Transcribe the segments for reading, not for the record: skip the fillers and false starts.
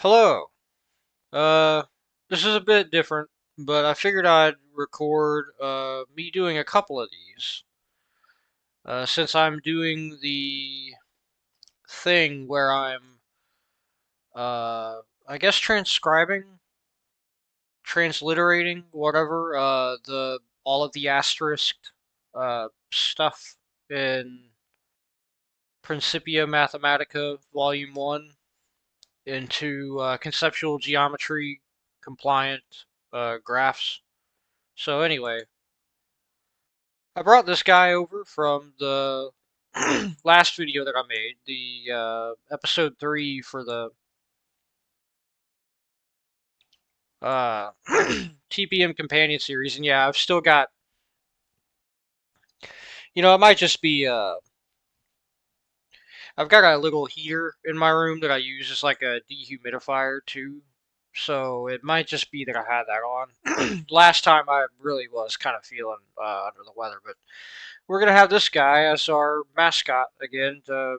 Hello. Uh, this is a bit different, but I figured I'd record me doing a couple of these. Since I'm doing the thing where I'm I guess transcribing, transliterating, whatever, the all of the asterisked stuff in Principia Mathematica Volume 1 into conceptual geometry compliant graphs. So anyway, I brought this guy over from the last video that I made, the episode 3 for the TPM companion series, and yeah, I've still got, it might just be I've got a little heater in my room that I use as like a dehumidifier too. So it might just be that I had that on. Last time I really was kind of feeling under the weather, but we're gonna have this guy as our mascot again to,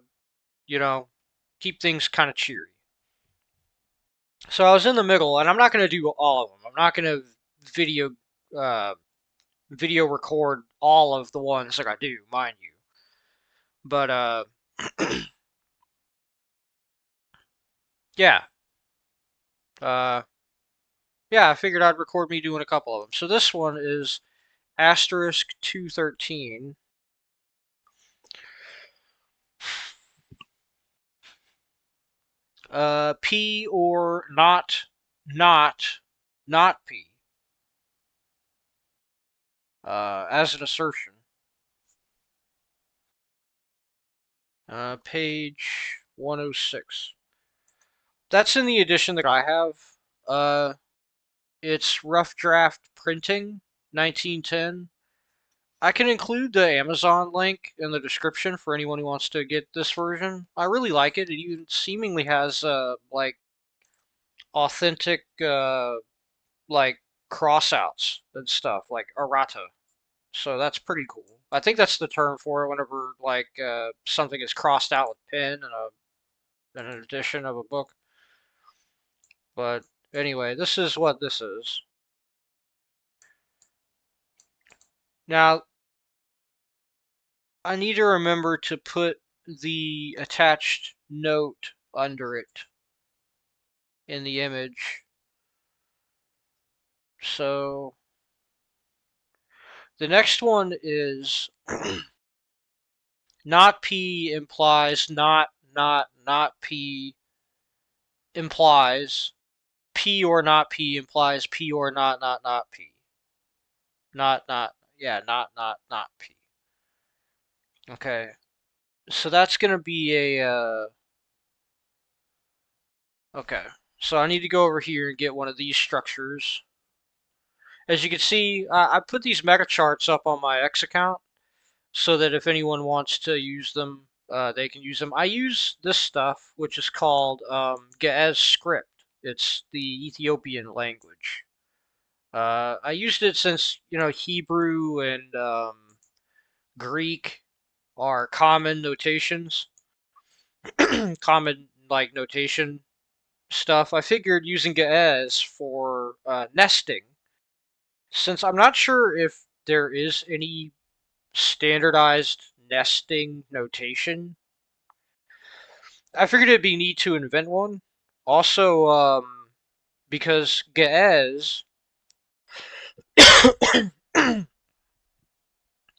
you know, keep things kind of cheery. So I was in the middle, and I'm not gonna do all of them. I'm not gonna video uh, video record all of the ones that I do, mind you. But yeah, uh, yeah, I figured I'd record me doing a couple of them. So this one is asterisk 213. P or not P. As an assertion. Page 106. That's in the edition that I have. It's rough draft printing, 1910. I can include the Amazon link in the description for anyone who wants to get this version. I really like it. It even seemingly has like authentic like crossouts and stuff like errata. So that's pretty cool. I think that's the term for it whenever like something is crossed out with pen in an edition of a book. But anyway, this is what this is. Now, I need to remember to put the attached note under it in the image. So the next one is not P implies not P implies P or not P implies P or not P. Yeah, not P. Okay. So that's gonna be a okay. So I need to go over here and get one of these structures. As you can see, I put these meta charts up on my X account so that if anyone wants to use them, they can use them. I use this stuff, which is called Ge'ez script. It's the Ethiopian language. I used it since, Hebrew and Greek are common notations, common like notation stuff. I figured using Ge'ez for nesting, since I'm not sure if there is any standardized nesting notation. I figured it'd be neat to invent one. Also, because Ge'ez,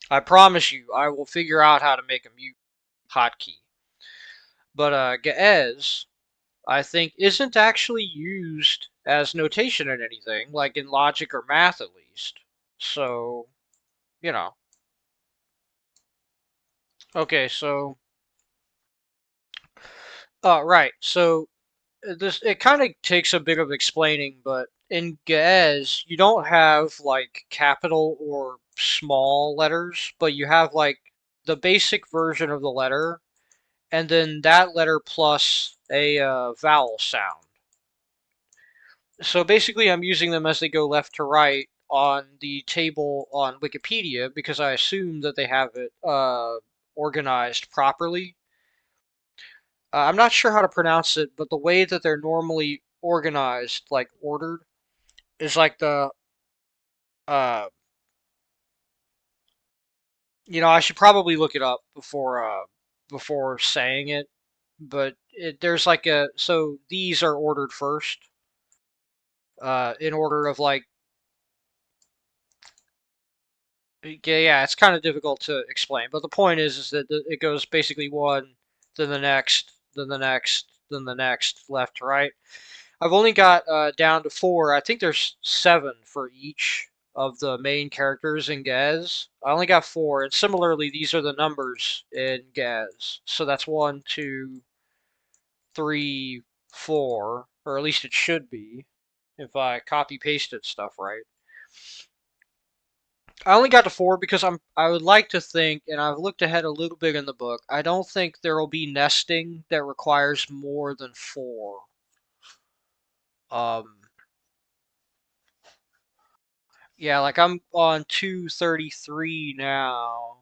I promise you, I will figure out how to make a mute hotkey. But Ge'ez, I think, isn't actually used as notation in anything, like in logic or math at least. So, you know. Okay, so, right. So this it kind of takes a bit of explaining, but in Ge'ez, you don't have like capital or small letters, but you have like the basic version of the letter, and then that letter plus a vowel sound. So basically, I'm using them as they go left to right on the table on Wikipedia because I assume that they have it organized properly. I'm not sure how to pronounce it, but the way that they're normally organized, like ordered, is like the uh I should probably look it up before saying it, but there's like a so these are ordered first in order of like yeah, it's kind of difficult to explain, but the point is that it goes basically one, then the next, then the next, then the next, left to right. I've only got down to four. I think there's seven for each of the main characters in Gaz. I only got four, and similarly, these are the numbers in Gaz. So that's one, two, three, four, or at least it should be, if I copy pasted stuff right. I only got to four because I would like to think, and I've looked ahead a little bit in the book. I don't think there will be nesting that requires more than four. Um, yeah, like I'm on 233 now,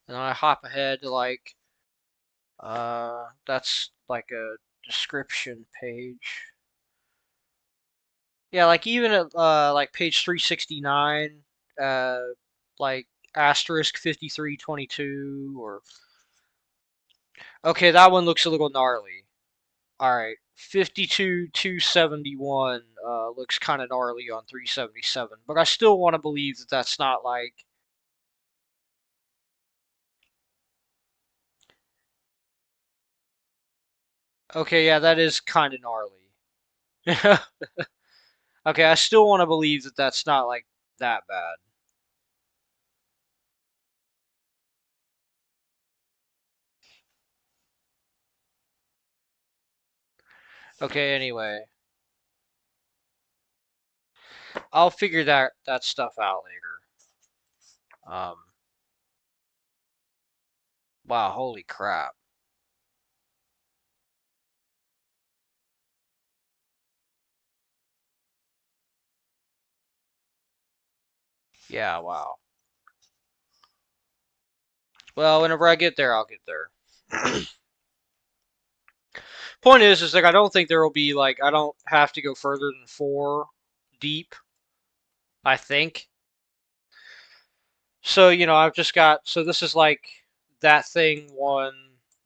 and I hop ahead to like that's like a description page. Yeah, like even at like page 369, uh like asterisk 5322 or okay, that one looks a little gnarly. All right, 52 271 looks kind of gnarly on 377, but I still want to believe that that's not like okay, yeah, that is kind of gnarly. Okay, I still want to believe that that's not like that bad. Okay, anyway, I'll figure that stuff out later. Um, wow, holy crap. Yeah, wow. Well, whenever I get there, I'll get there. Point is like I don't think there will be like I don't have to go further than four deep. I think so. I've just got so this is like that thing one,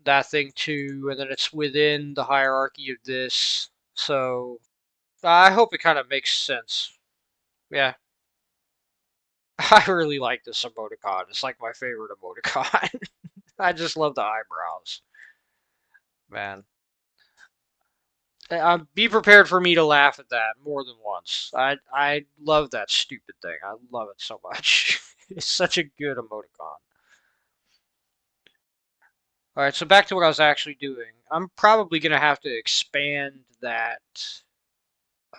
that thing two, and then it's within the hierarchy of this. So I hope it kind of makes sense. Yeah, I really like this emoticon. It's like my favorite emoticon. I just love the eyebrows, man. Be prepared for me to laugh at that more than once. I love that stupid thing. I love it so much. It's such a good emoticon. All right, so back to what I was actually doing. I'm probably gonna have to expand that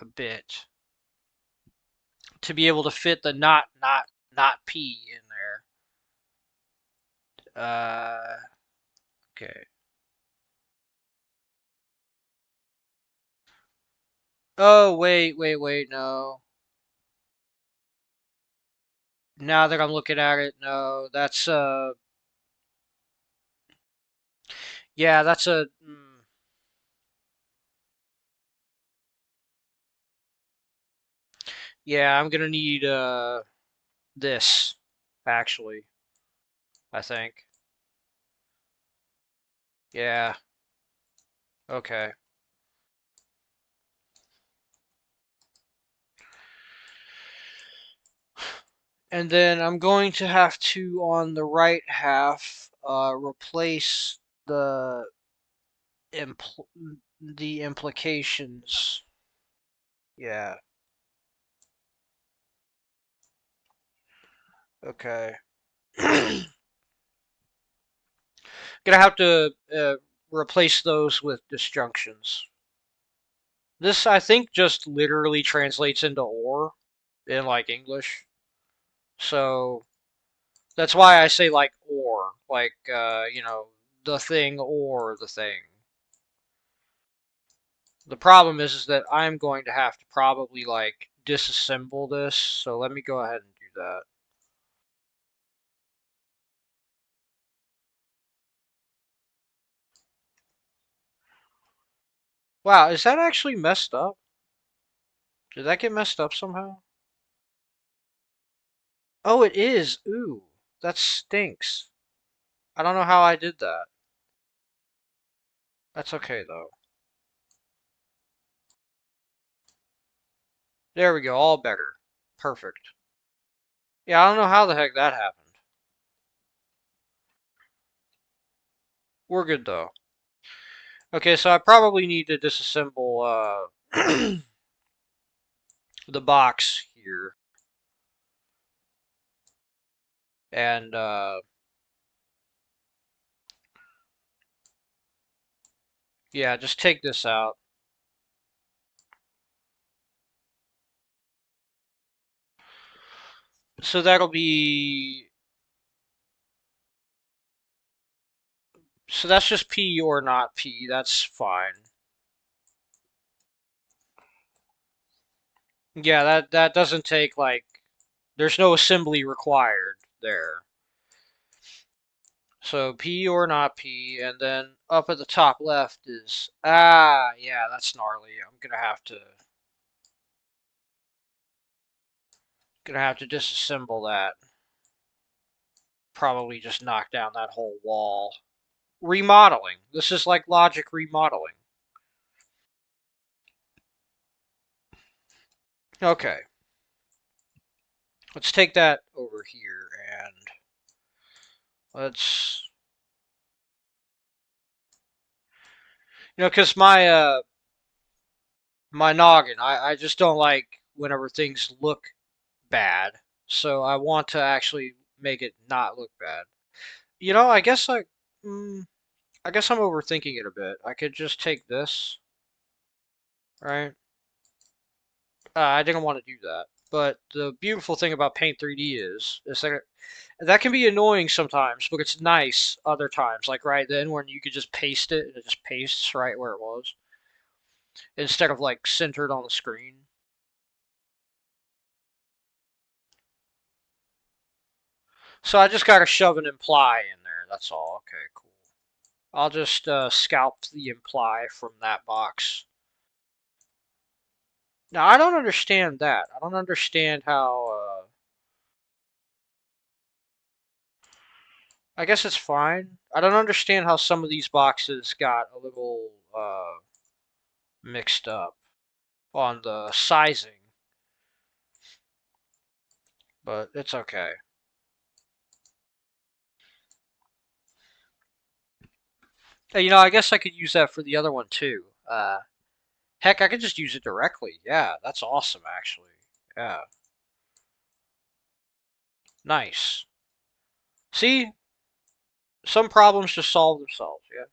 a bit to be able to fit the not P in there. Okay. Oh wait, no. Now that I'm looking at it, no, that's yeah, that's a yeah, I'm gonna need this actually, I think. Yeah, okay. And then I'm going to have to on the right half replace the impl the implications. Yeah, okay. Gonna have to replace those with disjunctions. This, I think, just literally translates into or in like English. So that's why I say like or, like the thing or the thing. The problem is that I'm going to have to probably like disassemble this. So let me go ahead and do that. Wow, is that actually messed up? Did that get messed up somehow? Oh, it is. Ooh, that stinks. I don't know how I did that. That's okay though. There we go, all better. Perfect. Yeah, I don't know how the heck that happened. We're good though. Okay, so I probably need to disassemble the box here. And yeah, just take this out. So that'll be, so that's just P or not P. That's fine. Yeah, that doesn't take like, there's no assembly required there. So P or not P, and then up at the top left is, yeah, that's gnarly. I'm gonna have to disassemble that. Probably just knock down that whole wall. Remodeling. This is like logic remodeling. Okay, let's take that over here and let's, because my noggin, I just don't like whenever things look bad. So I want to actually make it not look bad. I guess I guess I'm overthinking it a bit. I could just take this, right? I didn't want to do that. But the beautiful thing about Paint 3D is that can be annoying sometimes, but it's nice other times. Like right then when you could just paste it and it just pastes right where it was instead of like centered on the screen. So I just gotta shove an imply in there. That's all. Okay, cool. I'll just scalp the imply from that box. Now I don't understand that. I don't understand how. I guess it's fine. I don't understand how some of these boxes got a little mixed up on the sizing, but it's okay. Hey, I guess I could use that for the other one too. Heck, I could just use it directly. Yeah, that's awesome, actually. Yeah, nice. See, some problems just solve themselves. Yeah,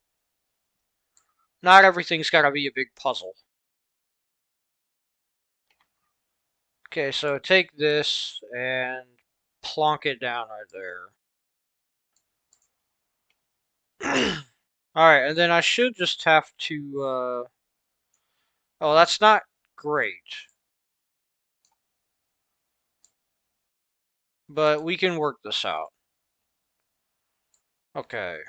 not everything's gotta be a big puzzle. Okay, so take this and plonk it down right there. Alright, and then I should just have to, oh, that's not great. But we can work this out. Okay.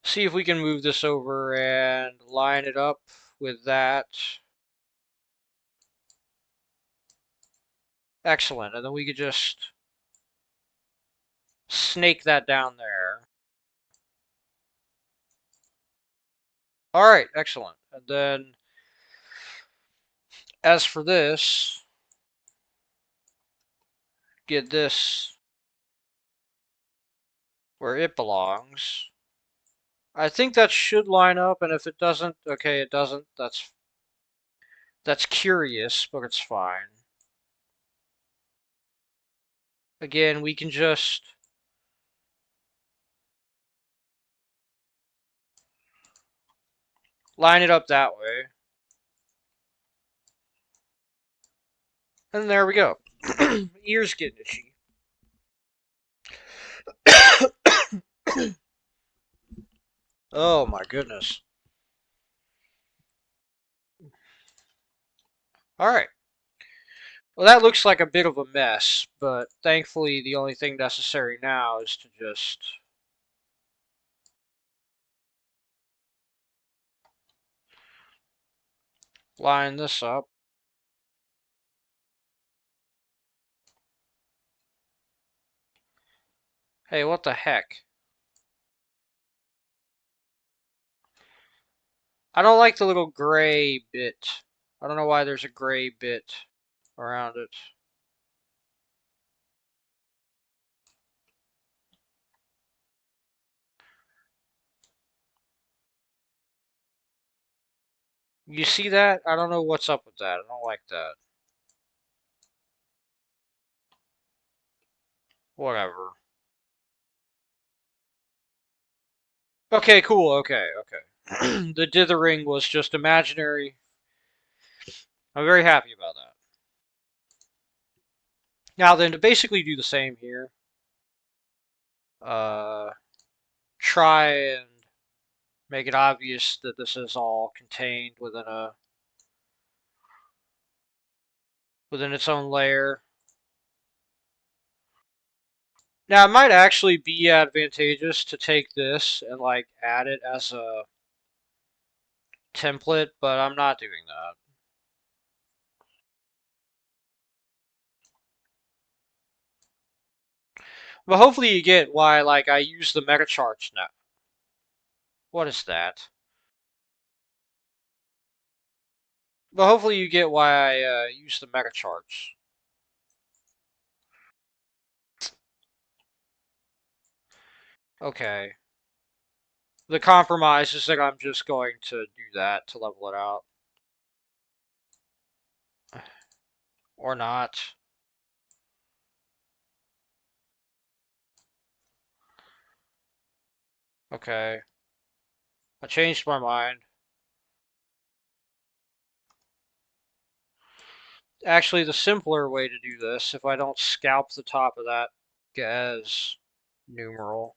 See if we can move this over and line it up with that. Excellent. And then we could just snake that down there. Alright, excellent. And then, as for this, get this where it belongs. I think that should line up, and if it doesn't, okay, it doesn't. That's curious, but it's fine. Again, we can just line it up that way. And there we go. Ears getting itchy. Oh my goodness. Alright. Well, that looks like a bit of a mess, but thankfully the only thing necessary now is to just line this up. Hey, what the heck? I don't like the little gray bit. I don't know why there's a gray bit around it. You see that? I don't know what's up with that. I don't like that. Whatever. Okay, cool. Okay, okay. The dithering was just imaginary. I'm very happy about that. Now then, to basically do the same here, uh, try and make it obvious that this is all contained within its own layer. Now, it might actually be advantageous to take this and like add it as a template, but I'm not doing that. But hopefully you get why like I use the meta charts now. What is that? But hopefully you get why I use the meta charts. Okay. The compromise is that I'm just going to do that to level it out. Or not. Okay. I changed my mind. Actually, the simpler way to do this, if I don't scalp the top of that as numeral,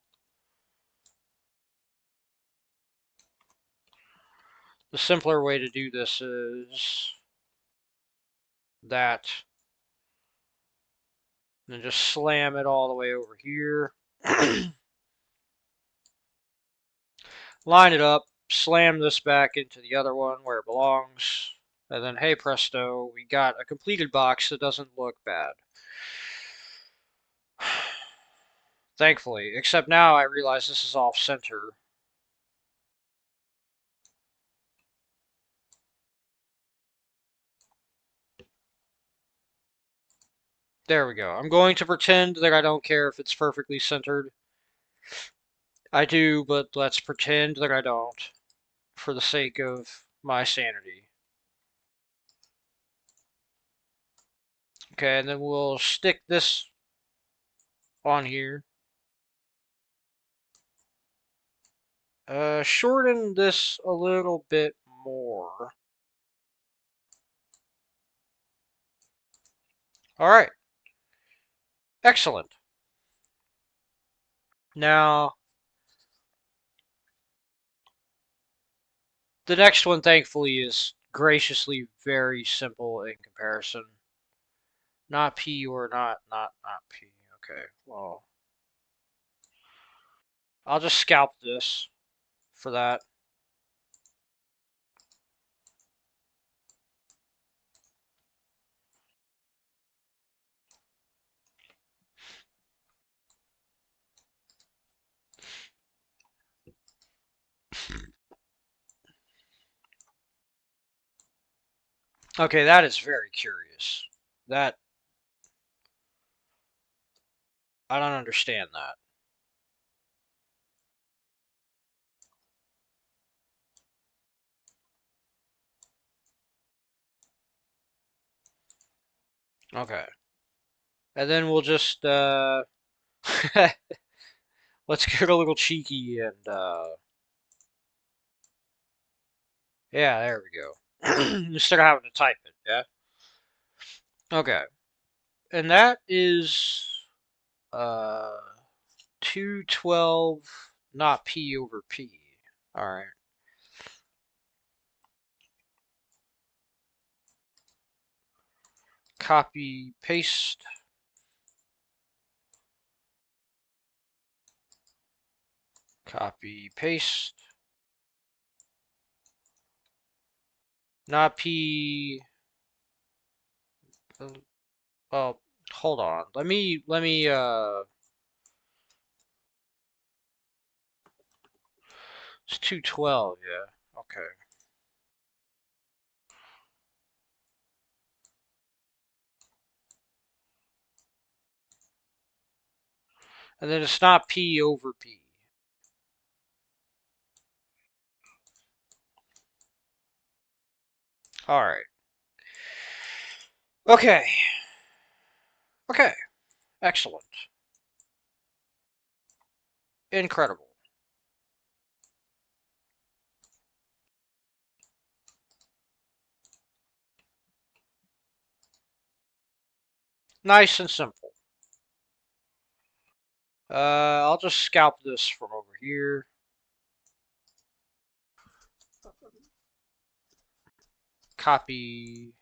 the simpler way to do this is that. And then just slam it all the way over here. Line it up, slam this back into the other one where it belongs, and then hey presto, we got a completed box that doesn't look bad. Thankfully, except now I realize this is off center. There we go. I'm going to pretend that I don't care if it's perfectly centered. I do, but let's pretend that I don't, for the sake of my sanity. Okay, and then we'll stick this on here. Shorten this a little bit more. All right, excellent. Now, the next one, thankfully, is graciously very simple in comparison. Not P or not P. Okay, well, I'll just scalp this for that. Okay, that is very curious. That, I don't understand that. Okay. And then we'll just, let's get a little cheeky and, yeah, there we go. Instead of having to type it, yeah? Okay. And that is, uh, 212, not P over P. Alright. Copy, paste. Copy, paste. not P. Well, hold on. Let me. It's 212. Yeah. Okay. And then it's not P over P. All right. Okay. Okay. Excellent. Incredible. Nice and simple. I'll just scalp this from over here. Copy.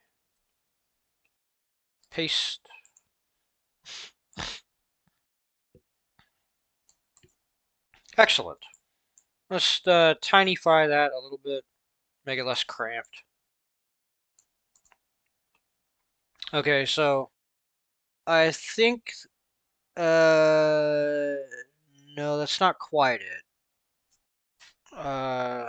Paste. Excellent. Let's tinyfy that a little bit, make it less cramped. Okay, so I think no, that's not quite it. Uh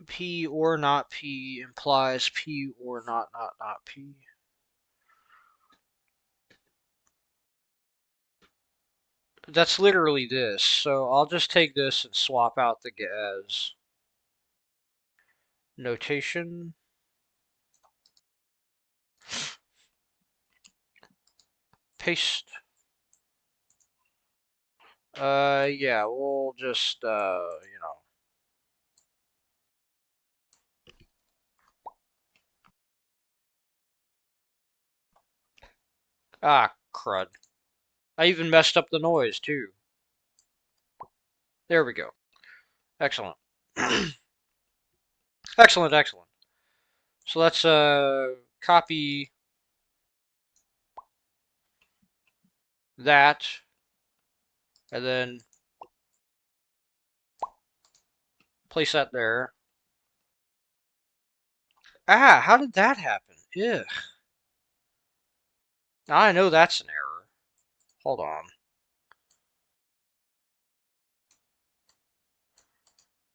P or not P implies P or not P. That's literally this. So I'll just take this and swap out the as notation. Paste. Yeah, we'll just ah, crud. I even messed up the noise too. There we go. Excellent. Excellent, excellent. So let's copy that and then place that there. Ah, how did that happen? Ugh. Now I know that's an error. Hold on.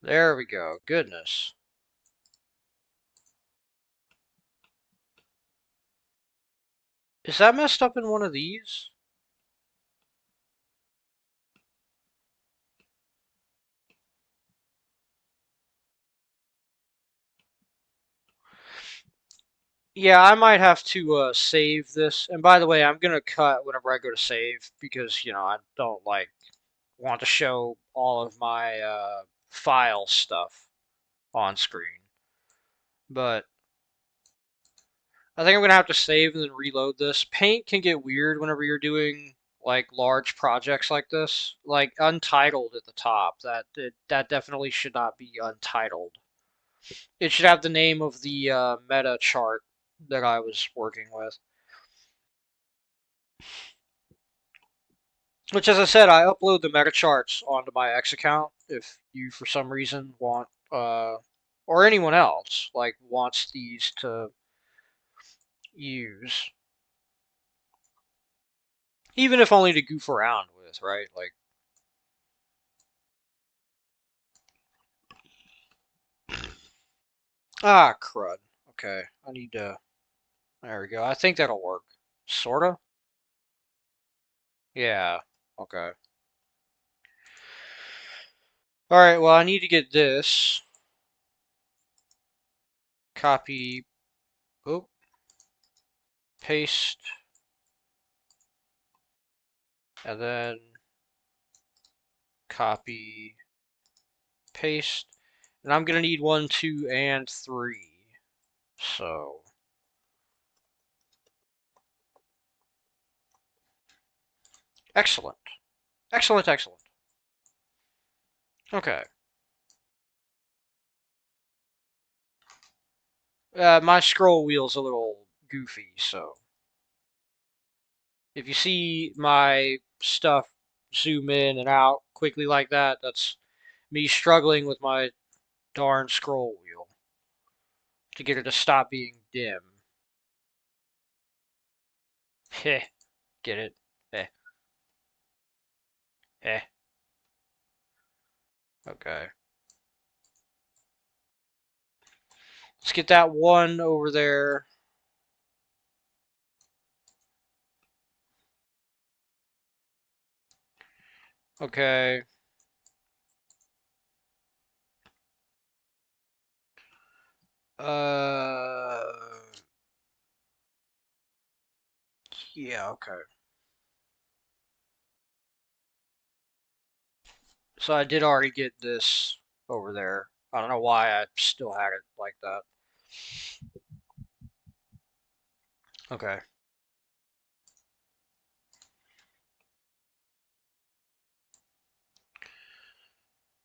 There we go. Goodness. Is that messed up in one of these? Yeah, I might have to save this. And by the way, I'm gonna cut whenever I go to save because I don't want to show all of my file stuff on screen. But I think I'm gonna have to save and then reload this. Paint can get weird whenever you're doing large projects like this, like untitled at the top. That definitely should not be untitled. It should have the name of the meta chart that I was working with. Which, as I said, I upload the meta charts onto my X account if you, for some reason, want, or anyone else, wants these to use. Even if only to goof around with, right? Ah, crud. Okay, I need to. There we go. I think that'll work. Sorta? Yeah. Okay. Alright, well, I need to get this. Copy. Oop. Paste. And then copy. Paste. And I'm gonna need 1, 2, and 3. So. Excellent. Excellent, excellent. Okay. My scroll wheel's a little goofy, so if you see my stuff zoom in and out quickly like that. That's me struggling with my darn scroll wheel to get it to stop being dim. Heh, get it? Eh, eh. Okay. Let's get that one over there. Okay. Uh, yeah, okay. So I did already get this over there. I don't know why I still had it like that. Okay.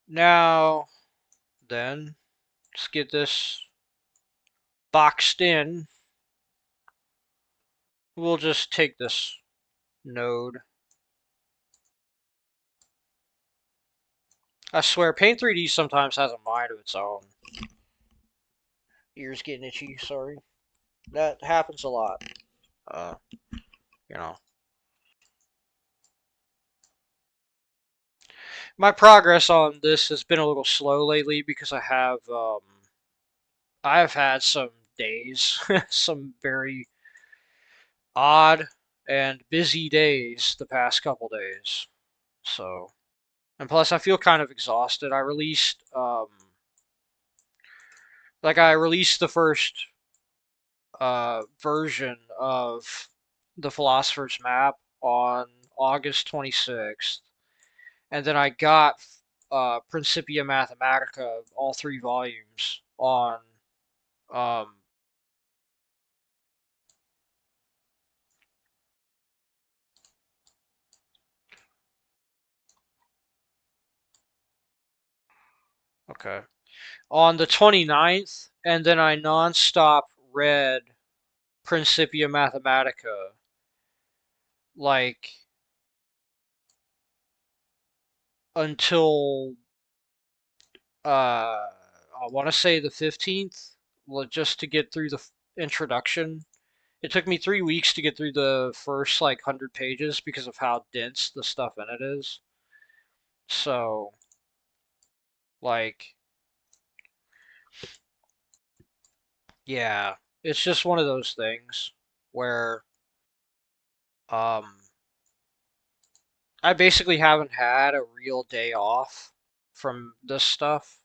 Now, then, let's get this boxed in. We'll just take this node. I swear, Paint 3D sometimes has a mind of its own. Ears getting itchy, sorry. That happens a lot. Uh, you know. My progress on this has been a little slow lately because I have had some days, some very odd and busy days the past couple days. So, and plus I feel kind of exhausted. I released the first version of the Philosopher's Map on August 26th, and then I got Principia Mathematica, all three volumes, on um, okay, on the 29th, and then I nonstop read Principia Mathematica like until I want to say the 15th, just to get through the introduction. It took me 3 weeks to get through the first like 100 pages because of how dense the stuff in it is. So, like, yeah, it's just one of those things where um, I basically haven't had a real day off from this stuff,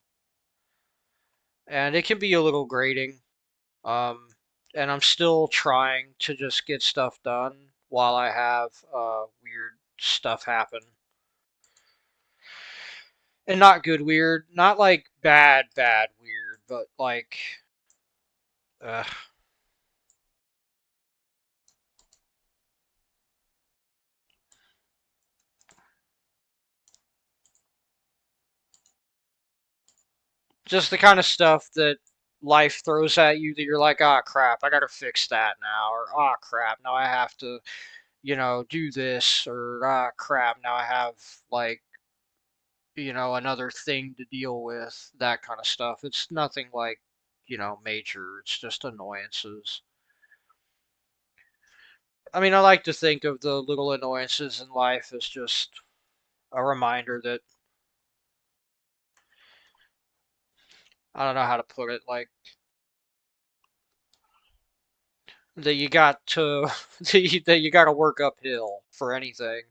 and it can be a little grating. Um, and I'm still trying to just get stuff done while I have weird stuff happen. And not good weird, not like bad weird, but like uh, just the kind of stuff that life throws at you that you're like, ah, crap, I gotta fix that now, or ah, crap, now I have to, do this, or ah, crap, now I have like, another thing to deal with, that kind of stuff. It's nothing like, major. It's just annoyances. I mean, I like to think of the little annoyances in life as just a reminder that I don't know how to put it, like that you got to that you got to work uphill for anything.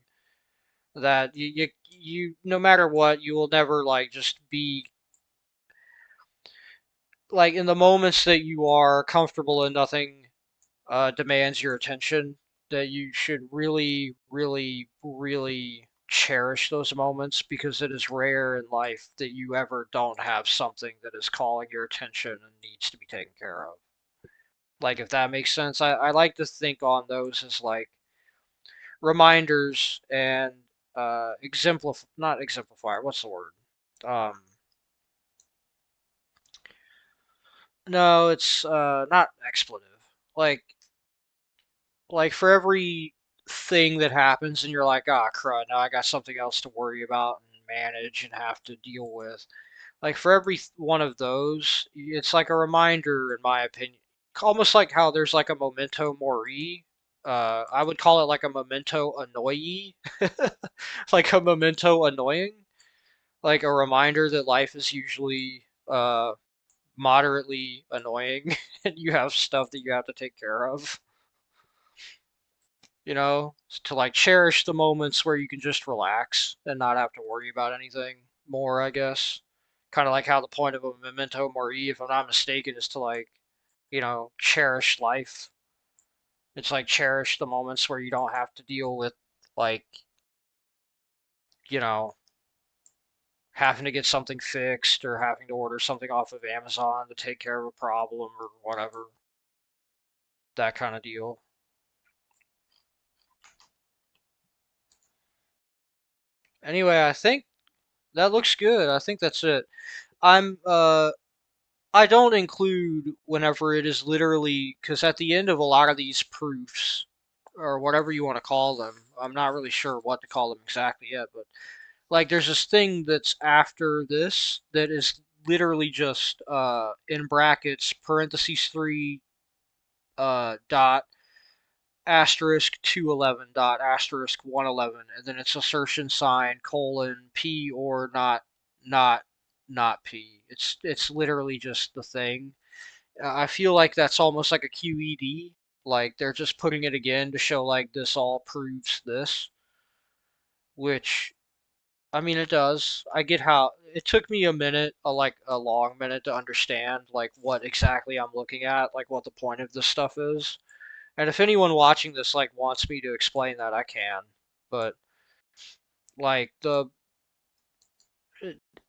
That you no matter what, you will never like just be like in the moments that you are comfortable and nothing demands your attention, that you should really, really, really cherish those moments because it is rare in life that you ever don't have something that is calling your attention and needs to be taken care of. Like, if that makes sense, I like to think on those as like reminders and not exemplifier, what's the word? Um, no, it's not expletive. Like, for every thing that happens and you're like, ah, crud, now I got something else to worry about and manage and have to deal with. Like for every one of those, it's like a reminder, in my opinion, almost like how there's like a memento mori. I would call it like a memento annoyee, like a memento annoying, like a reminder that life is usually moderately annoying and you have stuff that you have to take care of. To like cherish the moments where you can just relax and not have to worry about anything more, I guess. Kind of like how the point of a memento mori, if I'm not mistaken, is to like, cherish life. It's like cherish the moments where you don't have to deal with like, you know, having to get something fixed or having to order something off of Amazon to take care of a problem or whatever. That kind of deal. Anyway, I think that looks good. I think that's it. I'm I don't include whenever it is literally because at the end of a lot of these proofs or whatever you want to call them, I'm not really sure what to call them exactly yet, but like there's this thing that's after this that is literally just in brackets parentheses 3 dot asterisk 211 dot asterisk 111 and then it's assertion sign colon p or not p. It's literally just the thing. I feel like that's almost like a QED. Like they're just putting it again to show like this all proves this, which I mean it does. I get how it took me a minute, like a long minute to understand like what exactly I'm looking at, like what the point of this stuff is. And if anyone watching this like wants me to explain that, I can. But like the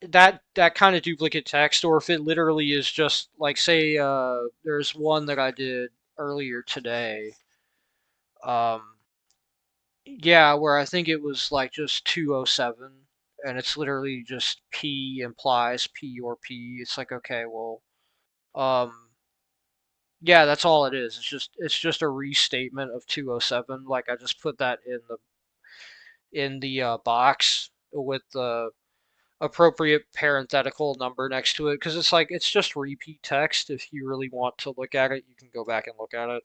that kind of duplicate text, or if it literally is just like say there's one that I did earlier today. Yeah, where I think it was like just 207 and it's literally just P implies P or P. It's like okay, well, um yeah, that's all it is. It's just a restatement of 207. Like I just put that in the box with the appropriate parenthetical number next to it because it's like it's just repeat text. If you really want to look at it, you can go back and look at it.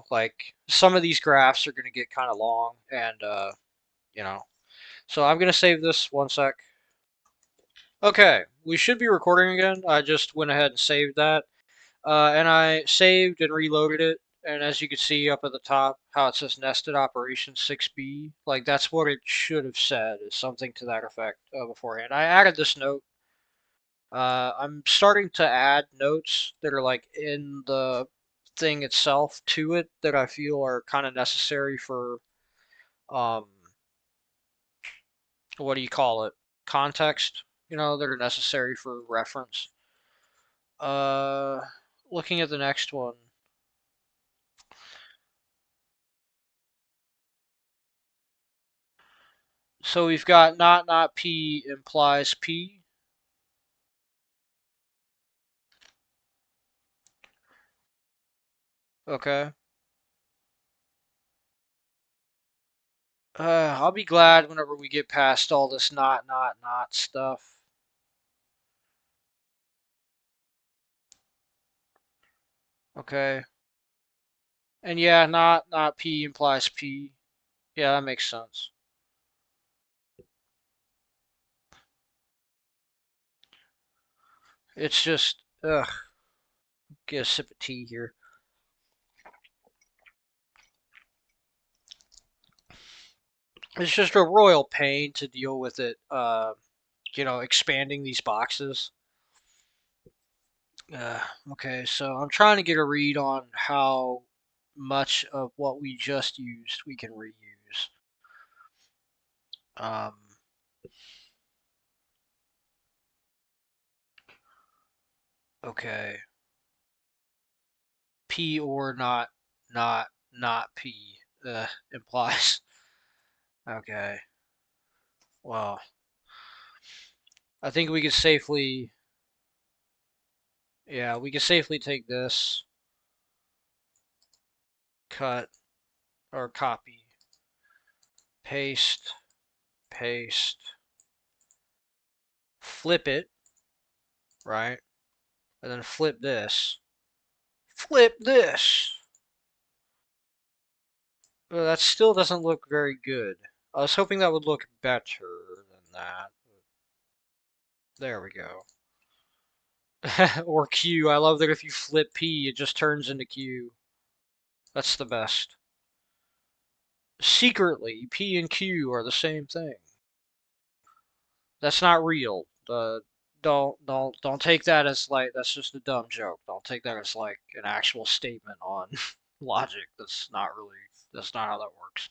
Like some of these graphs are going to get kind of long and you know. So I'm going to save this one sec. Okay, we should be recording again. I just went ahead and saved that. And I saved and reloaded it. And as you can see up at the top, how it says nested operation 6B, like that's what it should have said, is something to that effect beforehand. I added this note. I'm starting to add notes that are like in the thing itself to it that I feel are kind of necessary for, um, what do you call it? Context, that are necessary for reference. Uh, Looking at the next one. So we've got not P implies P. Okay. I'll be glad whenever we get past all this not stuff. Okay. And yeah, not P implies P. Yeah, that makes sense. It's just get a sip of tea here. It's just a royal pain to deal with it. Expanding these boxes. Okay, so I'm trying to get a read on how much of what we just used we can reuse. Um, okay. P or not P implies. Okay. Well, I think we could safely, yeah, we could safely take this. cut, or copy, paste, paste, flip it, right? And then flip this. Flip this! Well, that still doesn't look very good. I was hoping that would look better than that. There we go. Or Q. I love that if you flip P, it just turns into Q. That's the best. Secretly, P and Q are the same thing. That's not real. Don't take that as like that's just a dumb joke. Don't take that as like an actual statement on logic. That's not how that works.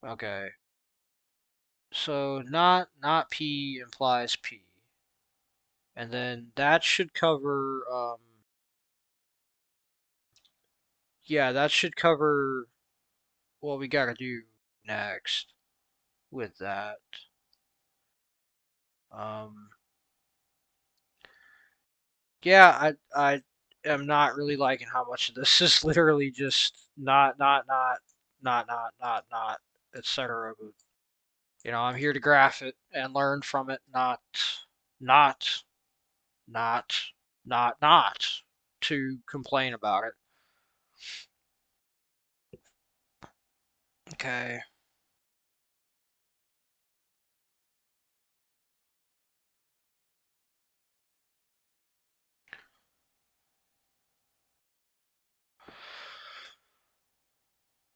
Okay. So not P implies P. And then that should cover yeah, that should cover what we gotta do next with that. Um yeah, I am not really liking how much of this is literally just not, etc. But I'm here to graph it and learn from it, not, not, not to complain about it. Okay.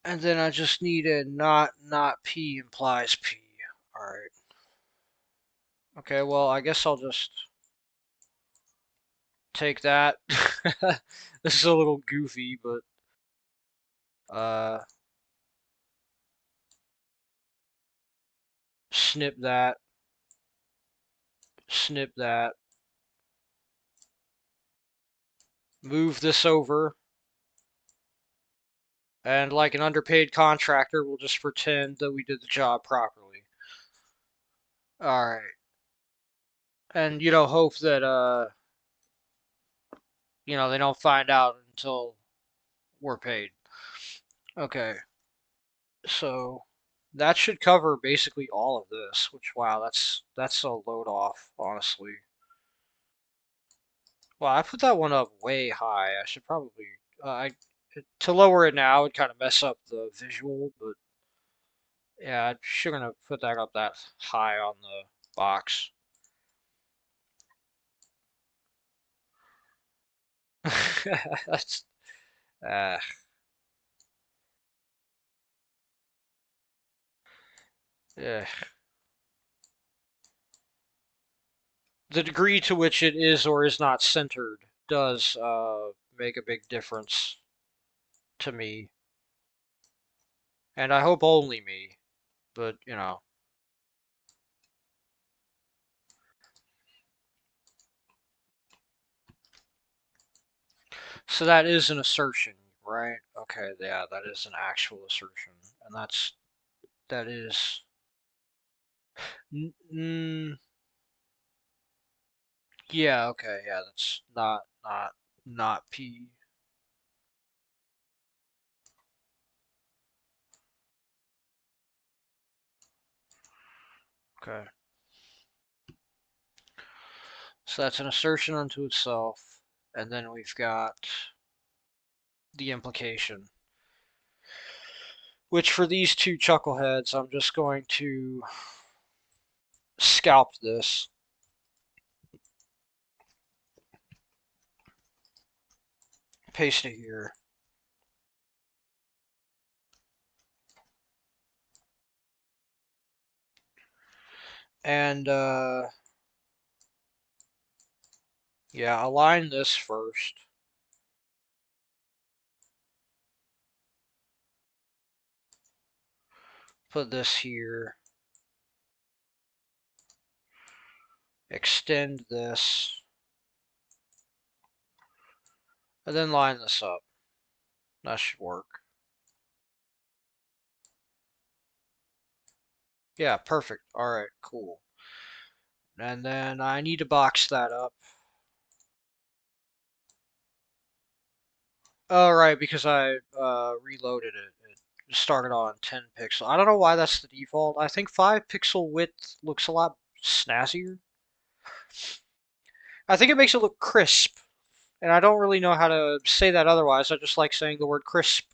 And then I just need a not P implies P. Alright. Okay, well, I guess I'll just take that. This is a little goofy, but uh snip that, snip that, move this over, and like an underpaid contractor, we'll just pretend that we did the job properly. Alright. And hope that they don't find out until we're paid. Okay. So that should cover basically all of this, which wow, that's a load off, honestly. Well, I put that one up way high. I should probably I to lower it now would kind of mess up the visual, but yeah, I shouldn't have put that up that high on the box. That's uh, yeah. The degree to which it is or is not centered does make a big difference to me, and I hope only me. But so that is an assertion, right? Okay, yeah, that is an actual assertion, and that is. Mm, yeah, okay, yeah, that's not P. Okay, so that's an assertion unto itself, and then we've got the implication, which for these two chuckleheads, I'm just going to scalp this. Paste it here. And yeah, align this first. Put this here. Extend this. And then line this up. That should work. Yeah, perfect. Alright, cool. And then I need to box that up. Oh, right, because I reloaded it. It started on 10 pixel. I don't know why that's the default. I think 5 pixel width looks a lot snazzier. I think it makes it look crisp, and I don't really know how to say that otherwise. I just like saying the word crisp.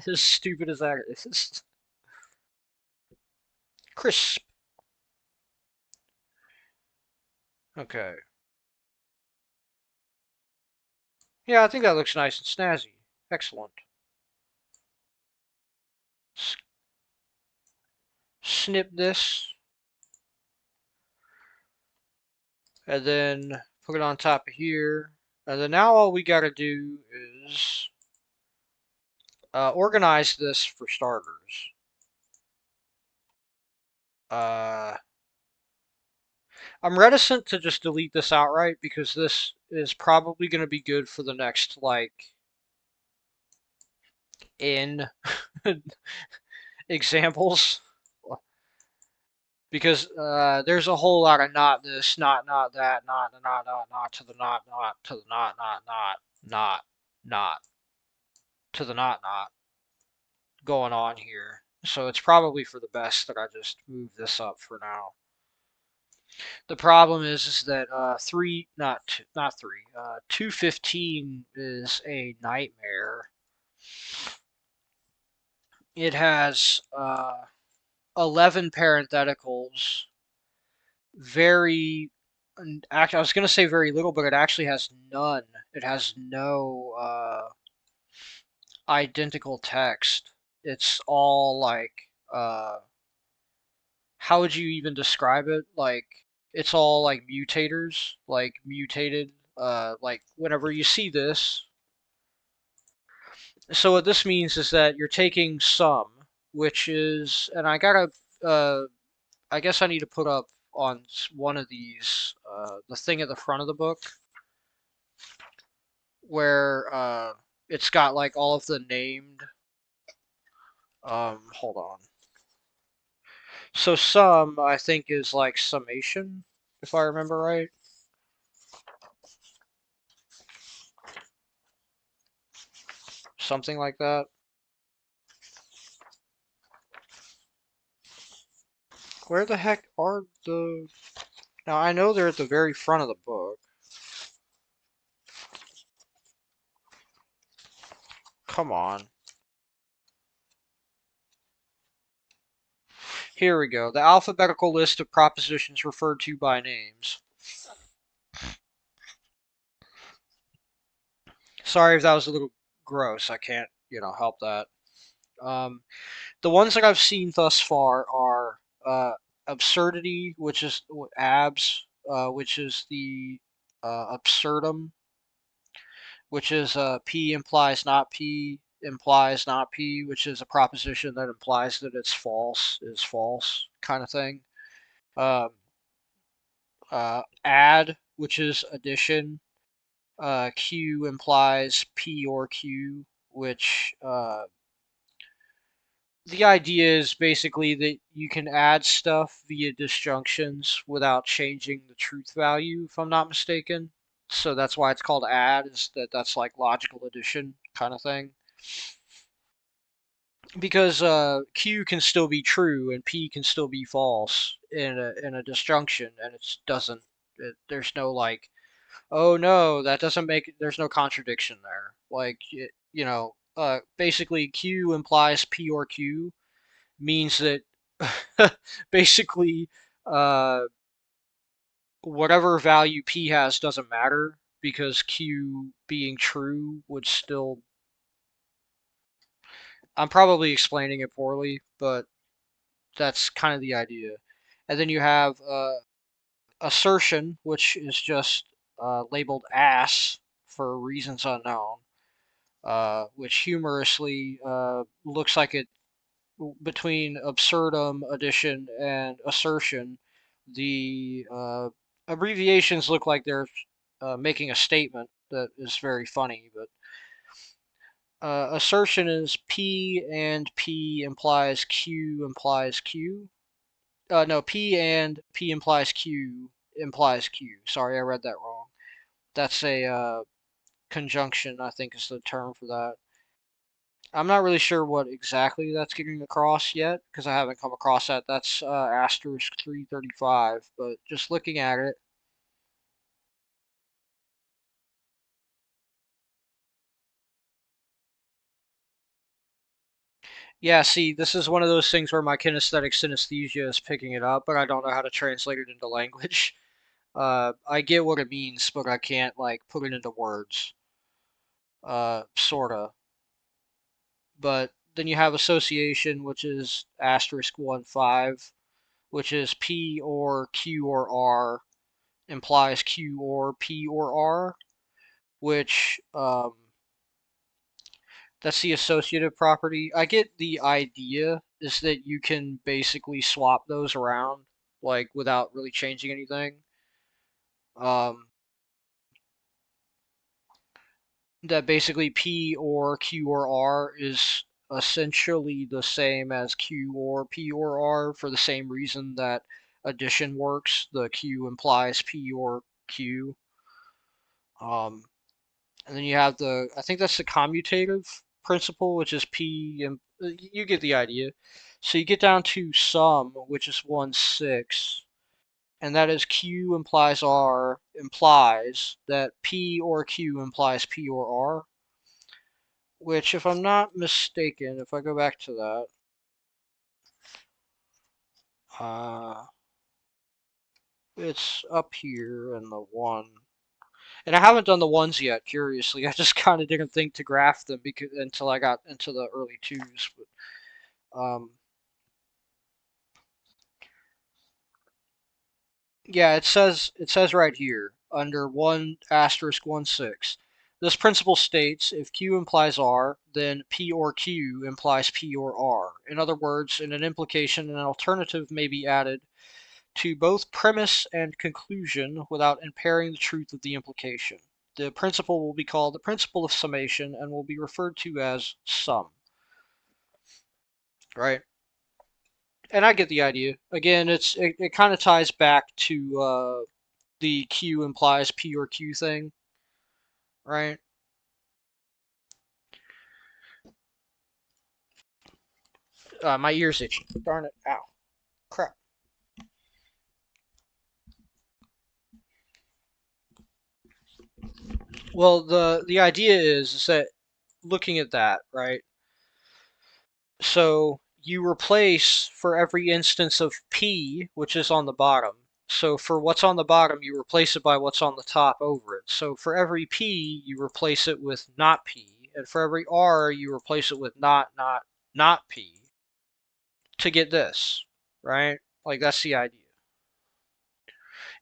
As stupid as that is. Crisp. Okay. Yeah, I think that looks nice and snazzy. Excellent. Snip this, and then put it on top of here. And then now all we gotta do is organize this for starters. Uh, I'm reticent to just delete this outright because this is probably going to be good for the next, like, in examples. Because there's a whole lot of not this, not that, not to the not to the not to the not going on here. So it's probably for the best that I just move this up for now. The problem is that three, not three, 215 is a nightmare. It has 11 parentheticals, very, actually, I was going to say very little, but it actually has none. It has no identical text. It's all like, how would you even describe it? Like, it's all like mutators, like mutated. Like whenever you see this, so what this means is that you're taking sum, which is, and I guess I need to put up on one of these, the thing at the front of the book, where it's got like all of the named, hold on. So sum, I think, is like summation, if I remember right. Something like that. Where the heck are the... Now, I know they're at the very front of the book. Come on. Here we go. The alphabetical list of propositions referred to by names. Sorry if that was a little gross. I can't, help that. Um, the ones that I've seen thus far are absurdity, which is abs, which is the absurdum, which is P implies not P, which is a proposition that implies that it's false, is false, kind of thing. Um, add, which is addition. Q implies P or Q, which the idea is basically that you can add stuff via disjunctions without changing the truth value, if I'm not mistaken. So that's why it's called add, is that's like logical addition kind of thing. Because Q can still be true and P can still be false in a disjunction, and it doesn't. There's no like, oh no, that doesn't make. There's no contradiction there. Like basically Q implies P or Q means that basically uh, whatever value P has doesn't matter because Q being true would still. I'm probably explaining it poorly, but that's kind of the idea. And then you have assertion, which is just labeled ass for reasons unknown, which humorously looks like it between absurdum addition and assertion. The abbreviations look like they're making a statement that is very funny, but assertion is P and P implies Q implies Q. No, P and P implies Q implies Q. Sorry, I read that wrong. That's a conjunction, I think is the term for that. I'm not really sure what exactly that's getting across yet because I haven't come across that. That's asterisk 335, but just looking at it, yeah, see, this is one of those things where my kinesthetic synesthesia is picking it up, but I don't know how to translate it into language. I get what it means, but I can't like put it into words. Sorta. But then you have association, which is asterisk 1 5, which is P or Q or R implies Q or P or R, which that's the associative property. I get the idea is that you can basically swap those around like without really changing anything. Um, that basically P or Q or R is essentially the same as Q or P or R for the same reason that addition works. The Q implies P or Q. Um, and then you have I think that's the commutative principle, which is P, and you get the idea. So you get down to sum, which is 1 6, and that is Q implies R implies that P or Q implies P or R, which, if I'm not mistaken, if I go back to that, uh, it's up here in the one. And I haven't done the ones yet, curiously. I just kind of didn't think to graph them until I got into the early twos. But, yeah, it says right here under 1*1 6. This principle states if Q implies R, then P or Q implies P or R. In other words, in an implication, an alternative may be added to both premise and conclusion without impairing the truth of the implication. The principle will be called the principle of summation and will be referred to as sum. Right? And I get the idea. Again, it kind of ties back to the Q implies P or Q thing, right? My ear's itchy. Darn it! Ow! Crap. Well, the idea is that looking at that, right? So you replace for every instance of P, which is on the bottom. So for what's on the bottom, you replace it by what's on the top over it. So for every P, you replace it with not P, and for every R, you replace it with not P to get this, right? Like that's the idea.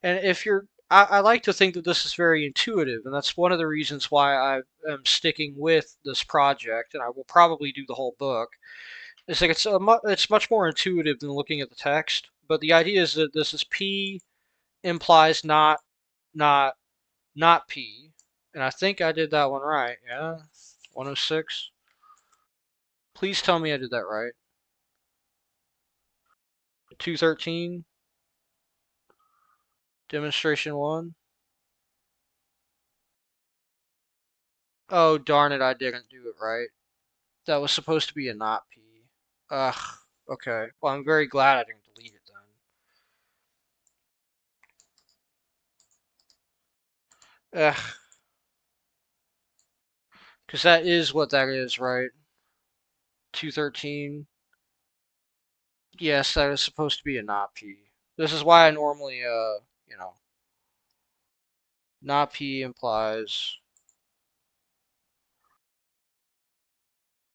And if you're, I like to think that this is very intuitive, and that's one of the reasons why I am sticking with this project, and I will probably do the whole book. It's like it's much more intuitive than looking at the text. But the idea is that this is P implies not not P, and I think I did that one right. Yeah, 106. Please tell me I did that right. 213. Demonstration one. Oh darn it! I didn't do it right. That was supposed to be a not P. Ugh. Okay. Well, I'm very glad I didn't delete it then. Ugh. Because that is what that is, right? 213. Yes, that is supposed to be a not P. This is why I normally, not P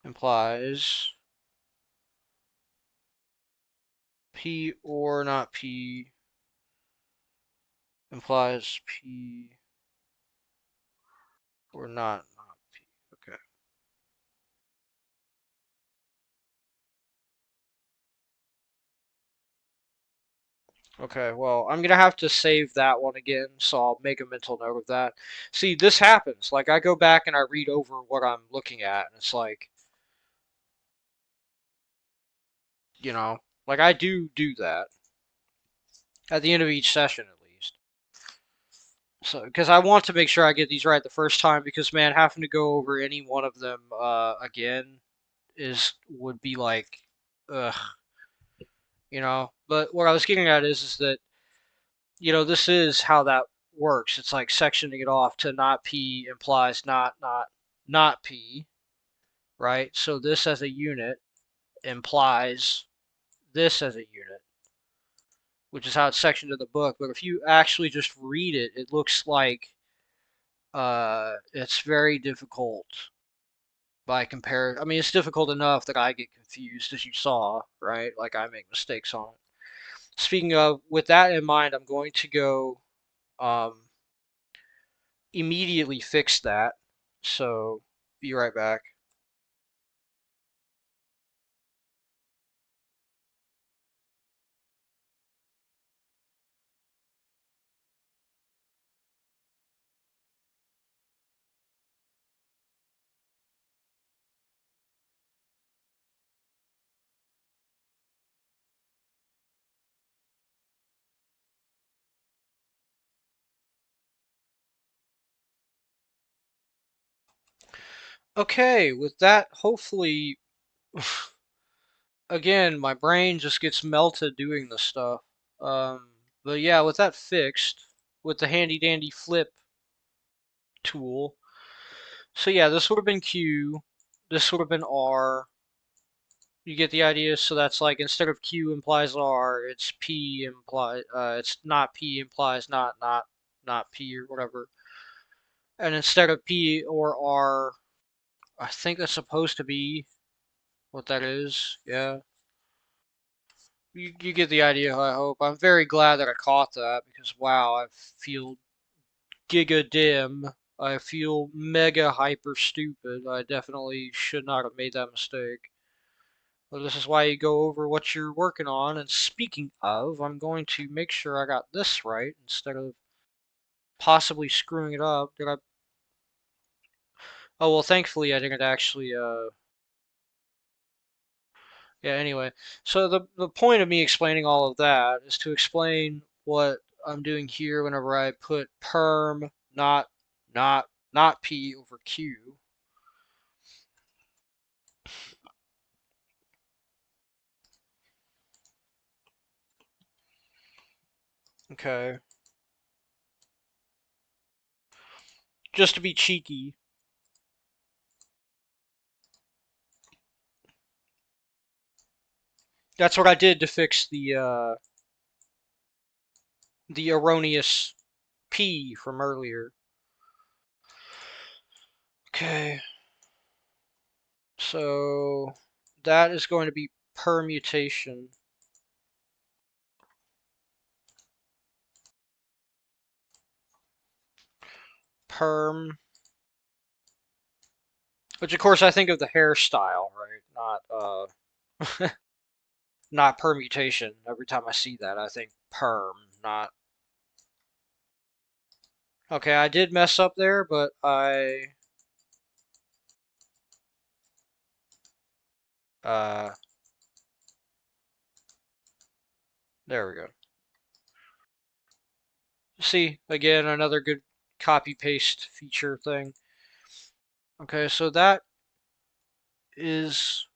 implies P or not P implies P or not P. Okay. Okay, well, I'm gonna have to save that one again, so I'll make a mental note of that. See, this happens. Like, I go back and I read over what I'm looking at, and it's like, you know, like I do that at the end of each session at least. So, because I want to make sure I get these right the first time, because man, having to go over any one of them again is would be like, ugh, But what I was getting at is that this is how that works. It's like sectioning it off to not P implies not P, right? So this as a unit implies this as a unit, which is how it's sectioned in the book. But if you actually just read it, it looks like it's very difficult by compare. I mean, it's difficult enough that I get confused, as you saw, right? Like I make mistakes on it. Speaking of, with that in mind, I'm going to go um, immediately fix that. So, be right back. Okay, with that, hopefully, again, my brain just gets melted doing this stuff. But yeah, with that fixed, with the handy dandy flip tool. So yeah, this would have been Q, this would have been R. You get the idea? So that's like instead of Q implies R, it's P implies it's not P implies not P or whatever. And instead of P or R, I think that's supposed to be what that is. Yeah. You get the idea, I hope. I'm very glad that I caught that because wow, I feel giga dim. I feel mega hyper stupid. I definitely should not have made that mistake. Well, this is why you go over what you're working on. And speaking of, I'm going to make sure I got this right instead of possibly screwing it up. Did I? Oh, well, thankfully I didn't actually, yeah, anyway. So the point of me explaining all of that is to explain what I'm doing here whenever I put perm, not, not P over Q. Okay. Just to be cheeky. That's what I did to fix the erroneous P from earlier. Okay. So that is going to be permutation. Perm. Which of course I think of the hairstyle, right? Not permutation. Every time I see that I think perm, not. Okay, I did mess up there, but uh there we go. See, again another good copy paste feature thing. Okay, so that is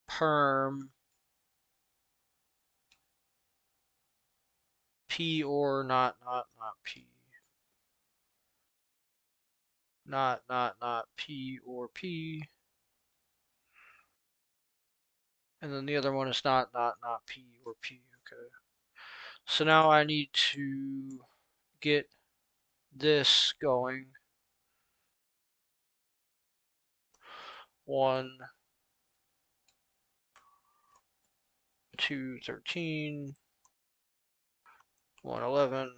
perm P or not P. Not P or P. And then the other one is not P or P. Okay. So now I need to get this going. 1, 2, 13, 111.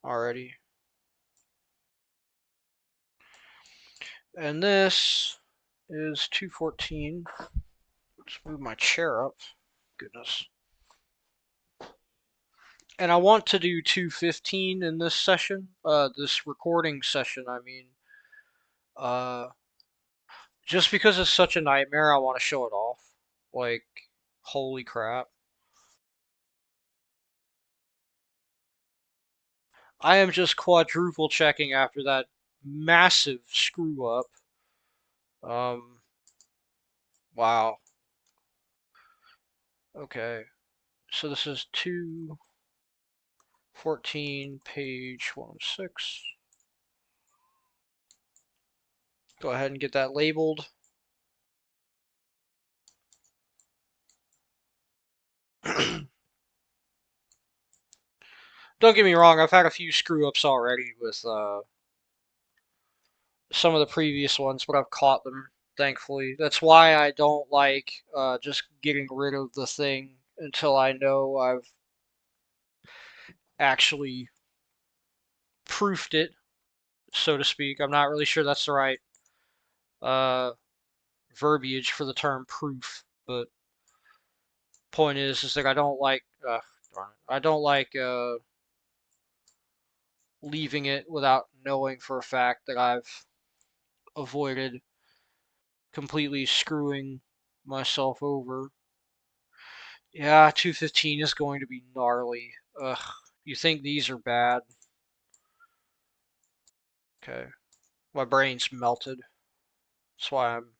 Alrighty. And this is 214. Let's move my chair up. Goodness. And I want to do 215 in this session. This recording session, I mean. Uh, just because it's such a nightmare, I want to show it off. Like, holy crap. I am just quadruple checking after that massive screw up. Um, wow. Okay, so this is 214, page 106. Go ahead and get that labeled. Don't get me wrong, I've had a few screw ups already with some of the previous ones, but I've caught them, thankfully. That's why I don't like just getting rid of the thing until I know I've actually proofed it, so to speak. I'm not really sure that's the right uh, verbiage for the term proof, but point is that I don't like I don't like leaving it without knowing for a fact that I've avoided completely screwing myself over. Yeah, 215 is going to be gnarly. Ugh. You think these are bad? Okay. My brain's melted. That's why I'm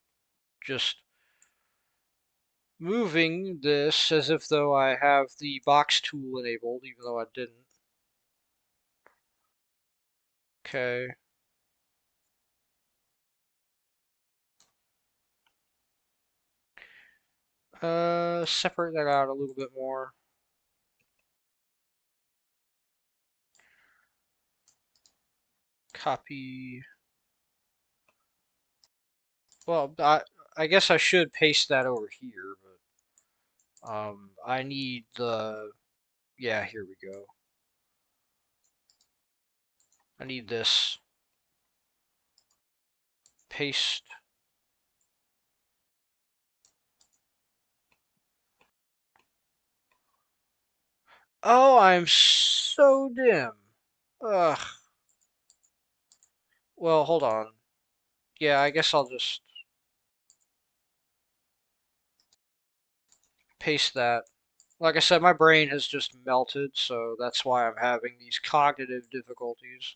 just moving this as if though I have the box tool enabled, even though I didn't. Okay. Separate that out a little bit more. Copy. Well, I guess I should paste that over here, but I need the. Yeah, here we go. I need this. Paste. Oh, I'm so dim. Ugh. Well, hold on. Yeah, I guess I'll just paste that. Like I said, my brain has just melted, so that's why I'm having these cognitive difficulties.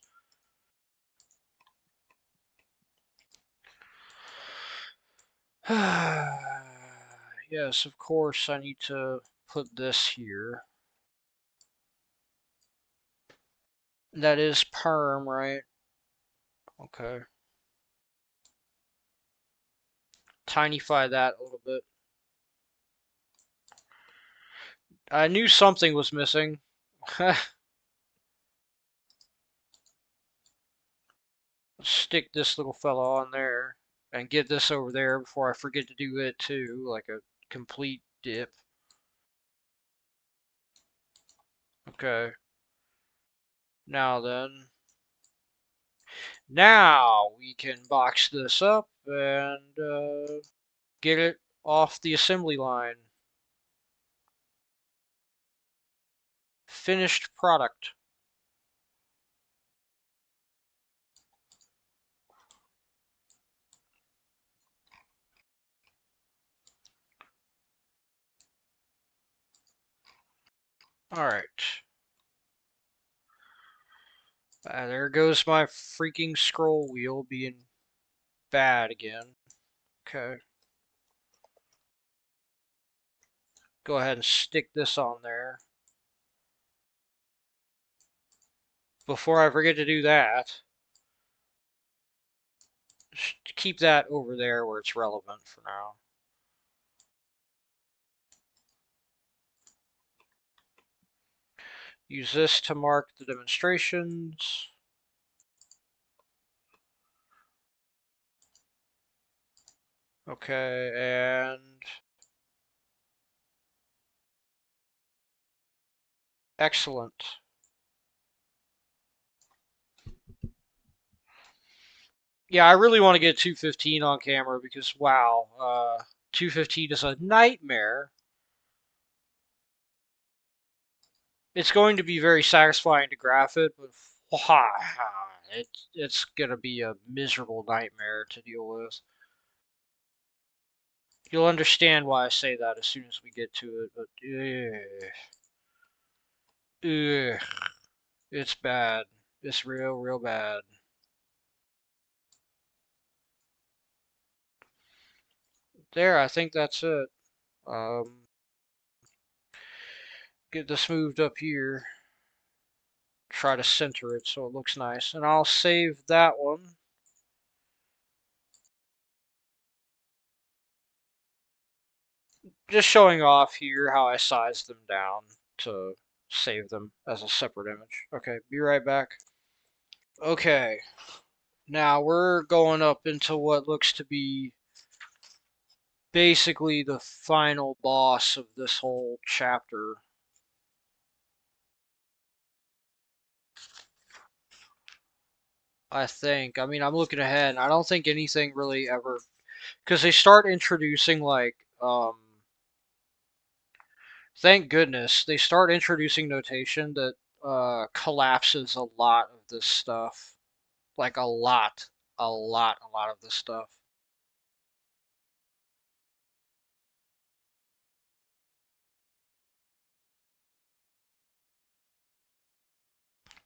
Yes, of course, I need to put this here. That is perm, right? Okay. Tinyfy that a little bit. I knew something was missing. Stick this little fella on there and get this over there before I forget to do it too, like a complete dip. Okay. Now then. Now we can box this up and get it off the assembly line. Finished product. Alright. There goes my freaking scroll wheel being bad again. Okay. Go ahead and stick this on there. Before I forget to do that, just keep that over there where it's relevant for now. Use this to mark the demonstrations. Okay, and excellent. Yeah, I really want to get 215 on camera because wow, 215 is a nightmare. It's going to be very satisfying to graph it, but it's gonna be a miserable nightmare to deal with. You'll understand why I say that as soon as we get to it, but ugh, it's bad. It's real bad. There, I think that's it. Get this moved up here. Try to center it so it looks nice. And I'll save that one. Just showing off here how I sized them down to save them as a separate image. Okay, be right back. Okay, now we're going up into what looks to be basically the final boss of this whole chapter. I think. I mean, I'm looking ahead, and I don't think anything really ever, because they start introducing like, thank goodness they start introducing notation that collapses a lot of this stuff, like a lot of this stuff.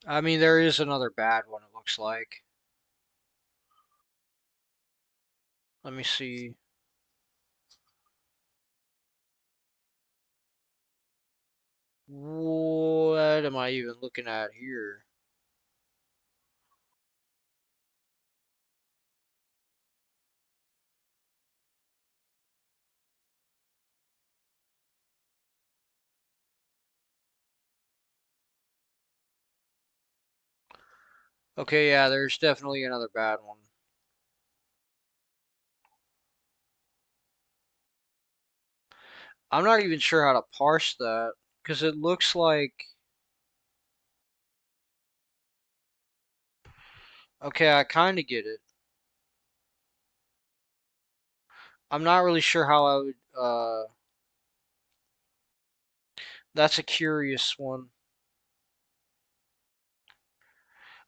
I mean, there is another bad one. It looks like. Let me see. What am I even looking at here? Okay, yeah, there's definitely another bad one. I'm not even sure how to parse that because it looks like. Okay, I kind of get it. I'm not really sure how I would. That's a curious one.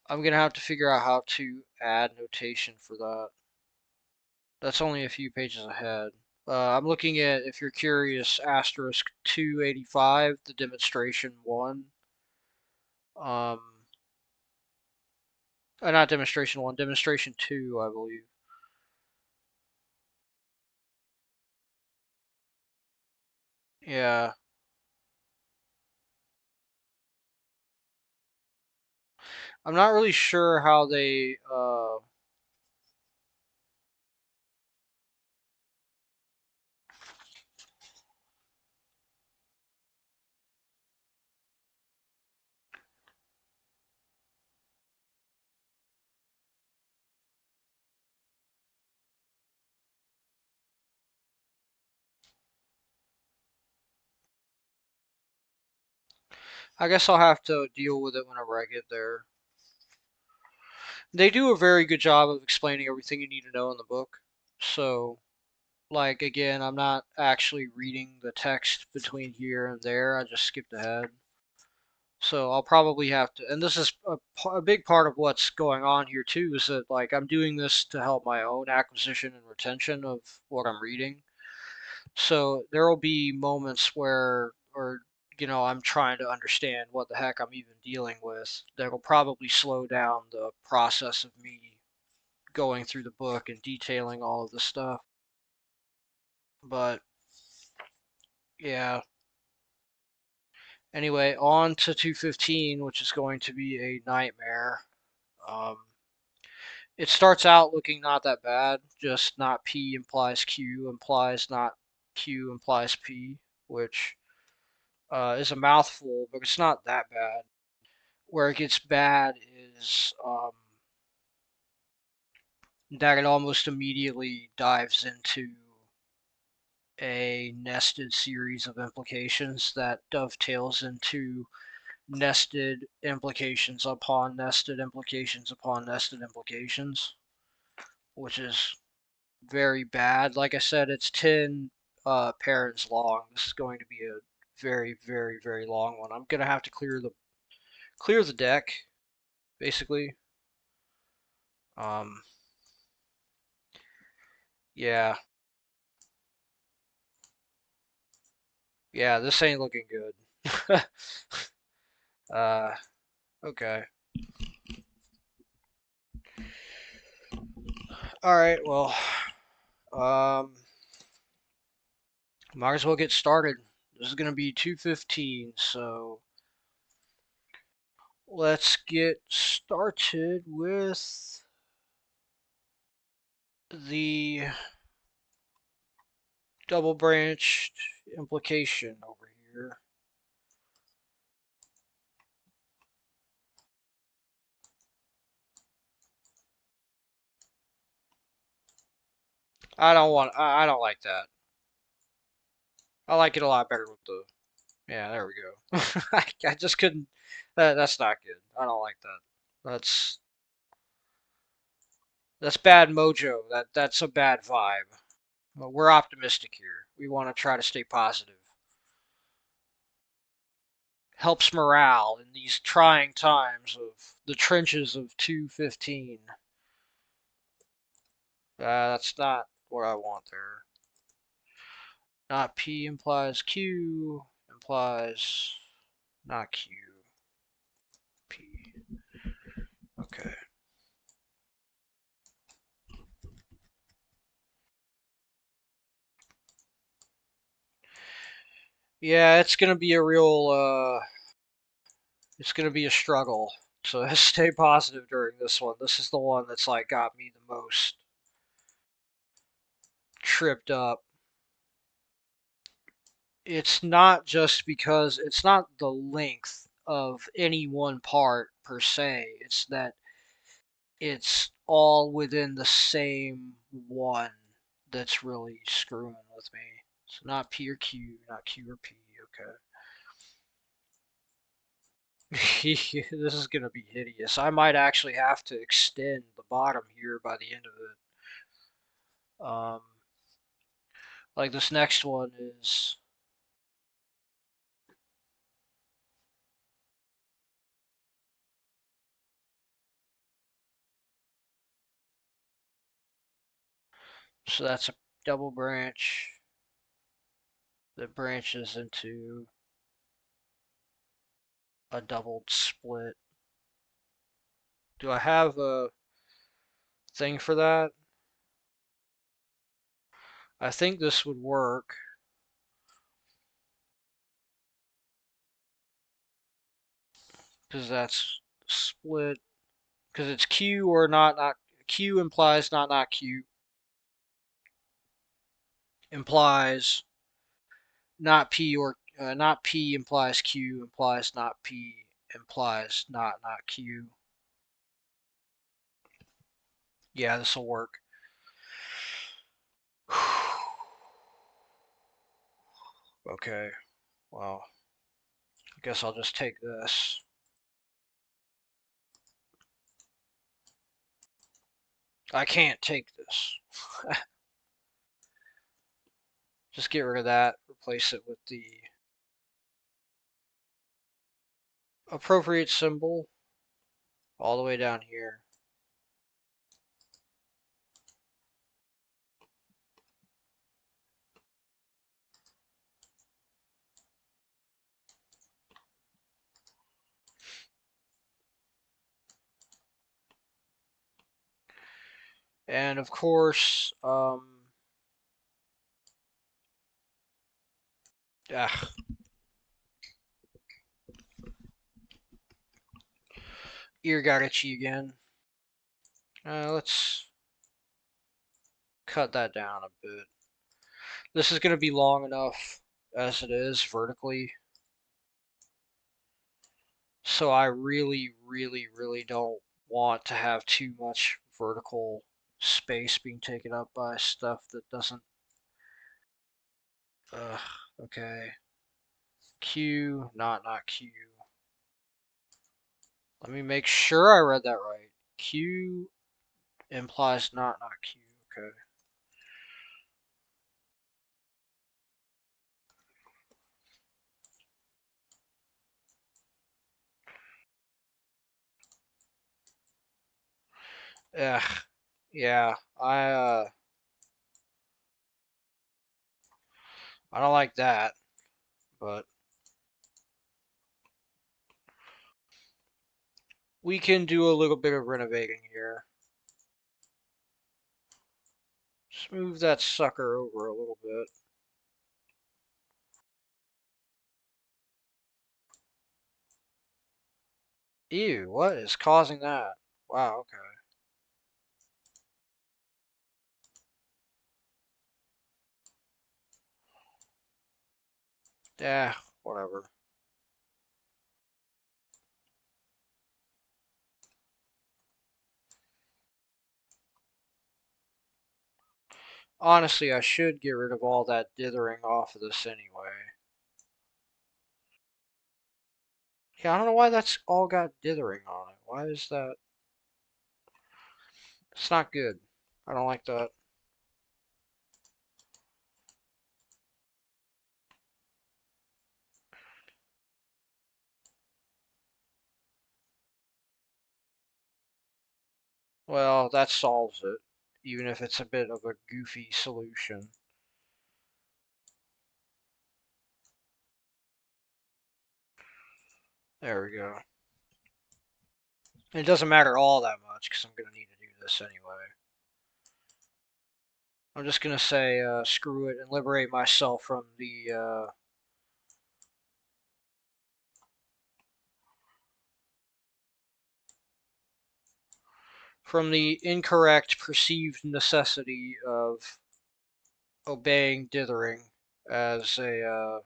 I'm gonna have to figure out how to add notation for that. That's only a few pages ahead. I'm looking at, if you're curious, asterisk 285, the demonstration one. Um, not demonstration one, demonstration two, I believe. Yeah, I'm not really sure how they. I guess I'll have to deal with it whenever I get there. They do a very good job of explaining everything you need to know in the book. So, like, again, I'm not actually reading the text between here and there. I just skipped ahead. So I'll probably have to, and this is a big part of what's going on here too, is that like I'm doing this to help my own acquisition and retention of what I'm reading. So there will be moments where, or I'm trying to understand what the heck I'm even dealing with. That will probably slow down the process of me going through the book and detailing all of the stuff. But yeah. Anyway, on to 215, which is going to be a nightmare. Um, It starts out looking not that bad, just not P implies Q implies not Q implies P, which is a mouthful, but it's not that bad. Where it gets bad is that it almost immediately dives into a nested series of implications that dovetails into nested implications upon nested implications upon nested implications, which is very bad. Like I said, it's 10 parents long. This is going to be a very long one. I'm gonna have to clear the deck, basically. Um, yeah, yeah, this ain't looking good. uh, okay. All right, well, might as well get started. This is gonna be 2:15, so let's get started with the double branched implication over here. I don't like that. I like it a lot better with the, yeah, there we go. I just couldn't, that's not good. I don't like that. That's, that's bad mojo. That's a bad vibe. But we're optimistic here. We want to try to stay positive. Helps morale in these trying times of the trenches of 215. That's not what I want there. Not P implies Q implies not Q. P. Okay. Yeah, it's gonna be a real it's gonna be a struggle. So stay positive during this one. This is the one that's like got me the most tripped up. It's not just because it's not the length of any one part per se. It's that it's all within the same one that's really screwing with me. So not P or Q, not Q or P. Okay. This is gonna be hideous. I might actually have to extend the bottom here by the end of it. Like this next one is. So that's a double branch that branches into a doubled split. Do I have a thing for that? I think this would work because that's split because it's Q or not Q implies not Q implies not P or not P implies Q implies not P implies not Q. Yeah, this will work. Okay, well, I guess I'll just take this. I can't take this. Just get rid of that, replace it with the appropriate symbol all the way down here. And of course, ah, ear got itchy again. Let's cut that down a bit. This is going to be long enough as it is vertically. So I really don't want to have too much vertical space being taken up by stuff that doesn't. Okay. Q, not Q. Let me make sure I read that right. Q implies not Q. Okay. Ugh. Yeah. I don't like that, but we can do a little bit of renovating here. Just move that sucker over a little bit. Ew, what is causing that? Wow, okay. Yeah, whatever. Honestly, I should get rid of all that dithering off of this anyway. Yeah, I don't know why that's all got dithering on it. Why is that? It's not good. I don't like that. Well, that solves it, even if it's a bit of a goofy solution. There we go. It doesn't matter all that much because I'm going to need to do this anyway. I'm just going to say screw it and liberate myself from the incorrect perceived necessity of obeying dithering as a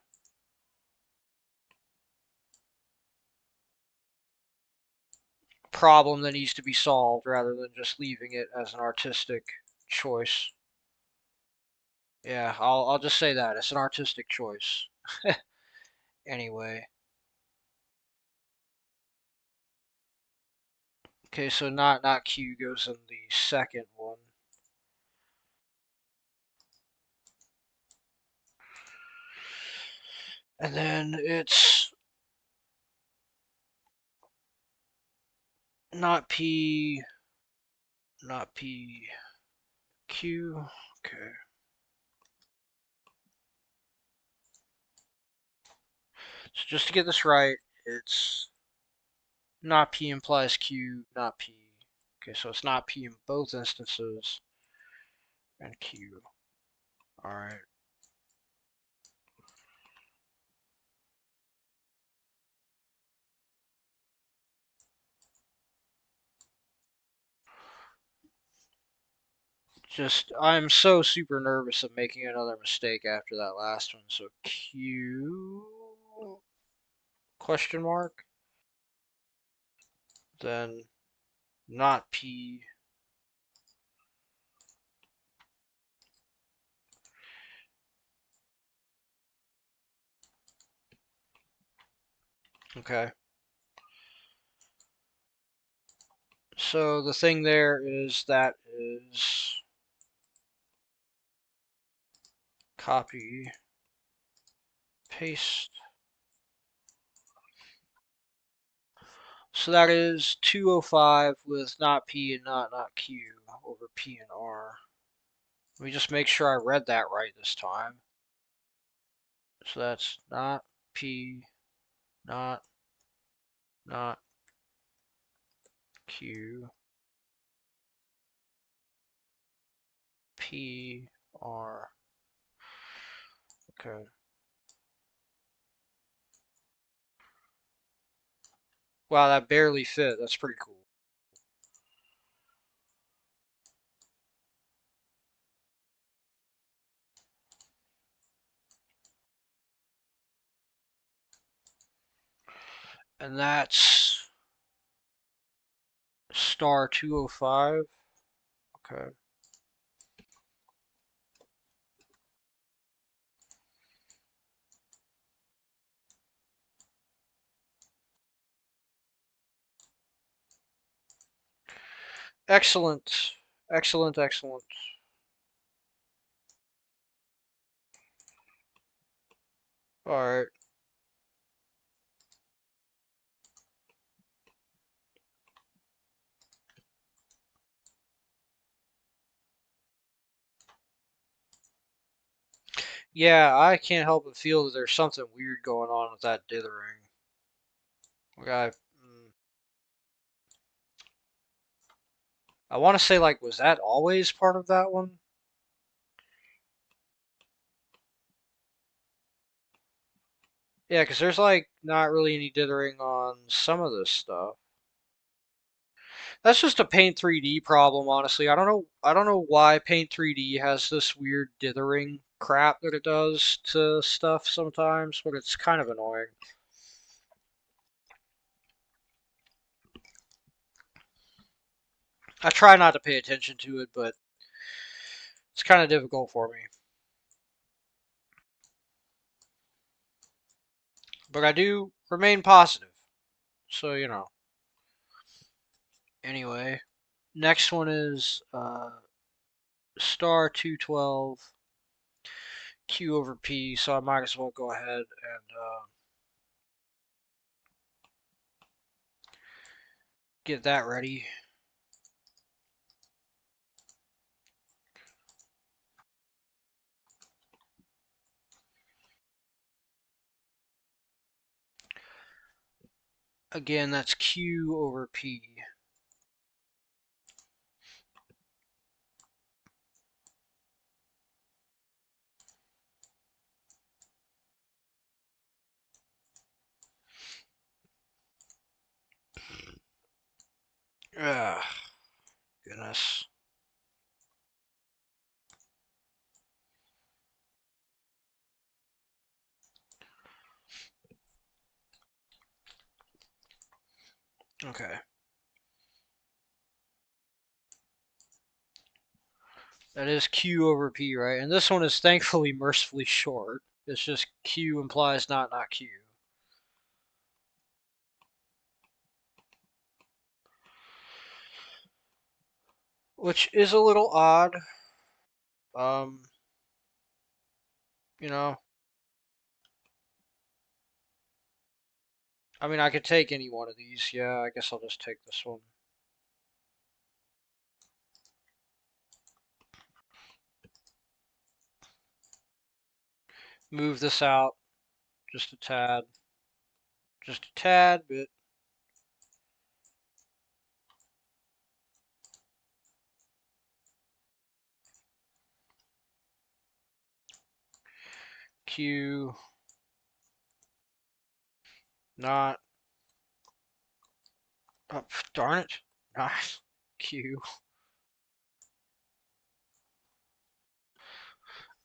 problem that needs to be solved rather than just leaving it as an artistic choice. Yeah, I'll just say that it's an artistic choice. Anyway, okay, so not Q goes in the second one, and then it's not P, not P, Q. Okay, so just to get this right, it's not P implies Q, not P. Okay, so it's not P in both instances, and Q. All right. Just, I'm so super nervous of making another mistake after that last one. So Q question mark, then not P. Okay. So the thing there is that is copy, paste. So that is 205 with not P and not Q over P and R. Let me just make sure I read that right this time. So that's not P, not Q, P, R. Okay. Wow, that barely fit. That's pretty cool. And that's star 205. Okay. Excellent. Excellent, excellent. Alright. Yeah, I can't help but feel that there's something weird going on with that dithering. I, I want to say, like, was that always part of that one? Yeah, because there's like not really any dithering on some of this stuff. That's just a Paint 3D problem, honestly. I don't know. I don't know why Paint 3D has this weird dithering crap that it does to stuff sometimes, but it's kind of annoying. I try not to pay attention to it, but it's kind of difficult for me. But I do remain positive, so you know. Anyway, next one is star 212 Q over P, so I might as well go ahead and get that ready. Again, that's Q over P. Ugh, goodness. Okay. That is Q over P, right? And this one is thankfully mercifully short. It's just Q implies not Q. Which is a little odd. Um, you know, I mean, I could take any one of these. Yeah, I guess I'll just take this one. Move this out just a tad. Just a tad bit. Q, not. Oh, darn it. Not Q.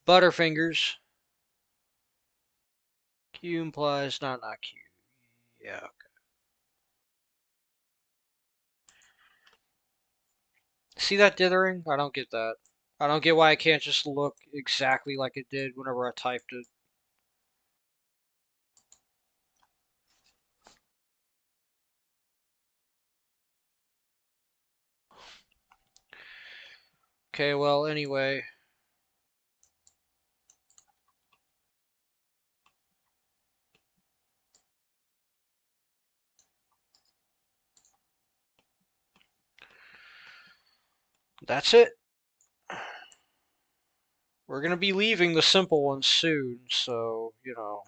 Butterfingers. Q implies not Q. Yeah. See that dithering? I don't get that. I don't get why it can't just look exactly like it did whenever I typed it. Okay, well, anyway. That's it. We're gonna be leaving the simple ones soon, so, you know,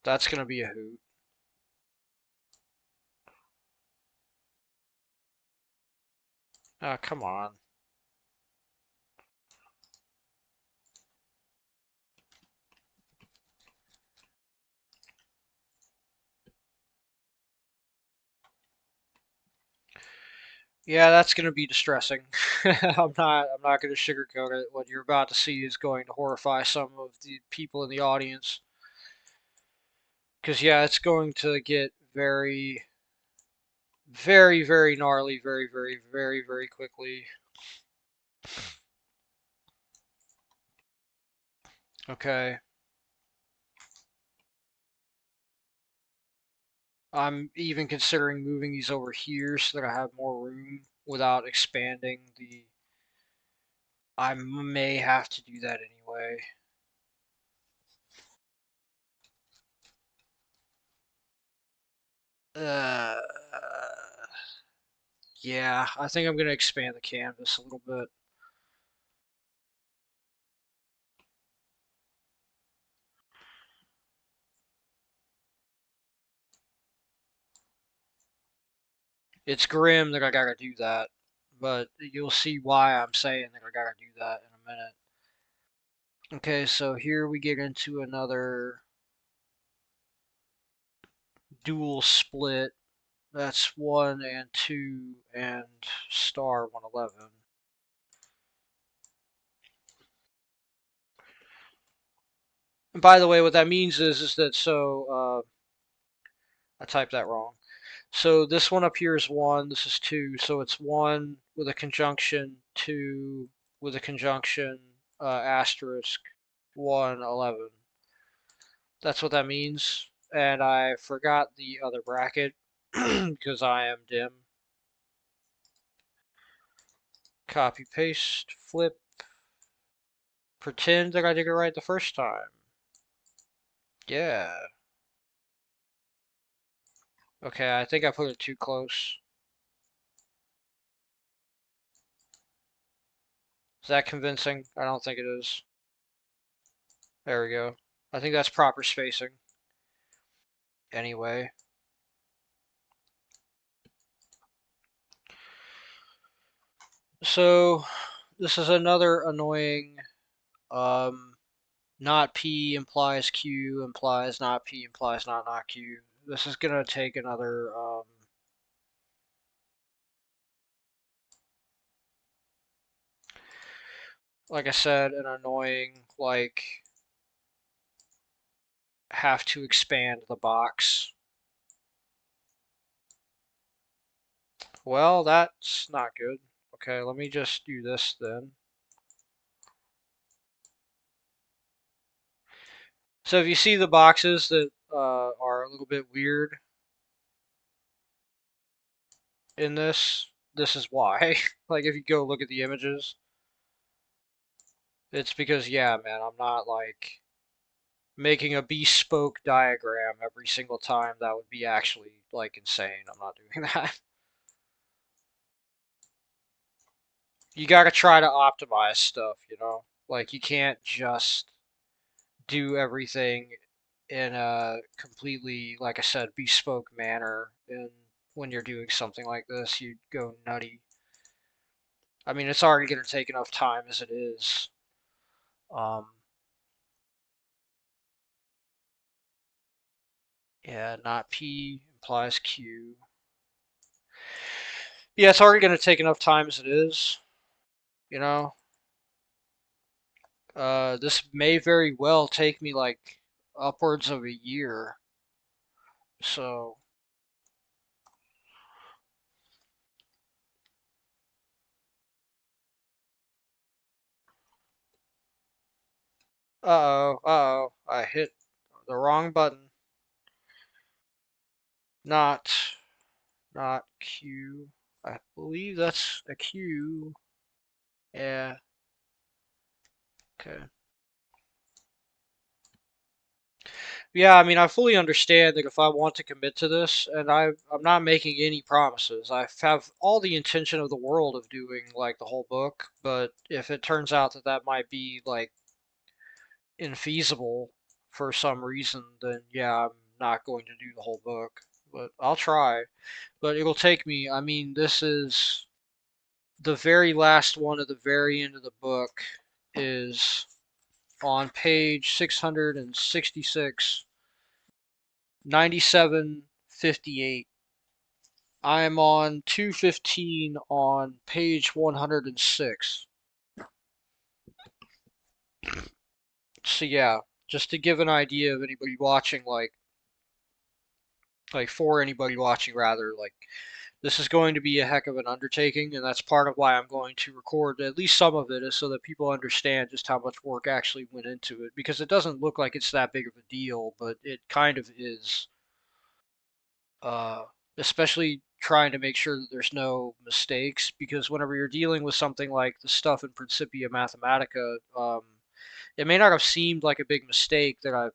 that's gonna be a hoot. Ah, come on. Yeah, that's gonna be distressing. I'm not gonna sugarcoat it. What you're about to see is going to horrify some of the people in the audience. Cause yeah, it's going to get very, very, very gnarly, very, very, very, very quickly. Okay. I'm even considering moving these over here so that I have more room without expanding the. I may have to do that anyway. Uh, yeah, I think I'm going to expand the canvas a little bit. It's grim that I gotta do that, but you'll see why I'm saying that I gotta do that in a minute. Okay, so here we get into another dual split. That's 1 and 2 and star 111. And by the way, what that means is that I typed that wrong. So this one up here is 1, this is 2, so it's 1 with a conjunction, 2 with a conjunction, asterisk, 1, 11. That's what that means. And I forgot the other bracket because I am dim. Copy, paste, flip, pretend that I did it right the first time. Yeah. Okay, I think I put it too close. Is that convincing? I don't think it is. There we go. I think that's proper spacing. Anyway. So, this is another annoying, um, not P implies Q implies not P implies not Q. This is gonna take another, like I said, an annoying, like, have to expand the box. Well, that's not good. Okay, let me just do this then. So if you see the boxes that are a little bit weird in this is why. Like if you go look at the images, it's because, yeah, man, I'm not like making a bespoke diagram every single time. That would be actually like insane. I'm not doing that. You gotta try to optimize stuff, you know? Like you can't just do everything in a completely, like I said, bespoke manner. And when you're doing something like this, you go nutty. I mean, it's already going to take enough time as it is. Um, yeah, not P implies Q. Yeah, it's already going to take enough time as it is. You know, this may very well take me like upwards of a year. So, I hit the wrong button. Not, not Q. I believe that's a Q. Yeah. Okay. Yeah, I mean, I fully understand that if I want to commit to this, and I'm not making any promises. I have all the intention of the world of doing like the whole book, but if it turns out that that might be like infeasible for some reason, then yeah, I'm not going to do the whole book. But I'll try. But it'll take me, I mean, this is the very last one at the very end of the book is on page 666. 9758. I'm on 215 on page 106. So yeah, just to give an idea of anybody watching, like for anybody watching rather, like this is going to be a heck of an undertaking, and that's part of why I'm going to record at least some of it, is so that people understand just how much work actually went into it. Because it doesn't look like it's that big of a deal, but it kind of is. uh, Especially trying to make sure that there's no mistakes, because whenever you're dealing with something like the stuff in Principia Mathematica, it may not have seemed like a big mistake that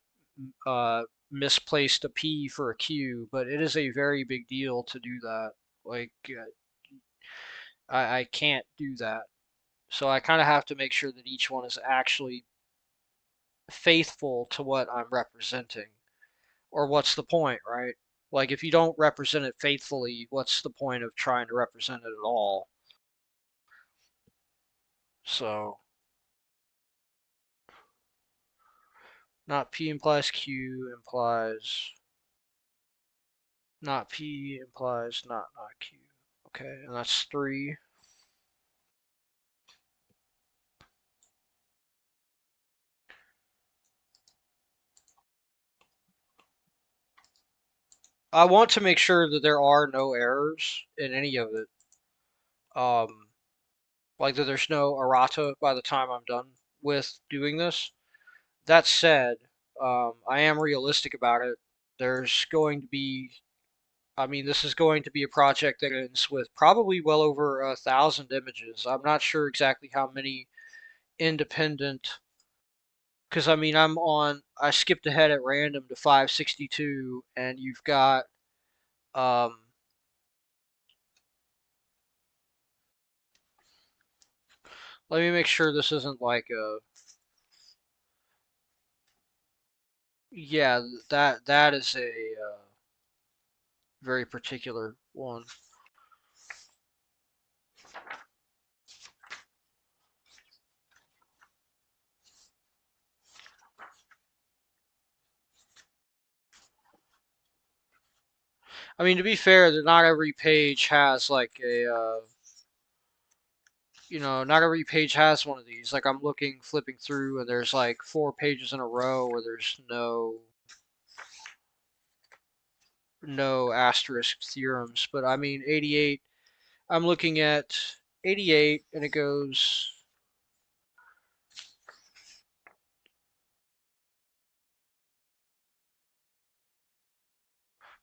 misplaced a P for a Q, but it is a very big deal to do that. Like, I can't do that. So I kind of have to make sure that each one is actually faithful to what I'm representing. Or what's the point, right? Like, if you don't represent it faithfully, what's the point of trying to represent it at all? So, Not P implies Q implies not P implies not Q. Okay, and that's 3. I want to make sure that there are no errors in any of it. Um, like that there's no errata by the time I'm done with doing this. That said, I am realistic about it. There's going to be, I mean, this is going to be a project that ends with probably well over 1,000 images. I'm not sure exactly how many independent, because I mean, I skipped ahead at random to 562, and you've got, um, let me make sure this isn't like a, yeah, that is a very particular one. I mean, to be fair, that not every page has like a, not every page has one of these. Like I'm looking, flipping through, and there's like 4 pages in a row where there's no asterisk theorems. But I mean, 88. I'm looking at 88, and it goes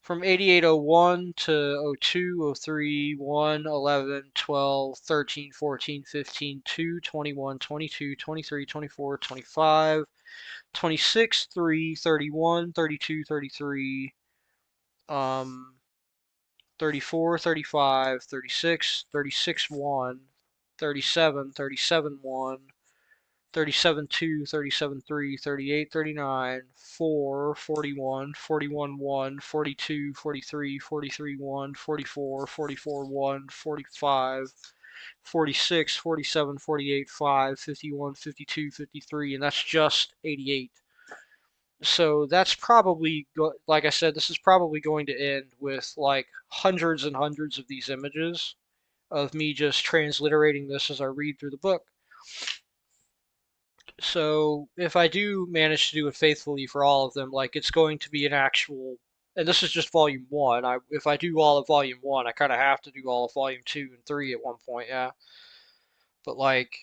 from 8801 to 02, 03, 1, 11, 12, 13, 14, 15, 2, 21, 22, 23, 24, 25, 26, 3, 31, 32, 33, um, 34, 35, 36, 36, 1, 37, 37, 1, 37, 2, 37, 3, 38, 39, 4, 41, 41, 1, 42, 43, 43, 1, 44, 44, 1, 45, 46, 47, 48, 5, 51, 52, 53, and that's just 88. So that's probably, like I said, this is probably going to end with like hundreds and hundreds of these images of me just transliterating this as I read through the book. So if I do manage to do it faithfully for all of them, like it's going to be an actual, and this is just volume one. If I do all of volume one, I kind of have to do all of volume two and three at one point, yeah. But like,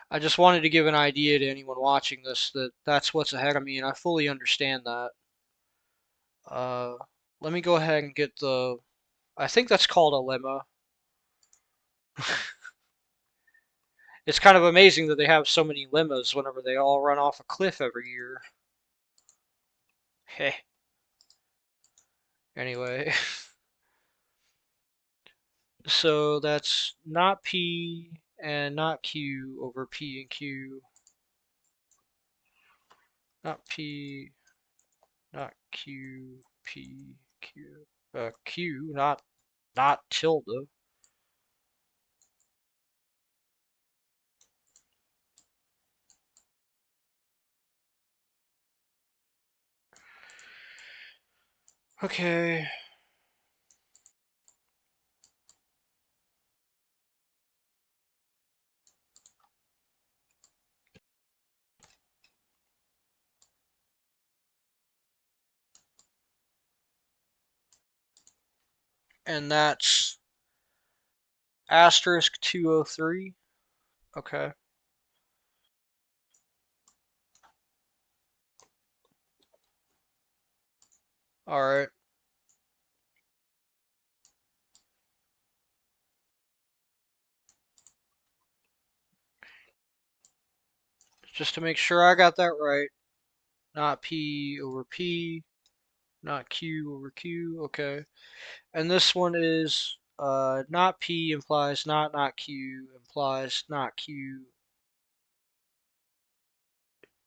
I just wanted to give an idea to anyone watching this that that's what's ahead of me, and I fully understand that. Uh, Let me go ahead and get the. I think that's called a lemma. It's kind of amazing that they have so many lemmas whenever they all run off a cliff every year. Heh. Anyway, so that's not P and not Q over P and Q. Not P, not Q, P, Q. Q, not tilde. Okay. And that's asterisk 203. Okay. All right. Just to make sure I got that right. Not P over P, not Q over Q. Okay. And this one is not P implies not Q implies not Q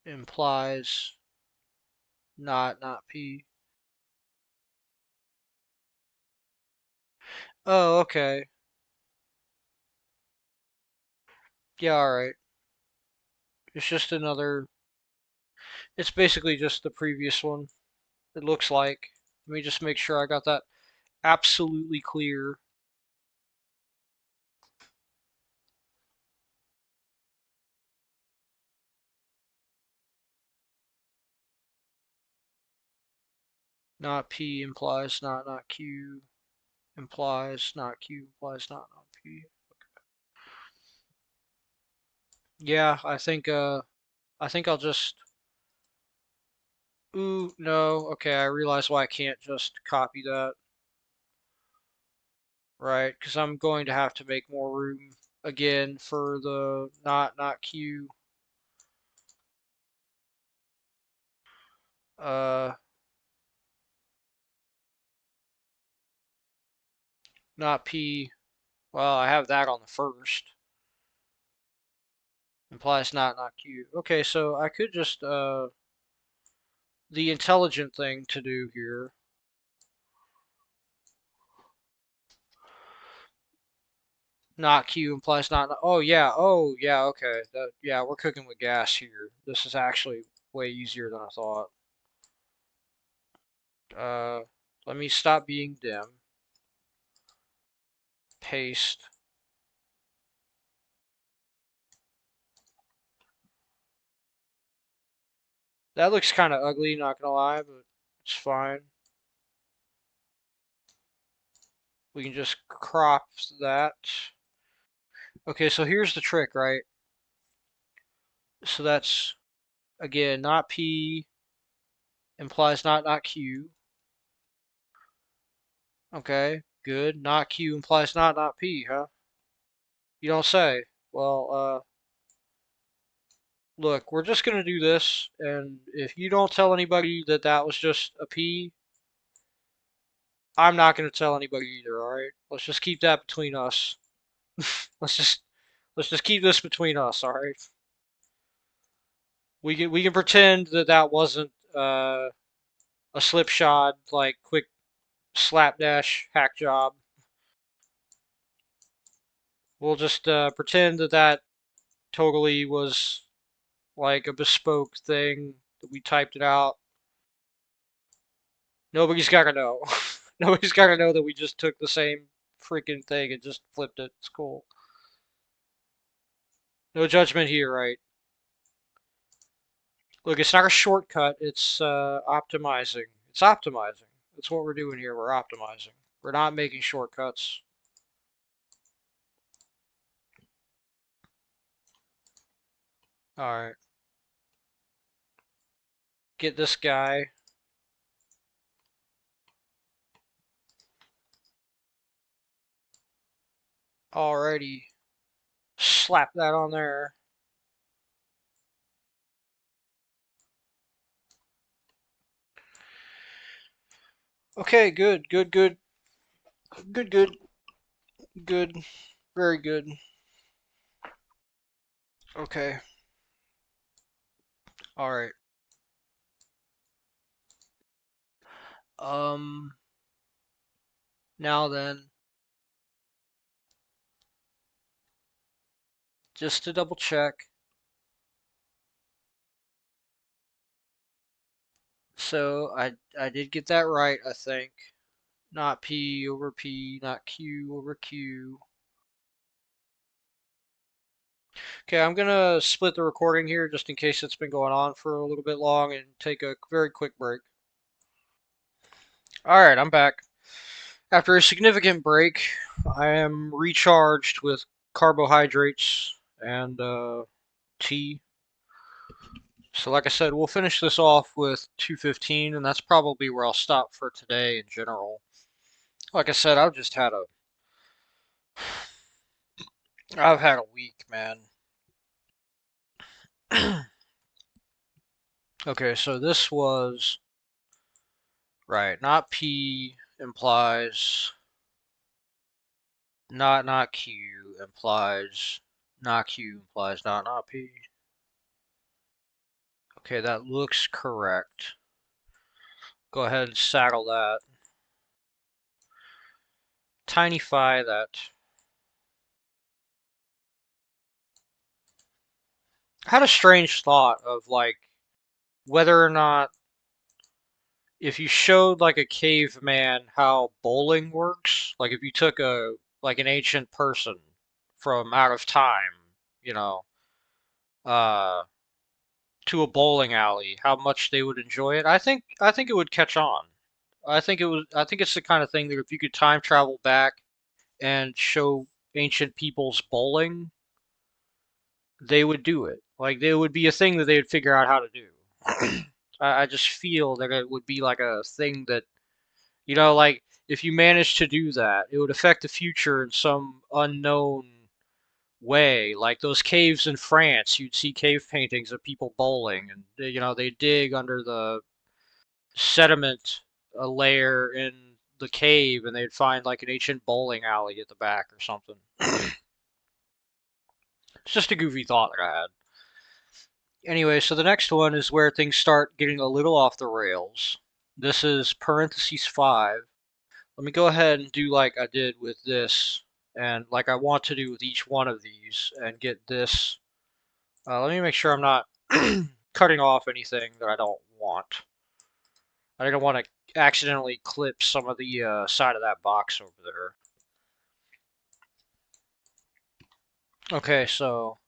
implies not P. Oh, okay. Yeah, all right. It's just another. It's basically just the previous one, it looks like. Let me just make sure I got that absolutely clear. Not P implies not Q implies not Q implies not P. Yeah, I think I'll just ooh no, okay, I realize why I can't just copy that. Right, because I'm going to have to make more room again for the not Q. Uh Not P. Well, I have that on the first. Implies not Q. Okay, so I could just the intelligent thing to do here. Not Q implies not. Oh yeah. Oh yeah. Okay. Yeah, we're cooking with gas here. This is actually way easier than I thought. Uh, Let me stop being dim. Paste. That looks kind of ugly, not gonna lie, but it's fine. We can just crop that. Okay, so here's the trick, right? So that's again not P implies not Q. Okay, good. Not Q implies not P, huh? You don't say. Well, look, we're just gonna do this, and if you don't tell anybody that that was just a P, I'm not gonna tell anybody either. All right? Let's just keep that between us. let's just let's just keep this between us. All right? We can pretend that that wasn't a slipshod like quick slapdash hack job. We'll just pretend that that totally was like a bespoke thing that we typed it out. Nobody's gotta know. Nobody's gotta know that we just took the same freaking thing and just flipped it. It's cool. No judgment here, right? Look, it's not a shortcut. It's optimizing. It's optimizing. That's what we're doing here. We're optimizing. We're not making shortcuts. All right. Get this guy. Alrighty. Slap that on there. Okay, good, good, good, good, good, good, very good. Okay, all right. Um, Now then, just to double check. So I did get that right, I think. Not P over P, not Q over Q. Okay, I'm gonna split the recording here just in case it's been going on for a little bit long and take a very quick break. Alright, I'm back. After a significant break, I am recharged with carbohydrates and tea. So like I said, we'll finish this off with 215, and that's probably where I'll stop for today in general. Like I said, I've had a week, man. Okay, so this was right. Not P implies not Q implies not Q implies not P. Okay, that looks correct. Go ahead and saddle that. Tinify that. I had a strange thought of like whether or not if you showed like a caveman how bowling works, like if you took an ancient person from out of time, you know, uh, to a bowling alley, how much they would enjoy it. I think it would catch on. I think it's the kind of thing that if you could time travel back and show ancient people's bowling, they would do it. Like it would be a thing that they would figure out how to do. I just feel that it would be like a thing that, like if you managed to do that, it would affect the future in some unknown way. Like those caves in France, you'd see cave paintings of people bowling, and they dig under the sediment layer in the cave, and they'd find like an ancient bowling alley at the back or something. It's just a goofy thought that I had. Anyway, so the next one is where things start getting a little off the rails. This is parentheses 5. Let me go ahead and do like I did with this, and like I want to do with each one of these, and get this. Let me make sure I'm not cutting off anything that I don't want. I don't want to accidentally clip some of the side of that box over there. Okay, so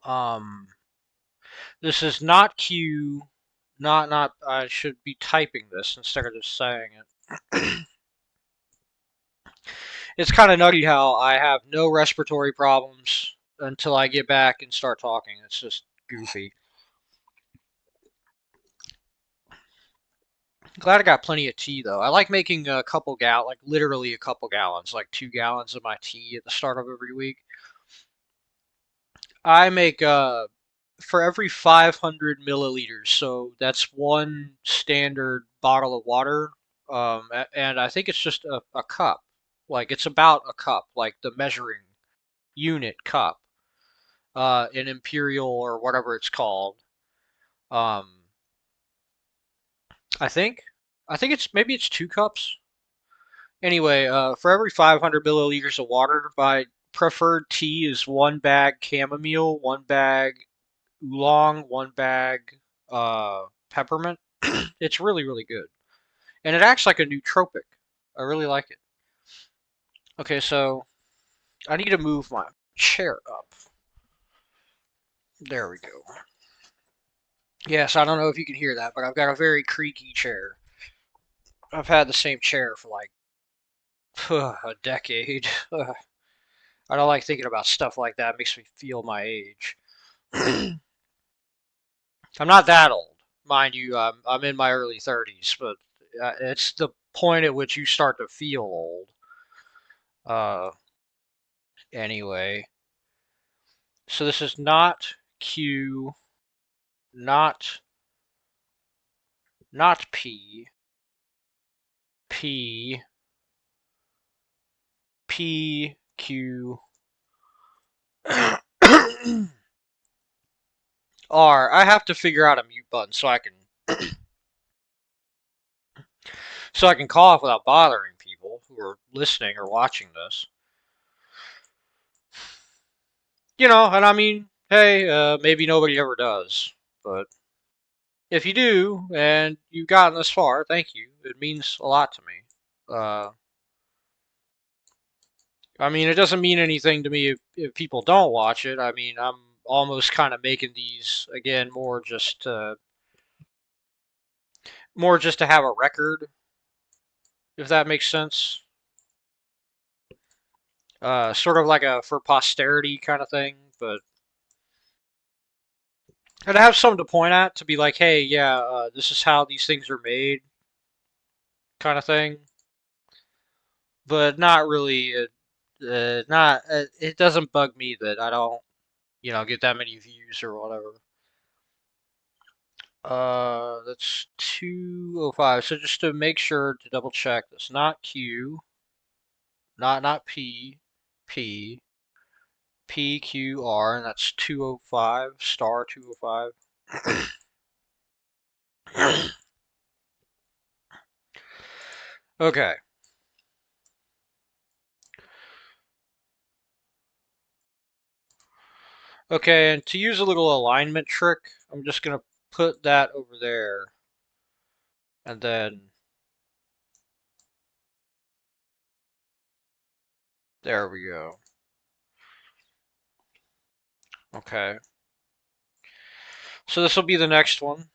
um, this is not Q, not. I should be typing this instead of just saying it. It's kind of nutty how I have no respiratory problems until I get back and start talking. It's just goofy. Glad I got plenty of tea though. I like making a couple like literally a couple gallons, like 2 gallons of my tea at the start of every week. I make for every 500 milliliters, so that's one standard bottle of water. And I think it's just a cup. Like it's about a cup, like the measuring unit cup, an imperial or whatever it's called. Um, I think, I think maybe it's 2 cups. Anyway, for every 500 milliliters of water, my preferred tea is one bag chamomile, one bag oolong, one bag peppermint. It's really, really good. And it acts like a nootropic. I really like it. Okay, so I need to move my chair up. There we go. Yes, I don't know if you can hear that, but I've got a very creaky chair. I've had the same chair for like a decade. I don't like thinking about stuff like that. It makes me feel my age. I'm not that old, mind you. I'm in my early 30s, but it's the point at which you start to feel old. Uh, anyway, so this is not Q, not not P, P, P, Q, R. I have to figure out a mute button so I can cough without bothering people who are listening or watching this. And I mean, hey, maybe nobody ever does, but if you do and you've gotten this far, thank you. It means a lot to me. Uh, I mean, it doesn't mean anything to me if people don't watch it. I mean, I'm almost kind of making these again more just to have a record, if that makes sense. Sort of like a for posterity kind of thing, but and have something to point at to be like, hey, yeah, this is how these things are made, kind of thing. But not really. Not. It doesn't bug me that I don't, get that many views or whatever. That's 205. So just to make sure to double check this, not Q, not P, P, P Q R, and that's 205 star 205. Okay. Okay, and to use a little alignment trick, I'm just gonna put that over there, and then there we go. Okay. So this will be the next one.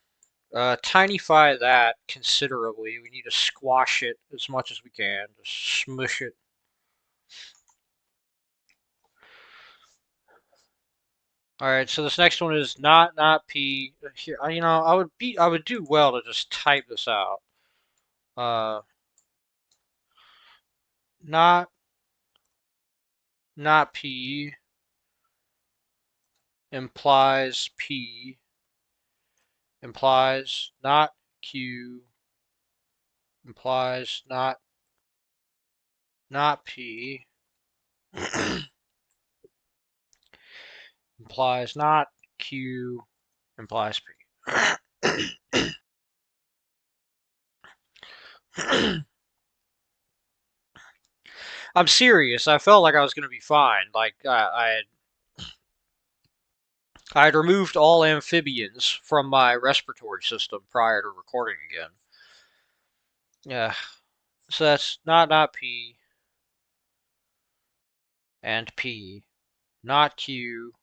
Tinyfy that considerably. We need to squash it as much as we can. Just smush it. All right. So this next one is not p. Here, I would do well to just type this out. Uh, not not p implies p implies not q implies not p implies not q implies p. I'm serious. I felt like I was gonna be fine. Like I had removed all amphibians from my respiratory system prior to recording again. Yeah. So that's not P and P, not Q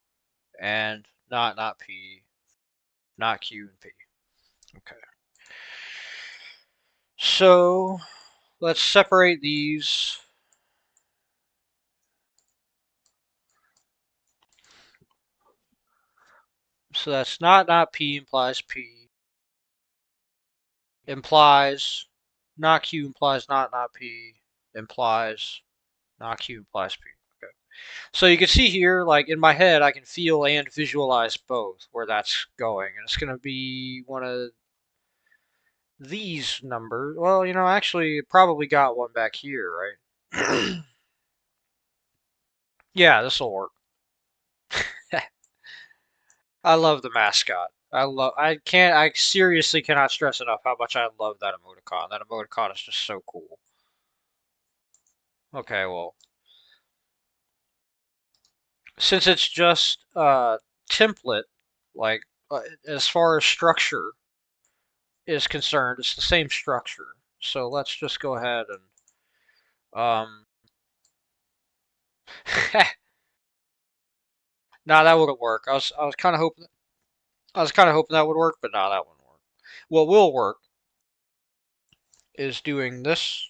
and not P, not Q and P. Okay. So let's separate these. So that's not P implies P implies not Q implies not P implies not Q implies P. Okay. So you can see here, like in my head, I can feel and visualize both where that's going, and it's going to be one of these numbers. Well, actually, it probably got one back here, right? Yeah, this will work. I love the mascot. I seriously cannot stress enough how much I love that emoticon. That emoticon is just so cool. Okay, well, since it's just template, like as far as structure is concerned, it's the same structure. So let's just go ahead and nah, that wouldn't work. I was kind of hoping that would work, but nah, that wouldn't work. What will work is doing this.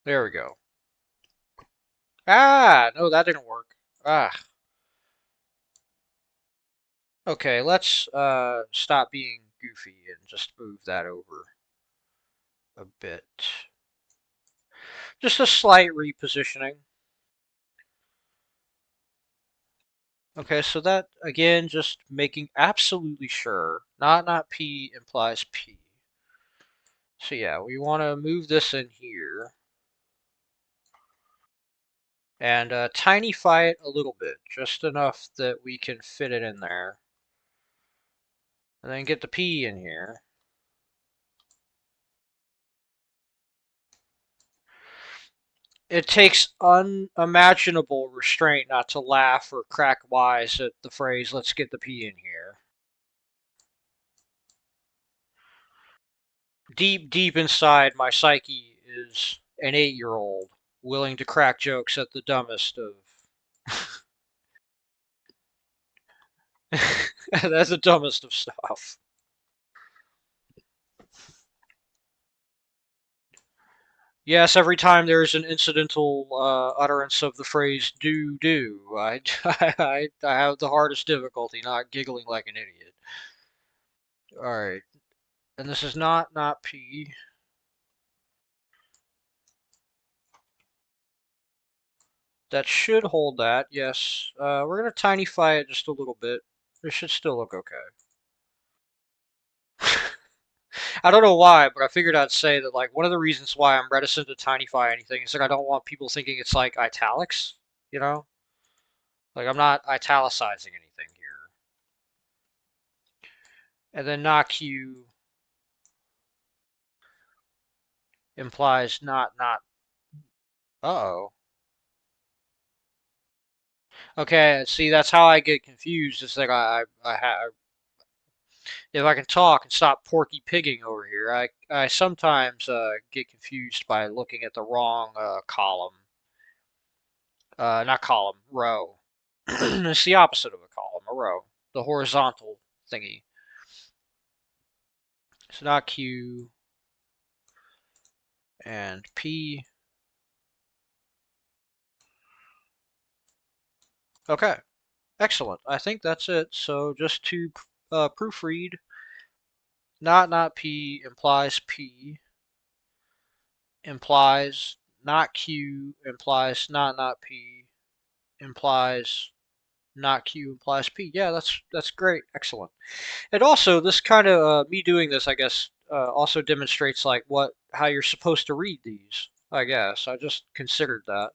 There we go. Ah, no, that didn't work. Ah. Okay, let's stop being goofy and just move that over a bit. Just a slight repositioning. Okay, so that again, just making absolutely sure not P implies P. So yeah, we want to move this in here and tinyfy it a little bit, just enough that we can fit it in there. And then get the P in here. It takes unimaginable restraint not to laugh or crack wise at the phrase, let's get the P in here. Deep inside, my psyche is an 8-year-old willing to crack jokes at the dumbest of. That's the dumbest of stuff. Yes, every time there's an incidental utterance of the phrase do, I have the hardest difficulty not giggling like an idiot. Alright, and this is not P. That should hold that, yes. We're going to tinyfy it just a little bit. It should still look okay. I don't know why, but I figured I'd say that like one of the reasons why I'm reticent to tinyfy anything is like I don't want people thinking it's like italics, you know? Like I'm not italicizing anything here. And then not Q implies not Uh-oh. Okay, see, that's how I get confused. It's like if I can talk and stop porky pigging over here, I sometimes get confused by looking at the wrong column. Not column, row. It's the opposite of a column, a row. The horizontal thingy. So not Q and P. Okay, excellent. I think that's it. So just to proofread, not P implies P, implies not Q, implies not P, implies not Q, implies P. Yeah, that's great. Excellent. And also, this kind of me doing this, I guess, also demonstrates like how you're supposed to read these. I guess I just considered that.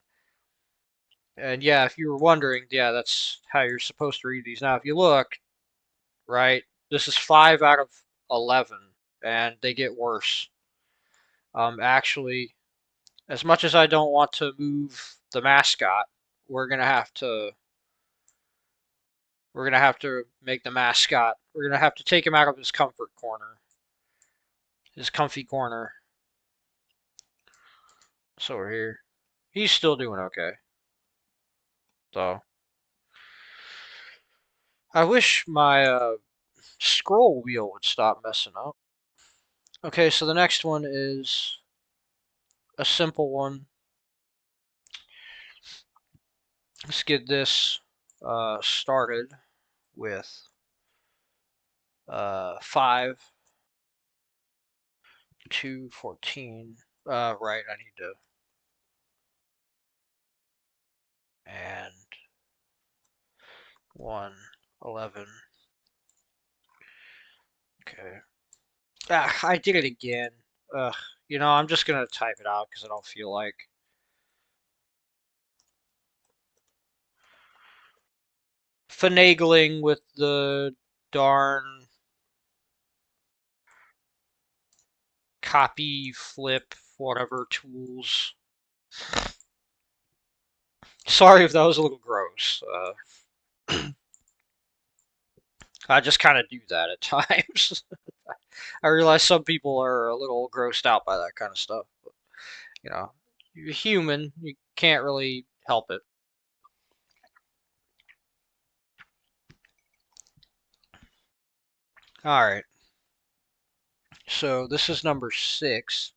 And yeah, if you were wondering, yeah, that's how you're supposed to read these. Now, if you look, right, this is 5 out of 11, and they get worse. Actually, as much as I don't want to move the mascot, we're gonna have to we're gonna have to make the mascot. We're gonna have to take him out of his comfort corner, his comfy corner. So we're here. He's still doing okay, though. I wish my scroll wheel would stop messing up. Okay, so the next one is a simple one. Let's get this started with 5, 2, 14. Right, I need to. And 1, 11. Okay. Ah, I did it again. Ugh. I'm just going to type it out because I don't feel like finagling with the darn copy, flip, whatever tools. Sorry if that was a little gross. I just kind of do that at times. I realize some people are a little grossed out by that kind of stuff. But, you're human. You can't really help it. All right. So this is number 6.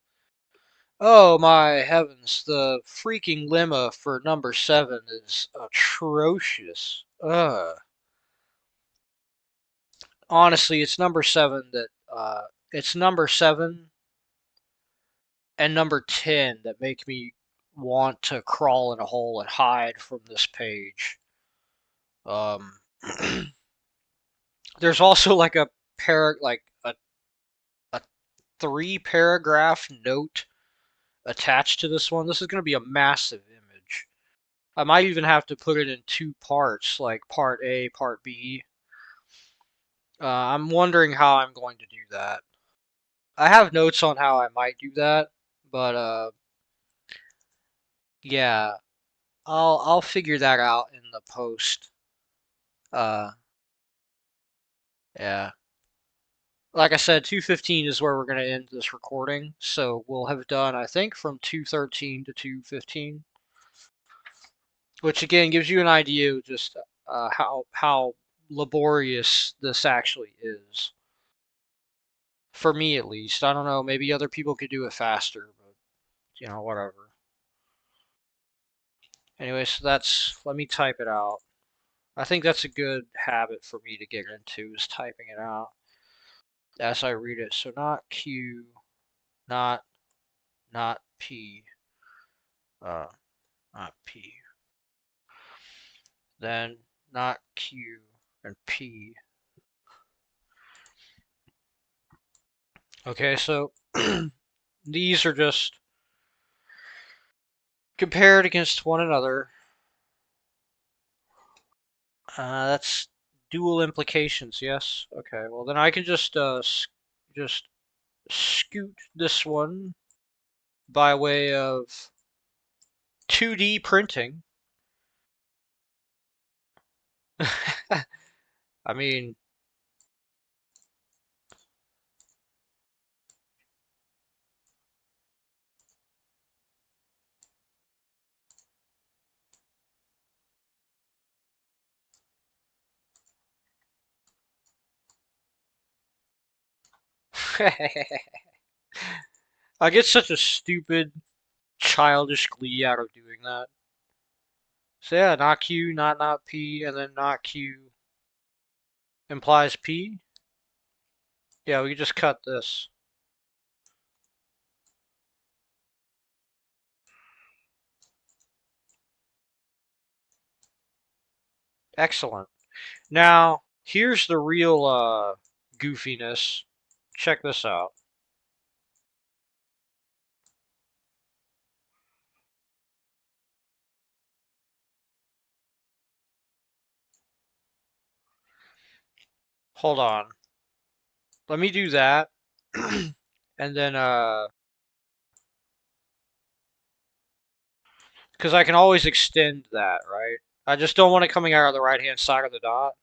Oh my heavens, the freaking lemma for number 7 is atrocious. Honestly, it's number 7 that it's number 7 and number 10 that make me want to crawl in a hole and hide from this page. Um, there's also like a 3 paragraph note attached to this one. This is going to be a massive image. I might even have to put it in 2 parts, like part A, part B. I'm wondering how I'm going to do that. I have notes on how I might do that, but yeah, I'll figure that out in the post. Uh, yeah. Like I said, 2:15 is where we're going to end this recording, so we'll have done, I think, from 2:13 to 2:15, which again gives you an idea of just how laborious this actually is. For me, at least. I don't know. Maybe other people could do it faster, but whatever. Anyway, so let me type it out. I think that's a good habit for me to get into is typing it out as I read it. So not Q, not P, uh, not P. Then not Q and P. Okay, so these are just compared against one another. That's dual implications, yes? Okay, well then I can just scoot this one by way of 2D printing. I mean, I get such a stupid, childish glee out of doing that. So yeah, not Q, not P, and then not Q implies P. Yeah, we could just cut this. Excellent. Now, here's the real goofiness. Check this out. Hold on. Let me do that. And then, because I can always extend that, right? I just don't want it coming out of the right hand side of the dot.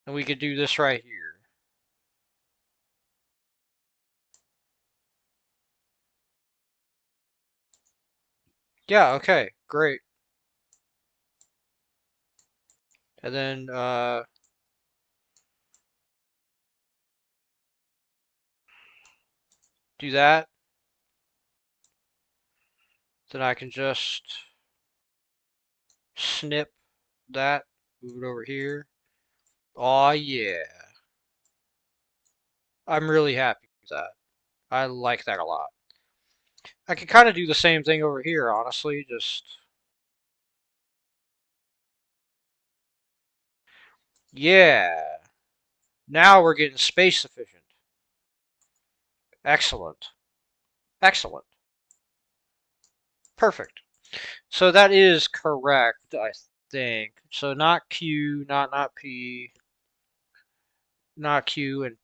And we could do this right here. Yeah, okay, great. And then, do that. Then I can just snip that, move it over here. Aw, yeah. I'm really happy with that. I like that a lot. I could kind of do the same thing over here, honestly, just... Yeah. Now we're getting space efficient. Excellent. Excellent. Perfect. So that is correct, I think. So not Q, not P, not Q and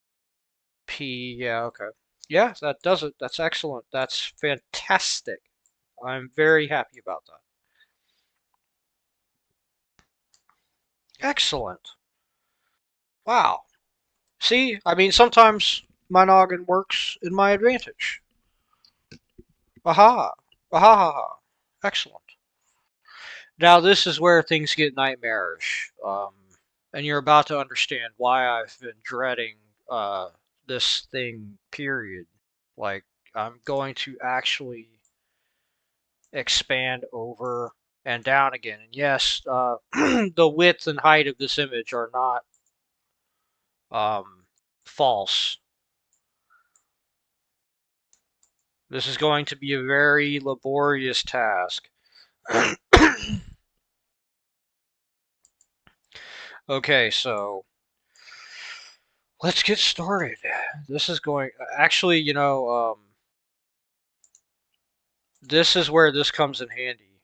P. Yeah, okay. Yeah, that does it. That's excellent. That's fantastic. I'm very happy about that. Excellent. Wow. See, I mean, sometimes my noggin works in my advantage. Aha. Aha. Ha, ha. Excellent. Now, this is where things get nightmarish. And you're about to understand why I've been dreading this thing, period. Like, I'm going to actually expand over and down again. And yes, the width and height of this image are not false. This is going to be a very laborious task. Okay, so let's get started. This is going. Actually, this is where this comes in handy.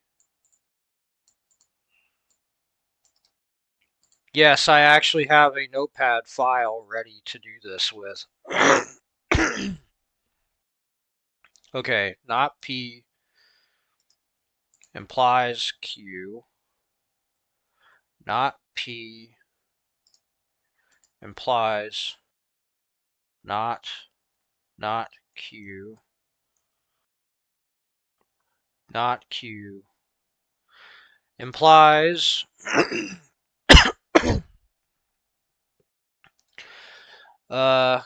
Yes, I actually have a notepad file ready to do this with. Okay, not P implies Q, not P implies not Q, not Q implies uh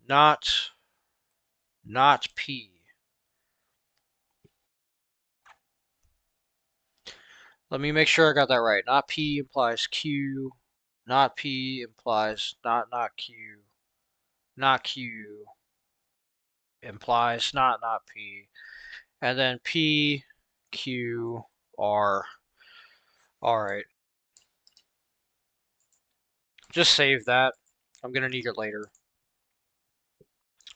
not P. Let me make sure I got that right. Not P implies Q, not P implies not Q, not Q implies not P, and then P, Q, R. All right, just save that. I'm gonna need it later.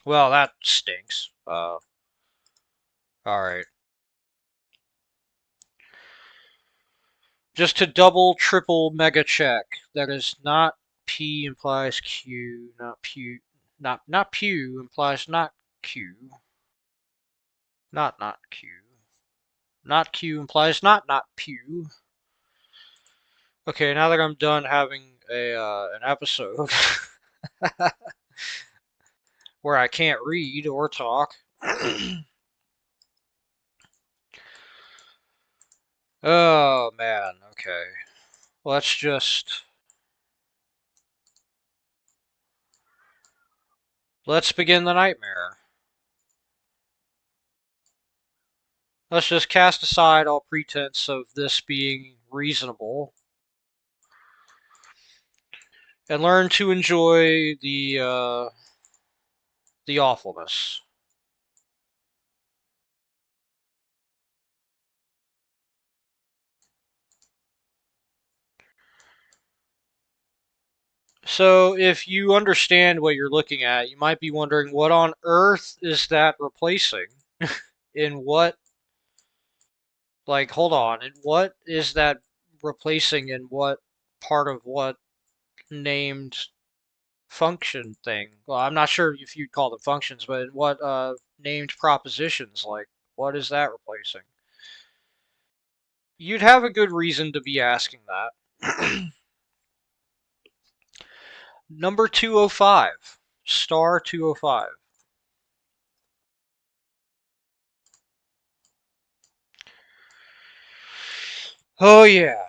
Well, that stinks. All right. Just to double, triple, mega check. That is not P implies Q, not Q, not Pew implies not Q, not Q. Not Q implies not Pew. Okay, now that I'm done having an episode where I can't read or talk. Oh man, okay. Let's begin the nightmare. Let's just cast aside all pretense of this being reasonable and learn to enjoy the awfulness. So, if you understand what you're looking at, you might be wondering what on earth is that replacing? In what, like, hold on, in what is that replacing in what part of what named function thing? Well, I'm not sure if you'd call them functions, but in what named propositions? Like, what is that replacing? You'd have a good reason to be asking that. Number 205. Star 205. Oh, yeah.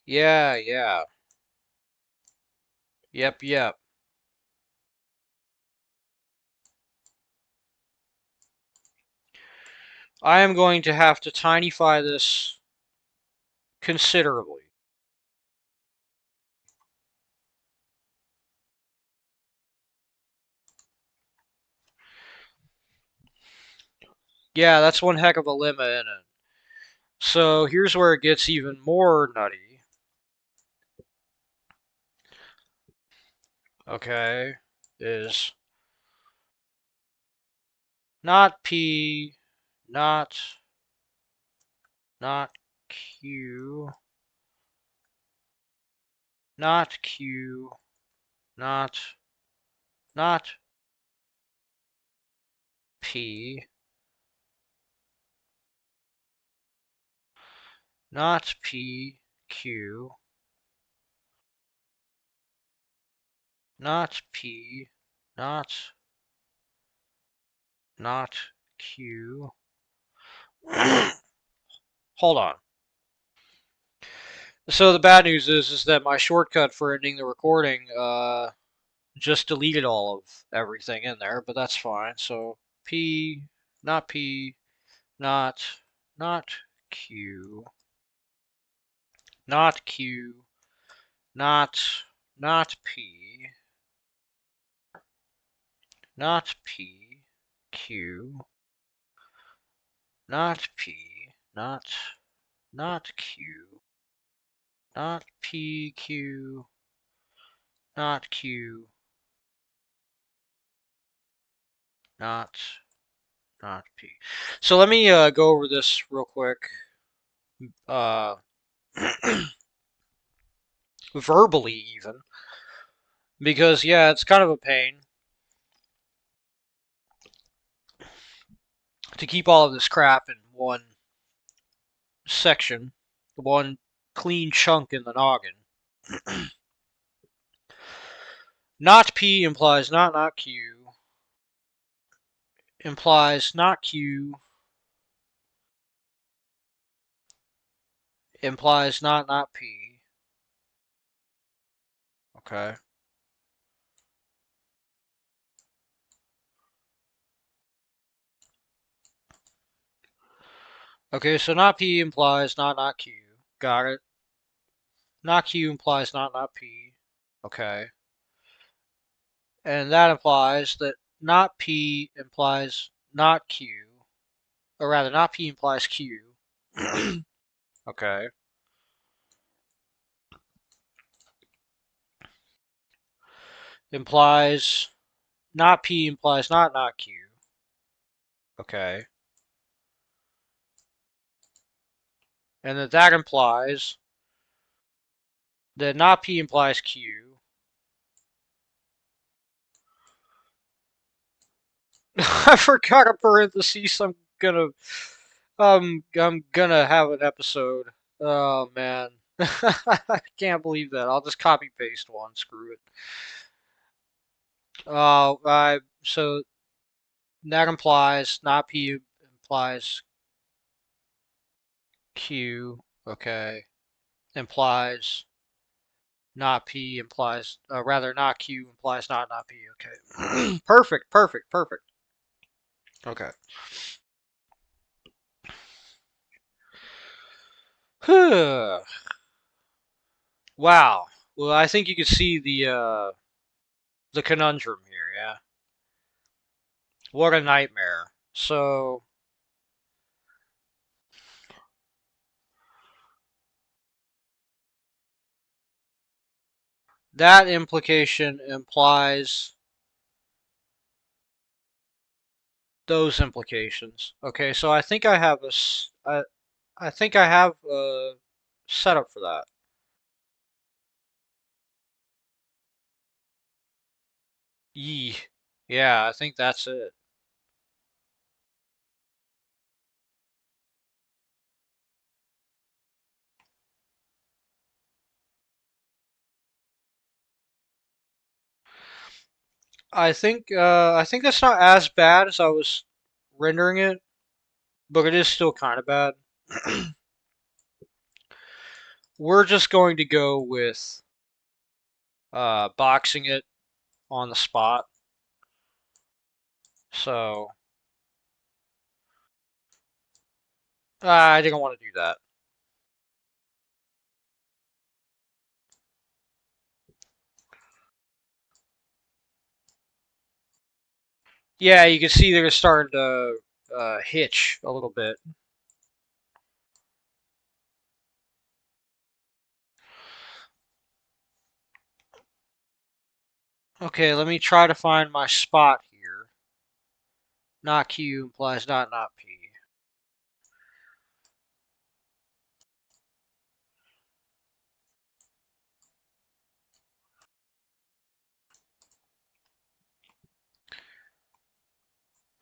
Yeah, yeah. Yep, yep. I am going to have to tinyfy this considerably. Yeah, that's one heck of a lemma in it. So here's where it gets even more nutty. Okay, is not P, not not Q, not Q, not P, not P, Q, not P, not Q. Hold on. So the bad news is that my shortcut for ending the recording just deleted all of everything in there, but that's fine. So P, not P, not not Q, not Q, not not P, not P, Q, not P, not Q, not P, Q, not Q, not not P. So let me go over this real quick, uh, verbally even, because yeah, it's kind of a pain to keep all of this crap in one section, one clean chunk in the noggin. Not P implies not Q, implies not Q, implies not P. Okay. Okay, so not P implies not Q. Got it. Not Q implies not P. Okay. And that implies that not P implies not Q, or rather, not P implies Q. Okay. Implies not P implies not Q. Okay. And that implies that not P implies Q. I forgot a parenthesis. I'm gonna have an episode. Oh man, I can't believe that. I'll just copy paste one. Screw it. So that implies not P implies Q. Okay, implies not P implies rather not Q implies not P. Okay, perfect, perfect, perfect. Okay. Wow. Well, I think you could see the conundrum here. Yeah. What a nightmare. So that implication implies those implications. Okay, so I think I have I think I have a setup for that. Yee. Yeah, I think that's it. I think that's not as bad as I was rendering it, but it is still kind of bad. We're just going to go with boxing it on the spot. So I didn't want to do that. Yeah, you can see they're starting to hitch a little bit. Okay, let me try to find my spot here. Not Q implies not P.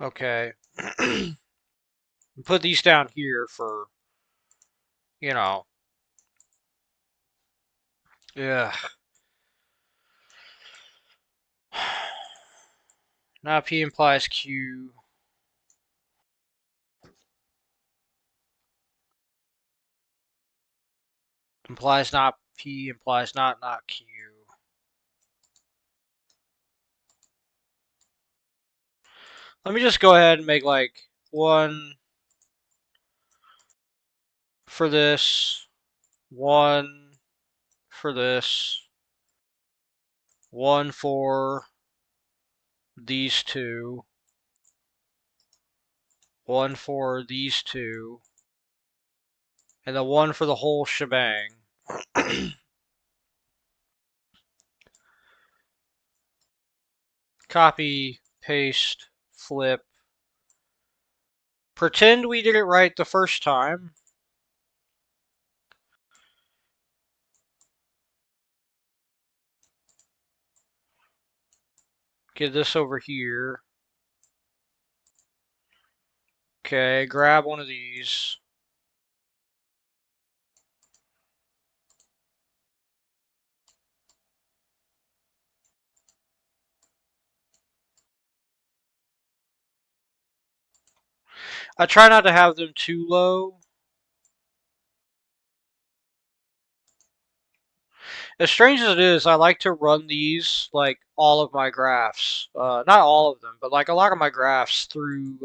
Okay. Put these down here for, you know, yeah. Not P implies Q. Implies not P implies not Q. Let me just go ahead and make like one for this, one for this, one for these two, one for these two, and then one for the whole shebang. Copy, paste, flip. Pretend we did it right the first time. Get this over here. Okay, grab one of these. I try not to have them too low. As strange as it is, I like to run these, like, all of my graphs. Not all of them, but, like, a lot of my graphs through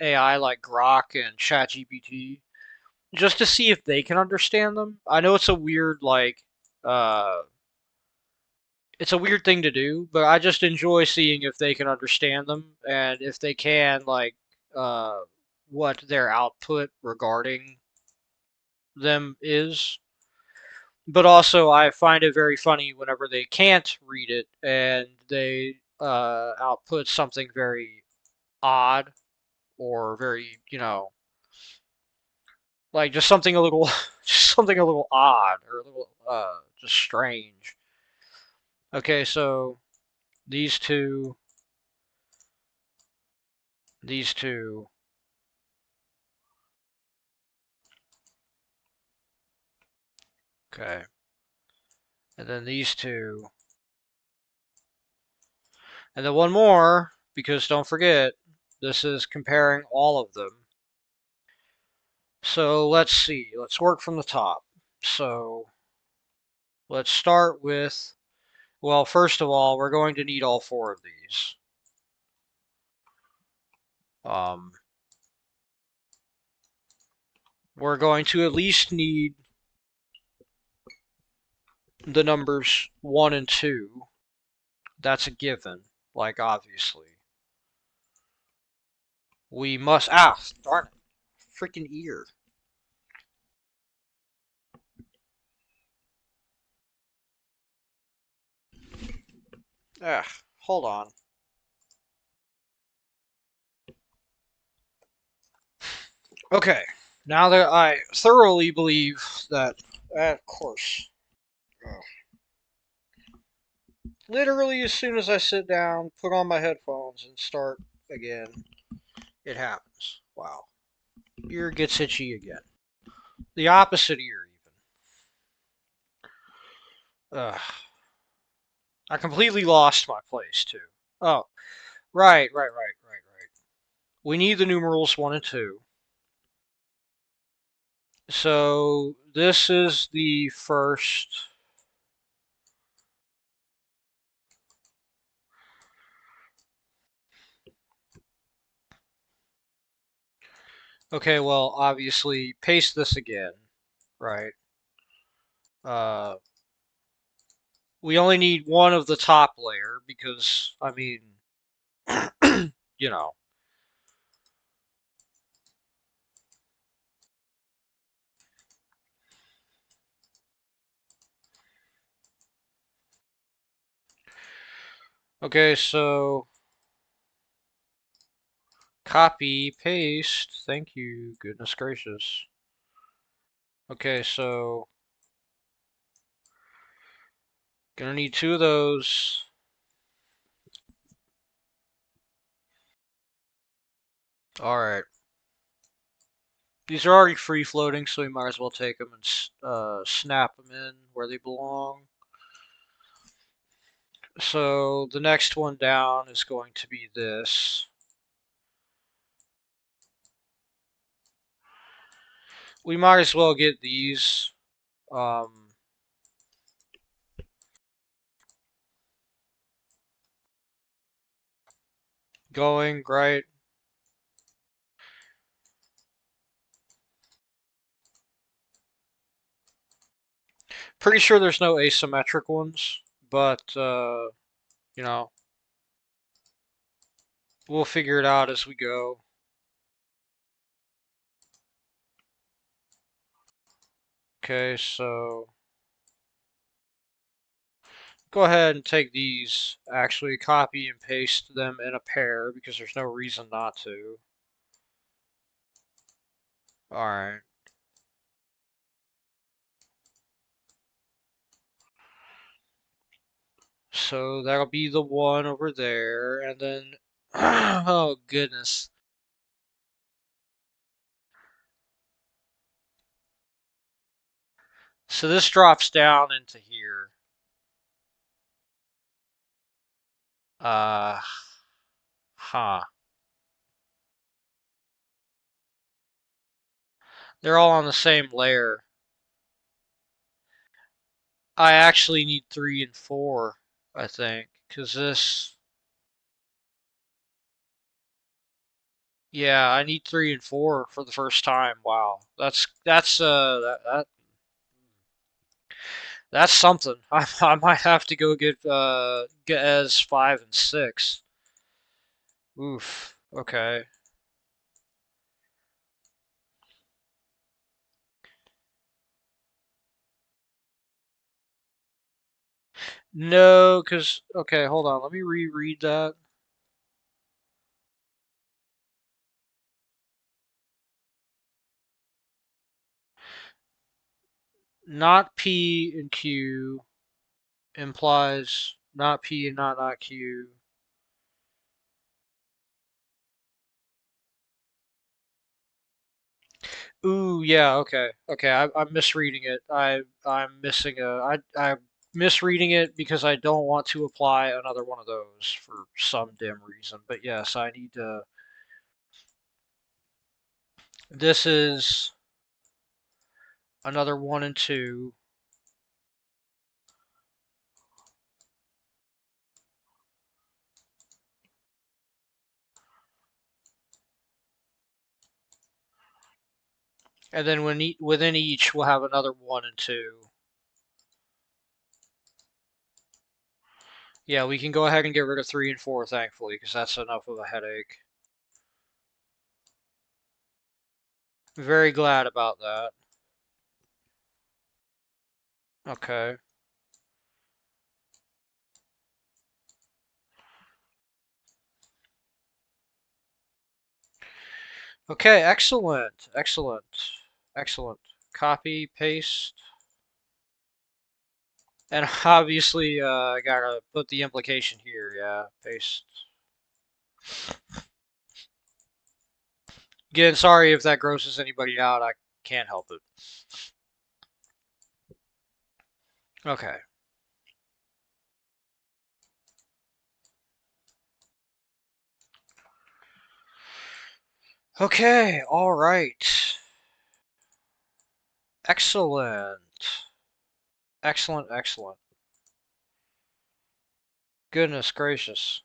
AI like Grok and ChatGPT, just to see if they can understand them. I know it's a weird, like, uh, it's a weird thing to do, but I just enjoy seeing if they can understand them and if they can, like, uh, what their output regarding them is. But also, I find it very funny whenever they can't read it and they output something very odd or very, like just something a little, just something a little odd or a little just strange. Okay, so these two these two. Okay. And then these two. And then one more, because don't forget, this is comparing all of them. So let's see. Let's work from the top. So let's start with, well, first of all, we're going to need all four of these. We're going to at least need the numbers 1 and 2. That's a given, like, obviously. We must, darn it, freaking ear. Hold on. Okay, now that I thoroughly believe that, of course, literally as soon as I sit down, put on my headphones, and start again, it happens. Wow. Ear gets itchy again. The opposite ear, even. I completely lost my place, too. Oh, right. We need the numerals 1 and 2. So this is the first. Okay, well, obviously, paste this again, right? Uh, we only need one of the top layer because, I mean, you know. Okay, so copy, paste. Thank you. Goodness gracious. Okay, so gonna need 2 of those. All right. These are already free floating, so we might as well take them and snap them in where they belong. So the next one down is going to be this. We might as well get these going, right? Pretty sure there's no asymmetric ones, but, you know, we'll figure it out as we go. Okay, so go ahead and take these, actually copy and paste them in a pair because there's no reason not to. Alright. So that'll be the one over there, and then, oh goodness. So this drops down into here. Uh, huh. They're all on the same layer. I actually need 3 and 4, I think, because this. Yeah, I need 3 and 4 for the first time. Wow, that's something. I might have to go get as 5 and 6. Oof. Okay. No, because okay, hold on. Let me reread that. Not P and Q implies not P and not Q. Ooh, yeah, okay, okay. I'm misreading it. I'm missing I'm misreading it because I don't want to apply another one of those for some dim reason. But yes, I need to. This is another 1 and 2, and then within each we'll have another 1 and 2. Yeah, we can go ahead and get rid of 3 and 4, thankfully, because that's enough of a headache. Very glad about that. Okay. Okay, excellent, excellent, excellent. Copy, paste, and obviously I gotta put the implication here. Yeah, paste. Again, sorry if that grosses anybody out. I can't help it. Okay. Okay. All right. Excellent. Excellent. Excellent. Goodness gracious.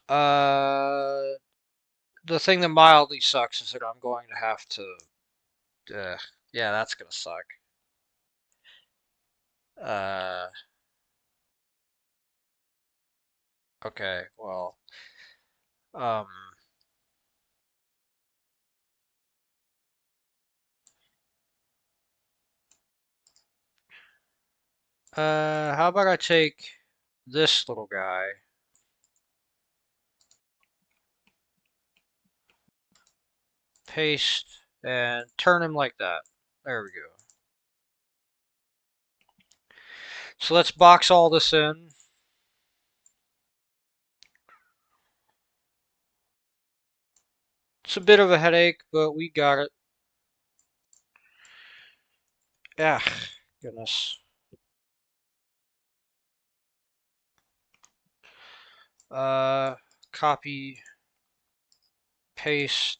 Uh, the thing that mildly sucks is that I'm going to have to. Uh, yeah, that's gonna suck. Uh, okay. Well. Um. How about I take this little guy, paste, and turn him like that. There we go. So let's box all this in. It's a bit of a headache, but we got it. Ah, goodness. Uh, Copy, paste.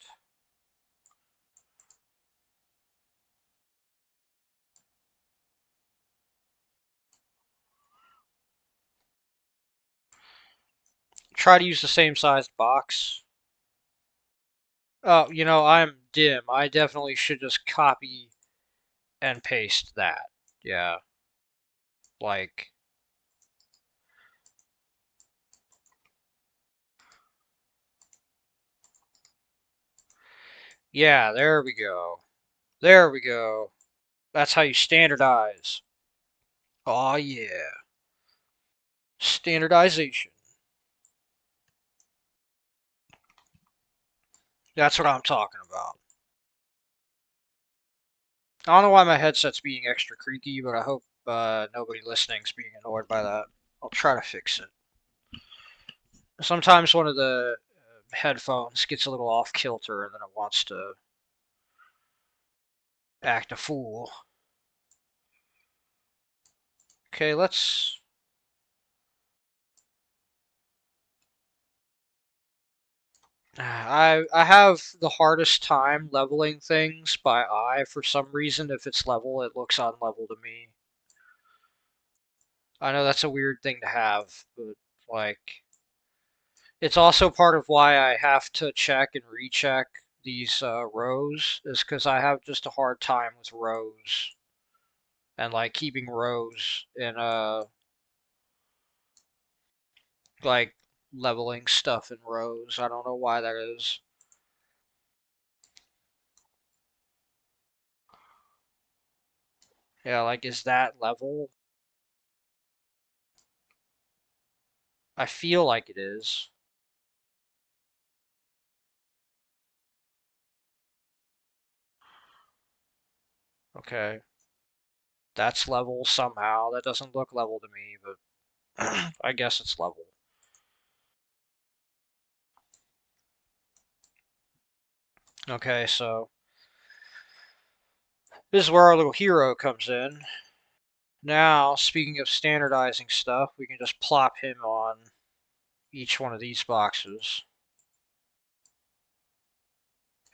Try to use the same sized box. Oh, I'm dim. I definitely should just copy and paste that. Yeah, like, yeah, there we go. There we go. That's how you standardize. Oh yeah. Standardization. That's what I'm talking about. I don't know why my headset's being extra creaky, but I hope nobody listening's being annoyed by that. I'll try to fix it. Sometimes one of the headphones gets a little off kilter and then it wants to act a fool. Okay, let's. I have the hardest time leveling things by eye for some reason. If it's level, it looks unlevel to me. I know that's a weird thing to have, but like it's also part of why I have to check and recheck these rows, is because I have just a hard time with rows and like keeping rows in like leveling stuff in rows. I don't know why that is. Yeah, like is that level? I feel like it is. Okay, that's level somehow. That doesn't look level to me, but I guess it's level. Okay, so this is where our little hero comes in. Now, speaking of standardizing stuff, we can just plop him on each one of these boxes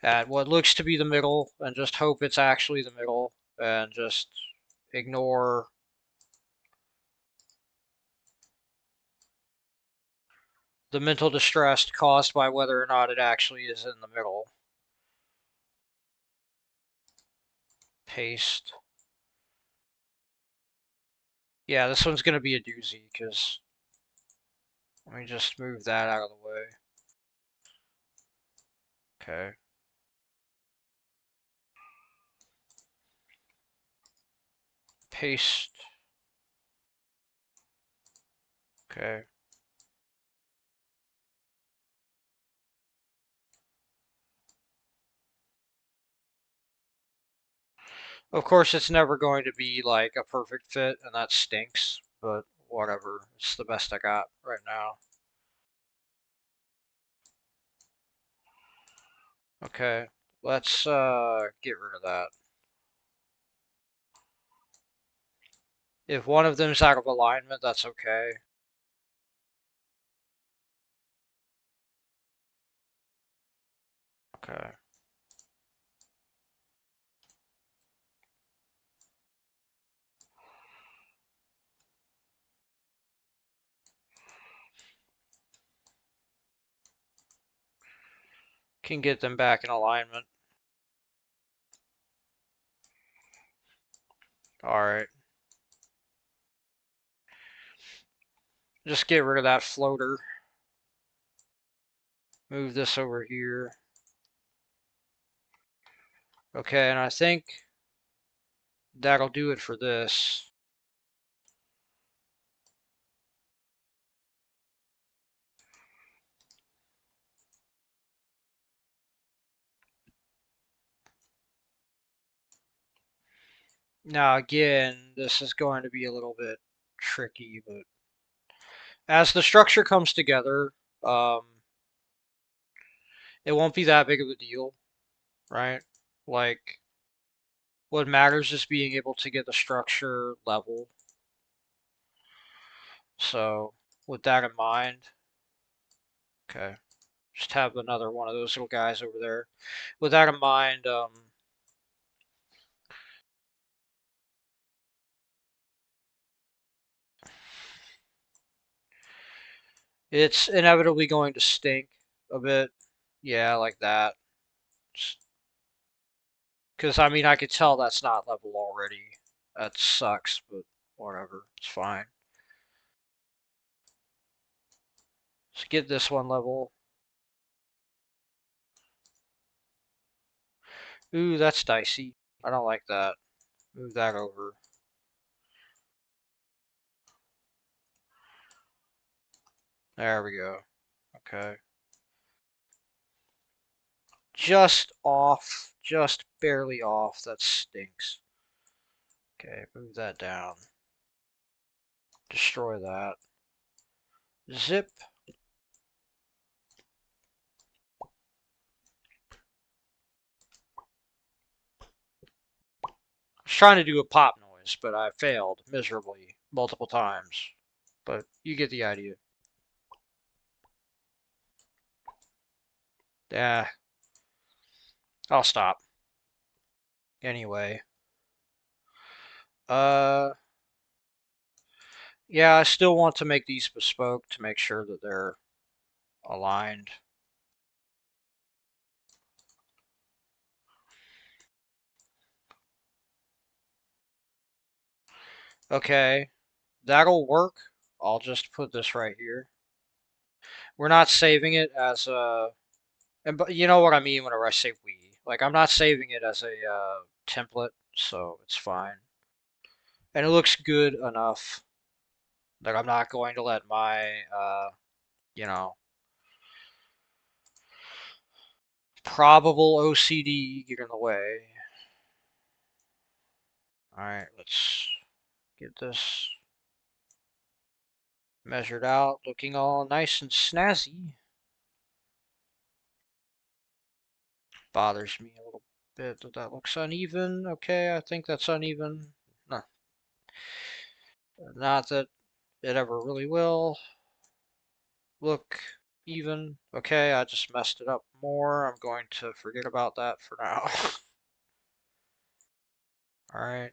at what looks to be the middle, and just hope it's actually the middle, and just ignore the mental distress caused by whether or not it actually is in the middle. Paste. Yeah, this one's going to be a doozy, because let me just move that out of the way. Okay. Paste. Okay. Of course, it's never going to be like a perfect fit, and that stinks, but whatever. It's the best I got right now. Okay, let's get rid of that. If one of them's out of alignment, that's okay. Okay. Can get them back in alignment. Alright. Just get rid of that floater. Move this over here. Okay, and I think that'll do it for this. Now again, this is going to be a little bit tricky, but as the structure comes together, it won't be that big of a deal, right? Like, what matters is being able to get the structure level. So, with that in mind, okay, just have another one of those little guys over there. With that in mind, it's inevitably going to stink a bit. Yeah, like that. Because, I mean, I could tell that's not level already. That sucks, but whatever. It's fine. Let's get this one level. Ooh, that's dicey. I don't like that. Move that over. There we go. Okay. Just off. Just barely off. That stinks. Okay, move that down. Destroy that. Zip. I was trying to do a pop noise, but I failed miserably multiple times. But you get the idea. Yeah, I'll stop. Anyway. Uh, yeah, I still want to make these bespoke to make sure that they're aligned. Okay, that'll work. I'll just put this right here. We're not saving it as a, and but you know what I mean whenever I say we. Like I'm not saving it as a template, so it's fine. And it looks good enough that I'm not going to let my you know, probable OCD get in the way. All right, let's get this measured out, looking all nice and snazzy. Bothers me a little bit that that looks uneven. Okay, I think that's uneven. No, not that it ever really will look even. Okay, I just messed it up more. I'm going to forget about that for now. Alright.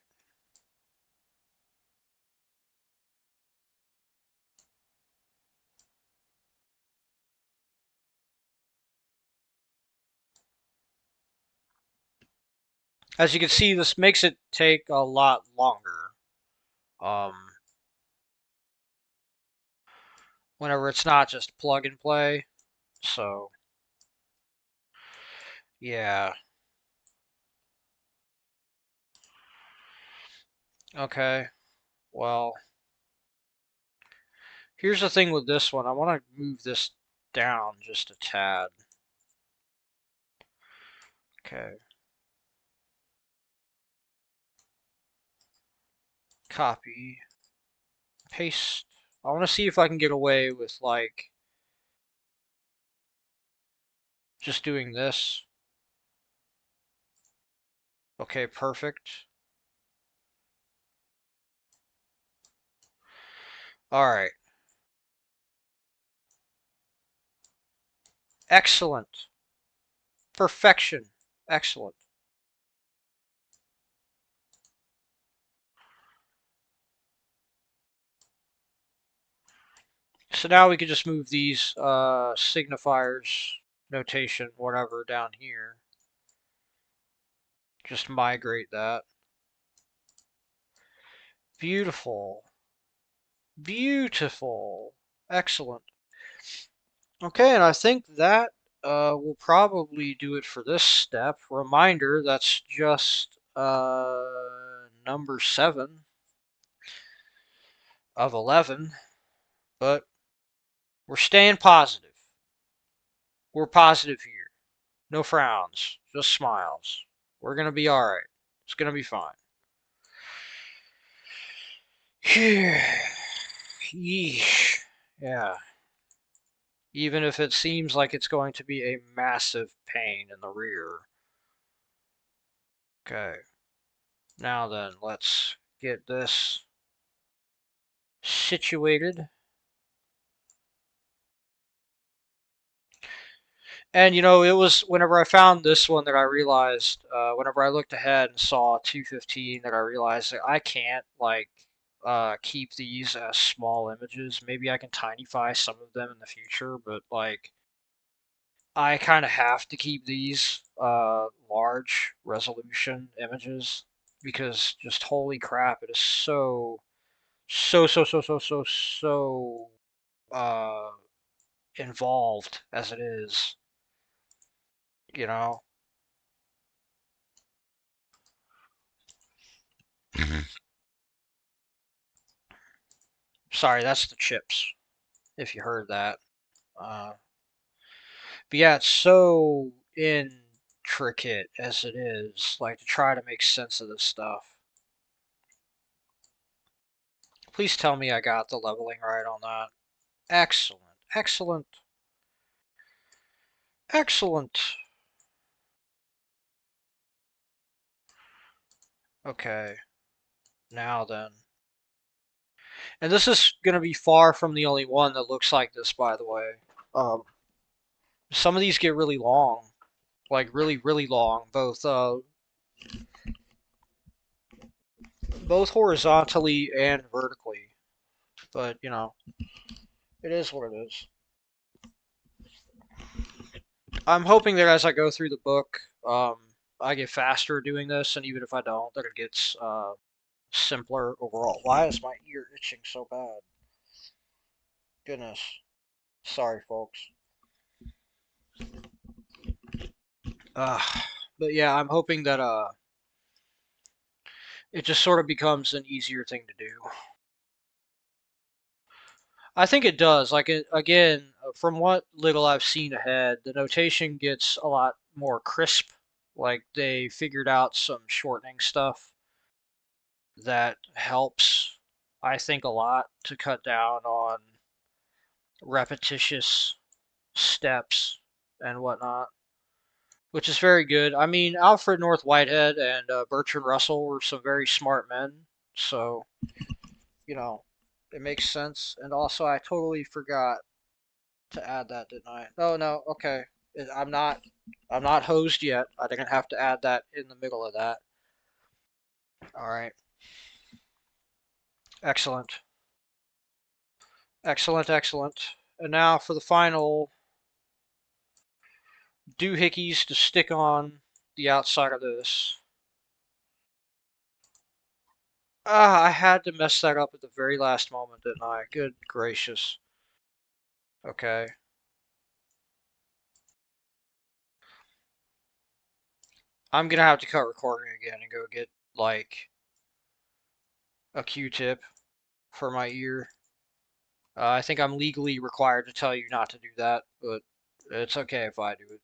As you can see, this makes it take a lot longer. Um, Whenever it's not just plug and play. So, yeah. Okay. Well, here's the thing with this one. I want to move this down just a tad. Okay. Copy. Paste. I want to see if I can get away with, like, just doing this. Okay, perfect. Alright. Excellent. Perfection. Excellent. So now we could just move these signifiers, notation, whatever, down here. Just migrate that. Beautiful. Beautiful. Excellent. Okay, and I think that will probably do it for this step. Reminder, that's just number 7 of 11, but we're staying positive. We're positive here. No frowns, just smiles. We're going to be alright. It's going to be fine. Yeesh. Yeah. Even if it seems like it's going to be a massive pain in the rear. Okay. Now then, let's get this situated. And it was whenever I found this one that I realized, whenever I looked ahead and saw 215, that I realized that I can't like keep these as small images. Maybe I can tinyfy some of them in the future, but like I kind of have to keep these large resolution images because just holy crap, it is so uh involved as it is, you know. Sorry, that's the chips, if you heard that. Uh, but yeah, it's so intricate as it is, like to try to make sense of this stuff. Please tell me I got the leveling right on that. Excellent, excellent, excellent. Okay, now then. And this is going to be far from the only one that looks like this, by the way. Um, some of these get really long, like really, really long, both horizontally and vertically. But it is what it is. I'm hoping that as I go through the book, I get faster doing this, and even if I don't, that it gets simpler overall. Why is my ear itching so bad? Goodness. Sorry, folks. Uh, but yeah, I'm hoping that it just sort of becomes an easier thing to do. I think it does. Like again, from what little I've seen ahead, the notation gets a lot more crisp. Like they figured out some shortening stuff that helps, I think, a lot to cut down on repetitious steps and whatnot. which is very good. I mean, Alfred North Whitehead and Bertrand Russell were some very smart men, so you know, it makes sense. And also, I totally forgot to add that, didn't I? Oh no, okay. I'm not, I'm not hosed yet. I didn't have to add that in the middle of that. All right, excellent, excellent, excellent. And now for the final doohickeys to stick on the outside of this. Ah, I had to mess that up at the very last moment, didn't I? Good gracious. Okay. I'm gonna have to cut recording again and go get, like, a Q-tip for my ear. I think I'm legally required to tell you not to do that, but it's okay if I do it.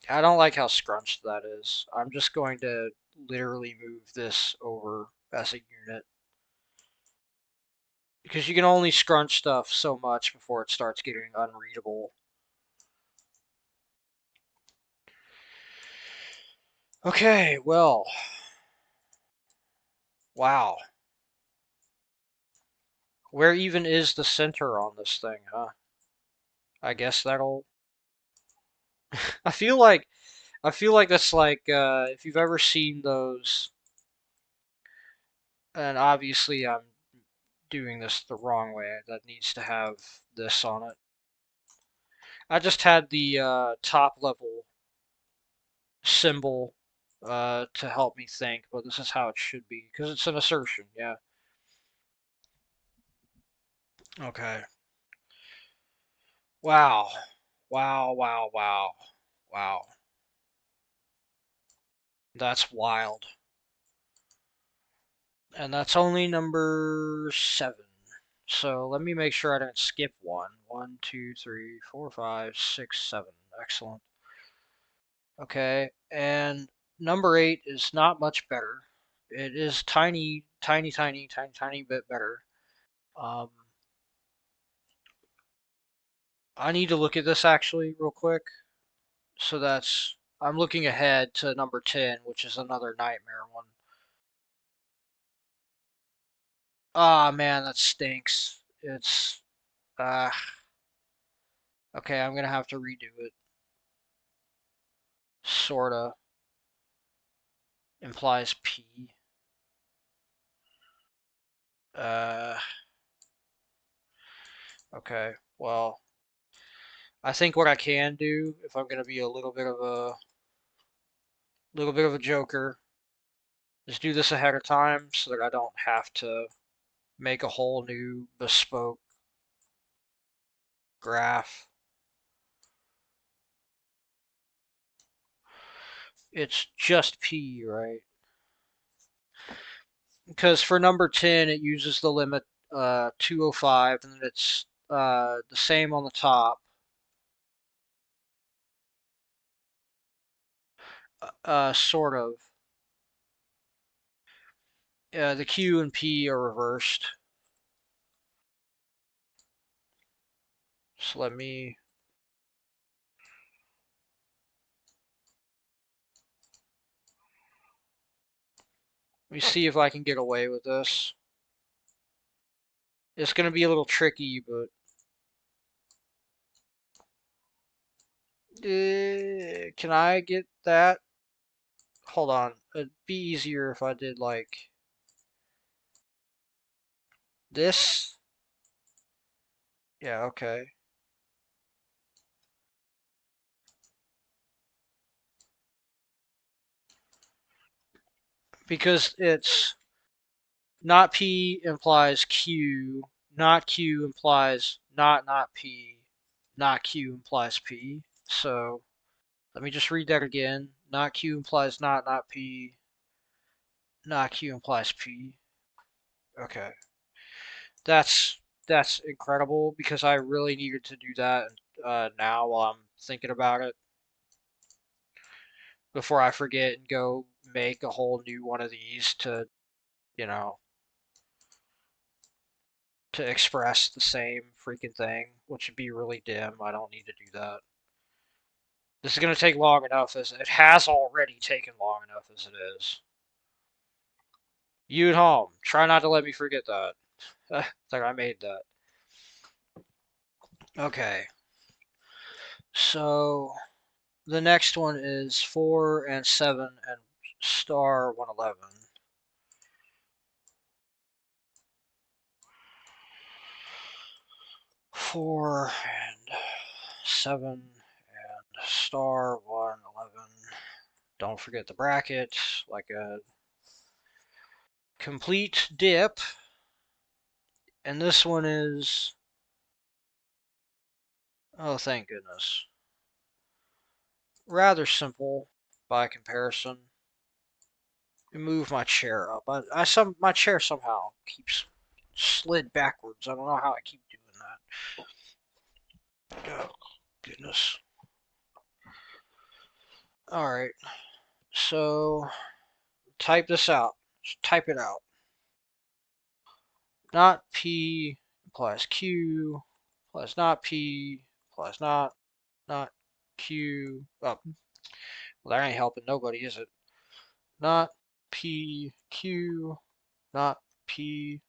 I don't like how scrunched that is. I'm just going to literally move this over as a unit. Because you can only scrunch stuff so much before it starts getting unreadable. Okay, well, wow. Where even is the center on this thing, huh? I guess that'll. I feel like that's like if you've ever seen those, and obviously I'm doing this the wrong way. That needs to have this on it. I just had the top level symbol to help me think, but this is how it should be because it's an assertion. Yeah. Okay. Wow. Wow. Wow. Wow. Wow. That's wild. And that's only number 7. So let me make sure I don't skip one. 1, 2, 3, 4, 5, 6, 7. Excellent. Okay, and number 8 is not much better. It is tiny, tiny, tiny, tiny, tiny bit better. Um, I need to look at this actually real quick. So I'm looking ahead to number 10, which is another nightmare one. Ah, man, that stinks. It's, uh, okay, I'm gonna have to redo it. Sorta implies P. Uh, okay, well, I think what I can do, if I'm gonna be a little bit of a joker, is do this ahead of time so that I don't have to make a whole new bespoke graph. It's just P, right? Because for number 10, it uses the limit 205, and then it's the same on the top. Sort of. The Q and P are reversed. So let me see if I can get away with this. It's going to be a little tricky, but can I get that? Hold on. It'd be easier if I did like this. Yeah, okay. Because it's not P implies Q, not Q implies not P, not Q implies P. So let me just read that again. Not Q implies not P, not Q implies P. Okay. That's that's incredible because I really needed to do that now while I'm thinking about it before I forget and go make a whole new one of these to, you know, to express the same freaking thing, which would be really dim. I don't need to do that. This is going to take long enough as it has already taken long enough as it is. You at home, try not to let me forget that. It's like I made that. Okay. So the next one is 4 and 7 and star 111. 4 and 7 and star 111. Don't forget the bracket, like a complete dip. And this one is, oh, thank goodness, rather simple by comparison. Move my chair up. My chair somehow keeps slid backwards. I don't know how I keep doing that. Oh, goodness. All right. So type this out. Just type it out. Not P implies Q implies not P implies not Q. Oh, well, that ain't helping nobody, is it? Not P Q, not P,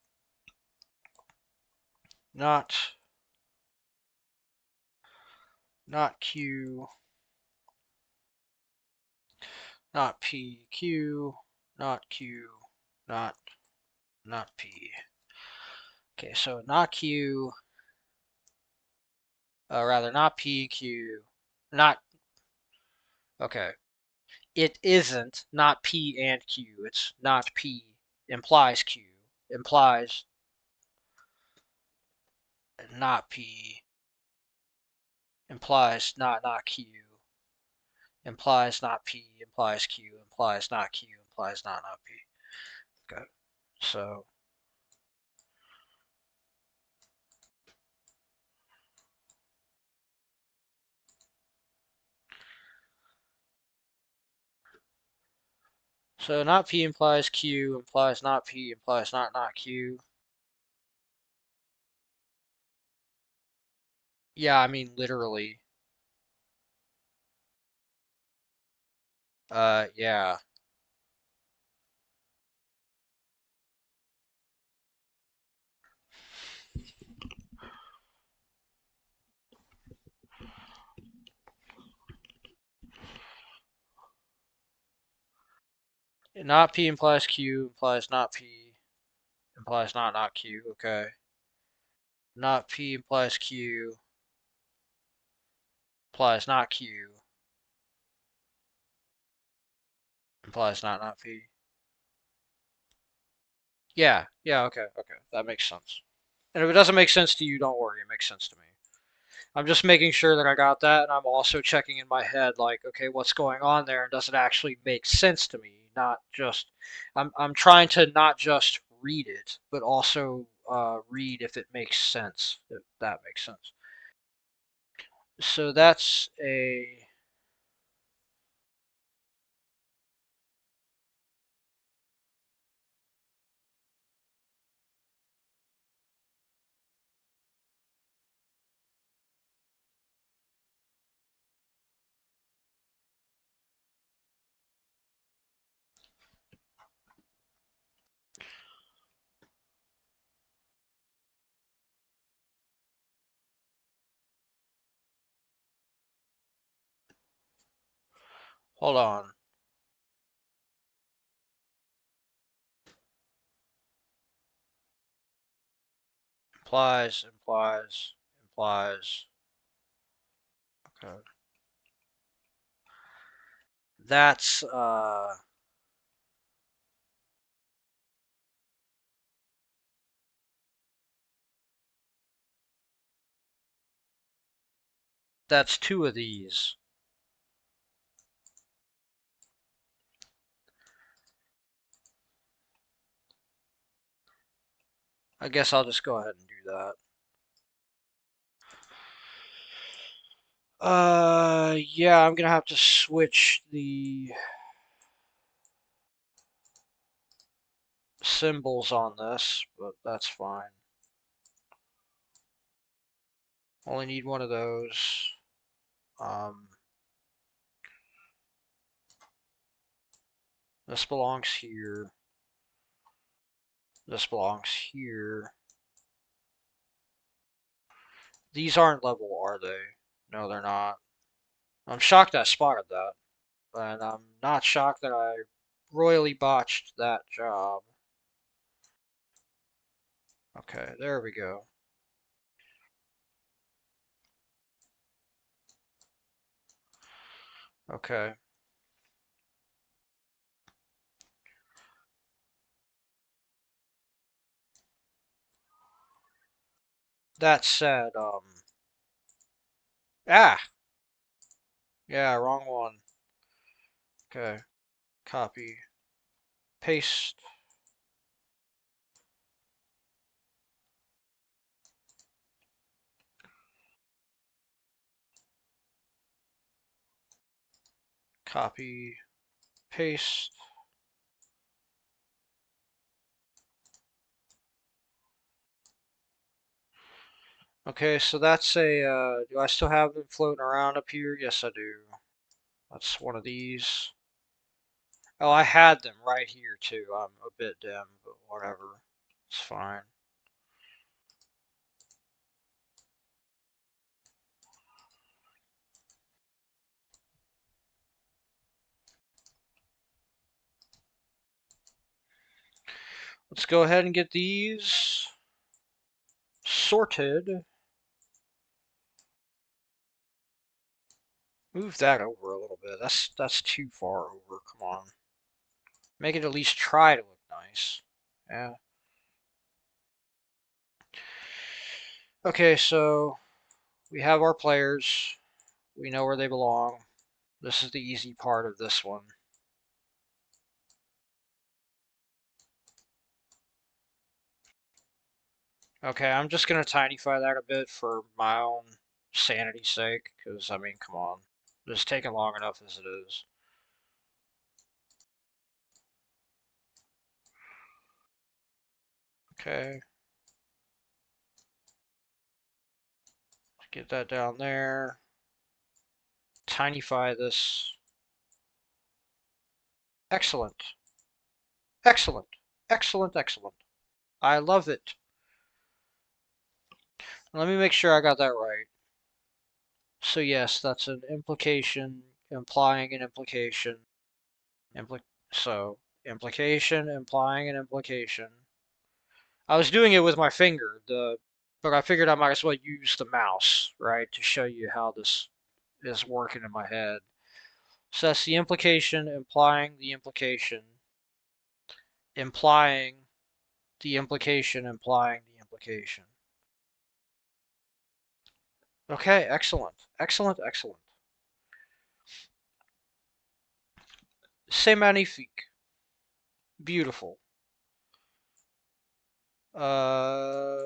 not Q, not P Q, not Q, not P. Okay, so not Q, rather not P Q, not. Okay, it isn't not P and Q. It's not P implies Q implies not P implies not Q implies not P implies Q implies not Q implies not P. Okay, so not P implies Q implies not P implies not Q. Yeah, I mean literally. Yeah. Not P implies Q implies not P implies not Q. Okay. Not P implies Q implies not Q implies not P. Yeah, okay, that makes sense. And if it doesn't make sense to you, don't worry, it makes sense to me. I'm just making sure that I got that, and I'm also checking in my head, like, okay, what's going on there, and does it actually make sense to me? Not just, I'm trying to not just read it, but also read if it makes sense, if that makes sense. So that's a, hold on. Implies. Okay. That's, that's two of these. I guess I'll just go ahead and do that. Yeah, I'm gonna have to switch the symbols on this, but that's fine. Only need one of those. This belongs here. This belongs here. These aren't level, are they? No, they're not. I'm shocked I spotted that. And I'm not shocked that I royally botched that job. Okay, there we go. Okay. That said, ah! Yeah, wrong one. Okay. Copy. Paste. Copy. Paste. Okay, so that's a, do I still have them floating around up here? Yes, I do. That's one of these. Oh, I had them right here too. I'm a bit dim, but whatever. It's fine. Let's go ahead and get these sorted. Move that over a little bit. That's too far over. Come on. Make it at least try to look nice. Yeah. Okay, so we have our players. We know where they belong. This is the easy part of this one. Okay, I'm just going to tinify that a bit for my own sanity's sake, because, I mean, come on. It's taking long enough as it is. Okay. Get that down there. Tinify this. Excellent. Excellent. Excellent, excellent. I love it. Let me make sure I got that right. So yes, that's an implication implying an implication. So implication implying an implication. I was doing it with my finger, but I figured I might as well use the mouse, right, to show you how this is working in my head. So that's the implication implying the implication, implying the implication implying the implication. Okay, excellent. Excellent, excellent. C'est magnifique. Beautiful. Uh,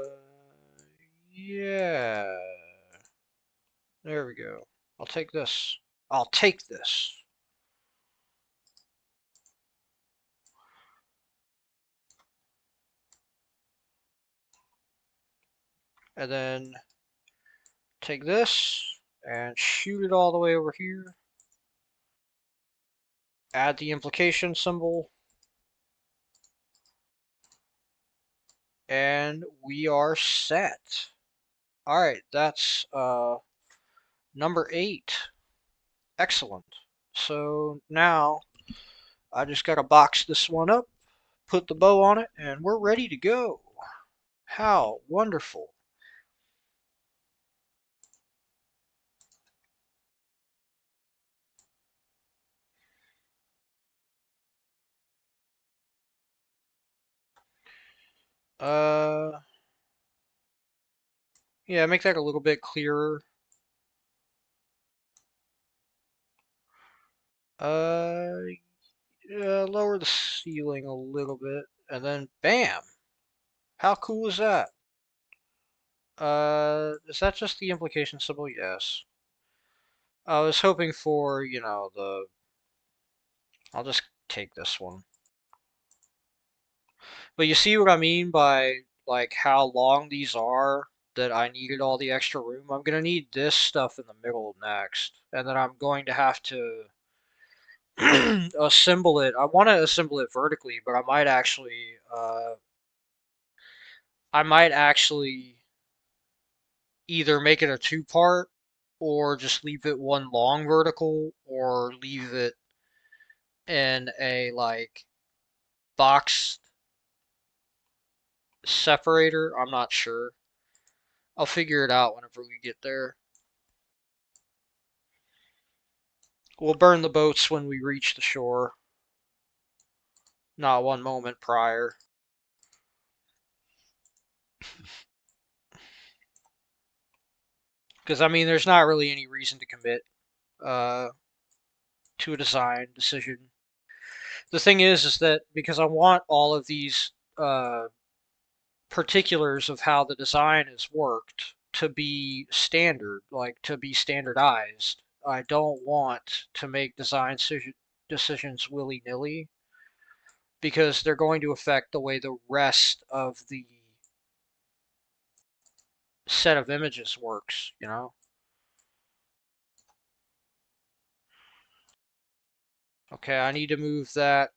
yeah. There we go. I'll take this. I'll take this. And then take this and shoot it all the way over here. Add the implication symbol. And we are set. Alright, that's number 8. Excellent. So now I just gotta box this one up, put the bow on it, and we're ready to go. How wonderful. Uh, yeah, make that a little bit clearer. Uh, yeah, lower the ceiling a little bit, and then bam! How cool is that? Is that just the implication symbol? Yes. I was hoping for, you know, I'll just take this one. But you see what I mean by, like, how long these are? that I needed all the extra room. I'm going to need this stuff in the middle next. And then I'm going to have to assemble it. I want to assemble it vertically, but I might actually either make it a two-part or just leave it one long vertical or leave it in a like boxed separator. I'm not sure. I'll figure it out whenever we get there. We'll burn the boats when we reach the shore, not one moment prior. Because, I mean, there's not really any reason to commit uh, to a design decision. The thing is that because I want all of these particulars of how the design is worked to be standard, like to be standardized, I don't want to make design decisions willy-nilly because they're going to affect the way the rest of the set of images works, you know? Okay, I need to move that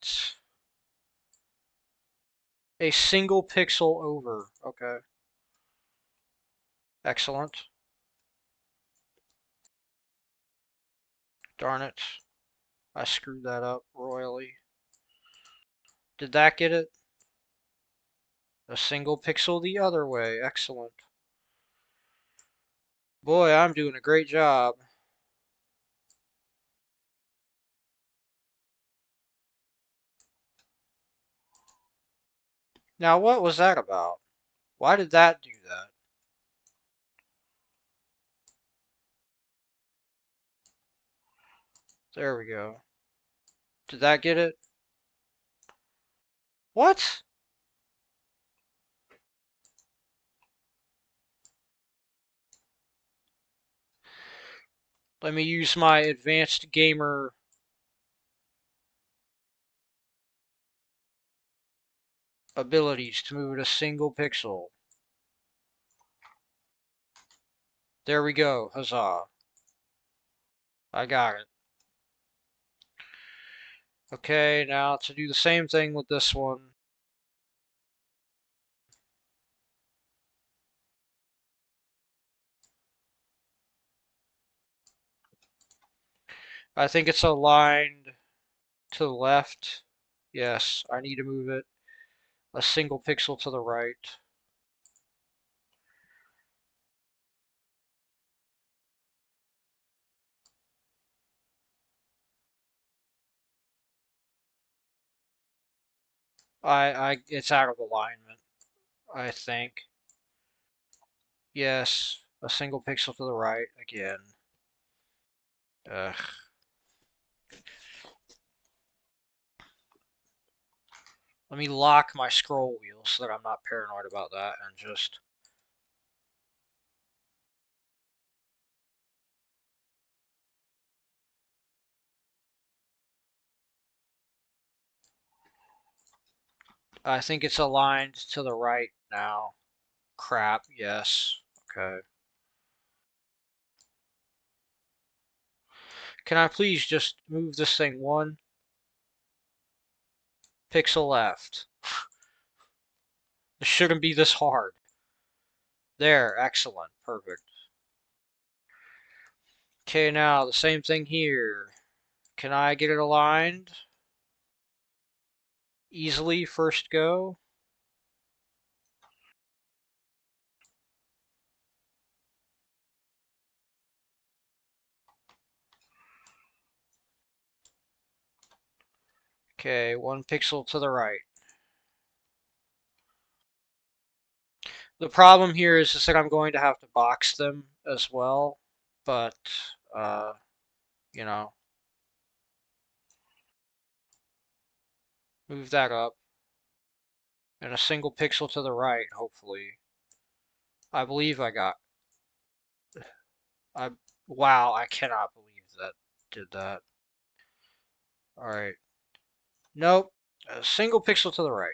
a single pixel over. Okay, excellent. Darn it. I screwed that up royally. Did that get it? A single pixel the other way. Excellent. Boy, I'm doing a great job. Now, what was that about? Why did that do that? There we go. Did that get it? What? Let me use my advanced gamer abilities to move it a single pixel. There we go. Huzzah. I got it. Okay, now to do the same thing with this one. I think it's aligned to the left. Yes, I need to move it a single pixel to the right. It's out of alignment, I think. Yes, a single pixel to the right again. Ugh. Let me lock my scroll wheel so that I'm not paranoid about that and just... I think it's aligned to the right now. Crap, yes. Okay. Can I please just move this thing one pixel left? It shouldn't be this hard. There, excellent, perfect. Okay, now the same thing here. Can I get it aligned? Easily, first go. Okay, one pixel to the right. The problem here is that I'm going to have to box them as well, but, uh, you know, move that up. And a single pixel to the right, hopefully. I believe I got... I Wow, I cannot believe that did that. Alright. Nope. A single pixel to the right.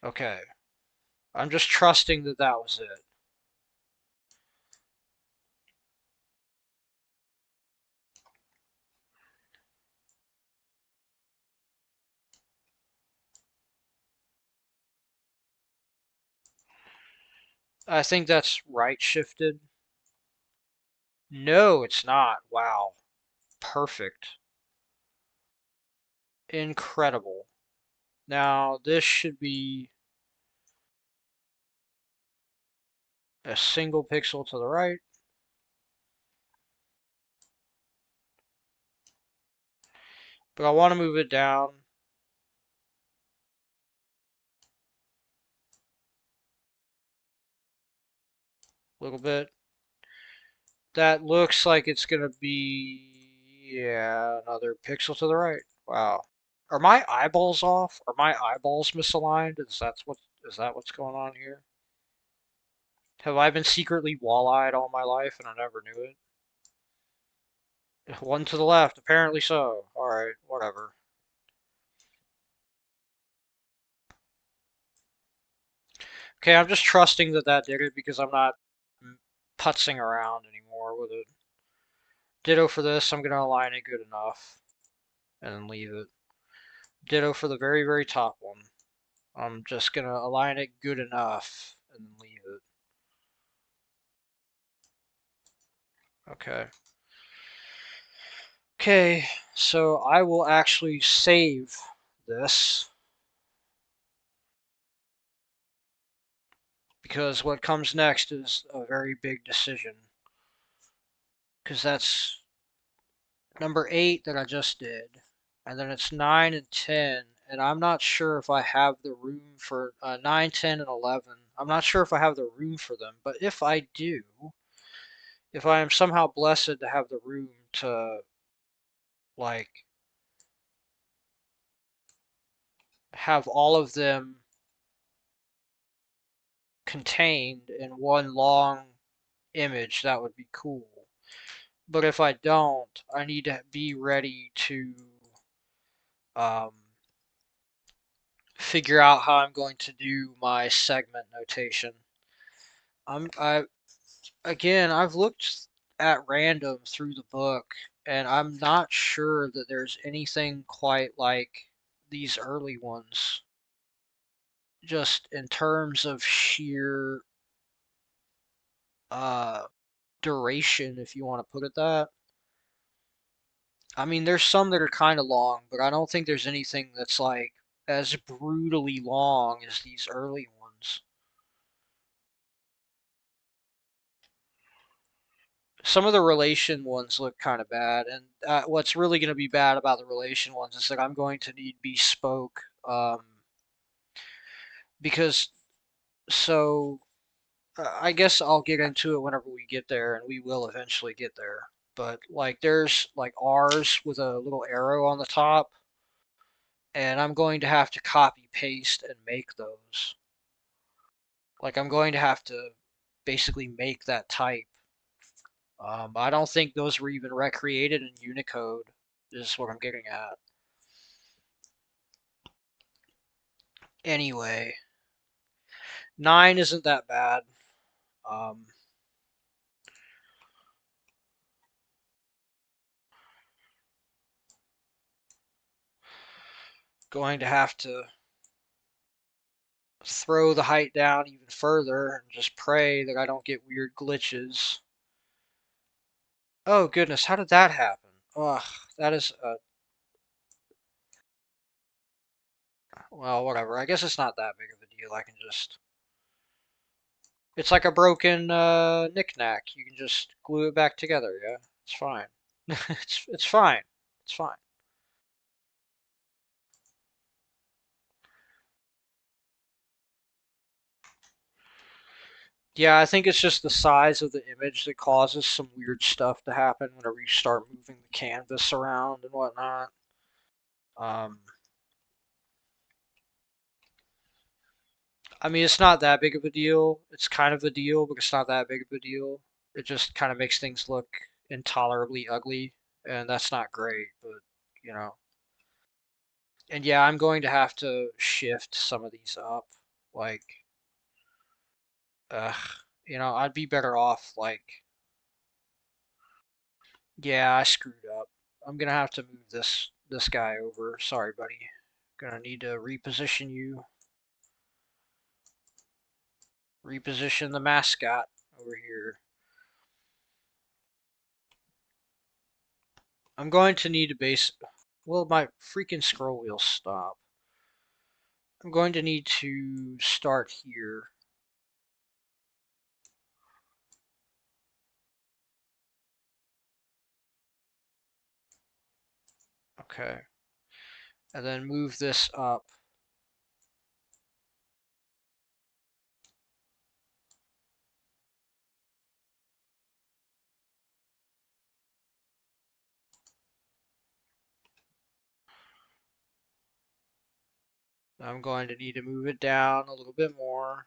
Okay. I'm just trusting that that was it. I think that's right shifted. No, it's not. Wow. Perfect. Incredible. Now, this should be a single pixel to the right, but I want to move it down a little bit. That looks like it's going to be, yeah, another pixel to the right. Wow. Are my eyeballs off? Are my eyeballs misaligned? Is that what's going on here? Have I been secretly wall-eyed all my life and I never knew it? One to the left, apparently so. Alright, whatever. Okay, I'm just trusting that that did it because I'm not putzing around anymore with it. Ditto for this, I'm going to align it good enough and then leave it. Ditto for the very, very top one. I'm just going to align it good enough and then leave it. Okay. Okay, so I will actually save this because what comes next is a very big decision. Because that's number 8 that I just did, and then it's 9 and 10, and I'm not sure if I have the room for 9, 10, and 11. I'm not sure if I have the room for them, but if I do, if I am somehow blessed to have the room to, like, have all of them contained in one long image, that would be cool. But if I don't, I need to be ready to um, figure out how I'm going to do my segment notation. I again, I've looked at random through the book, and I'm not sure that there's anything quite like these early ones. Just in terms of sheer uh, duration, if you want to put it that. I mean, there's some that are kind of long, but I don't think there's anything that's like as brutally long as these early ones. Some of the relation ones look kind of bad, and what's really going to be bad about the relation ones is that I'm going to need bespoke, because so I guess I'll get into it whenever we get there, and we will eventually get there. But like, there's like R's with a little arrow on the top, and I'm going to have to copy paste and make those. Like, I'm going to have to basically make that type. I don't think those were even recreated in Unicode, is what I'm getting at. Anyway, 9 isn't that bad. Um, going to have to throw the height down even further and just pray that I don't get weird glitches. Oh goodness, how did that happen? Ugh, that is well, whatever. I guess it's not that big of a deal. I can just it's like a broken knickknack. You can just glue it back together, yeah? It's fine. It's fine. It's fine. Yeah, I think it's just the size of the image that causes some weird stuff to happen whenever you start moving the canvas around and whatnot. Um, I mean, it's not that big of a deal. It's kind of a deal, but it's not that big of a deal. It just kind of makes things look intolerably ugly, and that's not great, but you know. And yeah, I'm going to have to shift some of these up. Like, ugh, you know, I'd be better off, like, yeah, I screwed up. I'm gonna have to move this guy over. Sorry, buddy. Gonna need to reposition you. Reposition the mascot over here. I'm going to need to base. Will my freaking scroll wheel stop? I'm going to need to start here. Okay. And then move this up. I'm going to need to move it down a little bit more.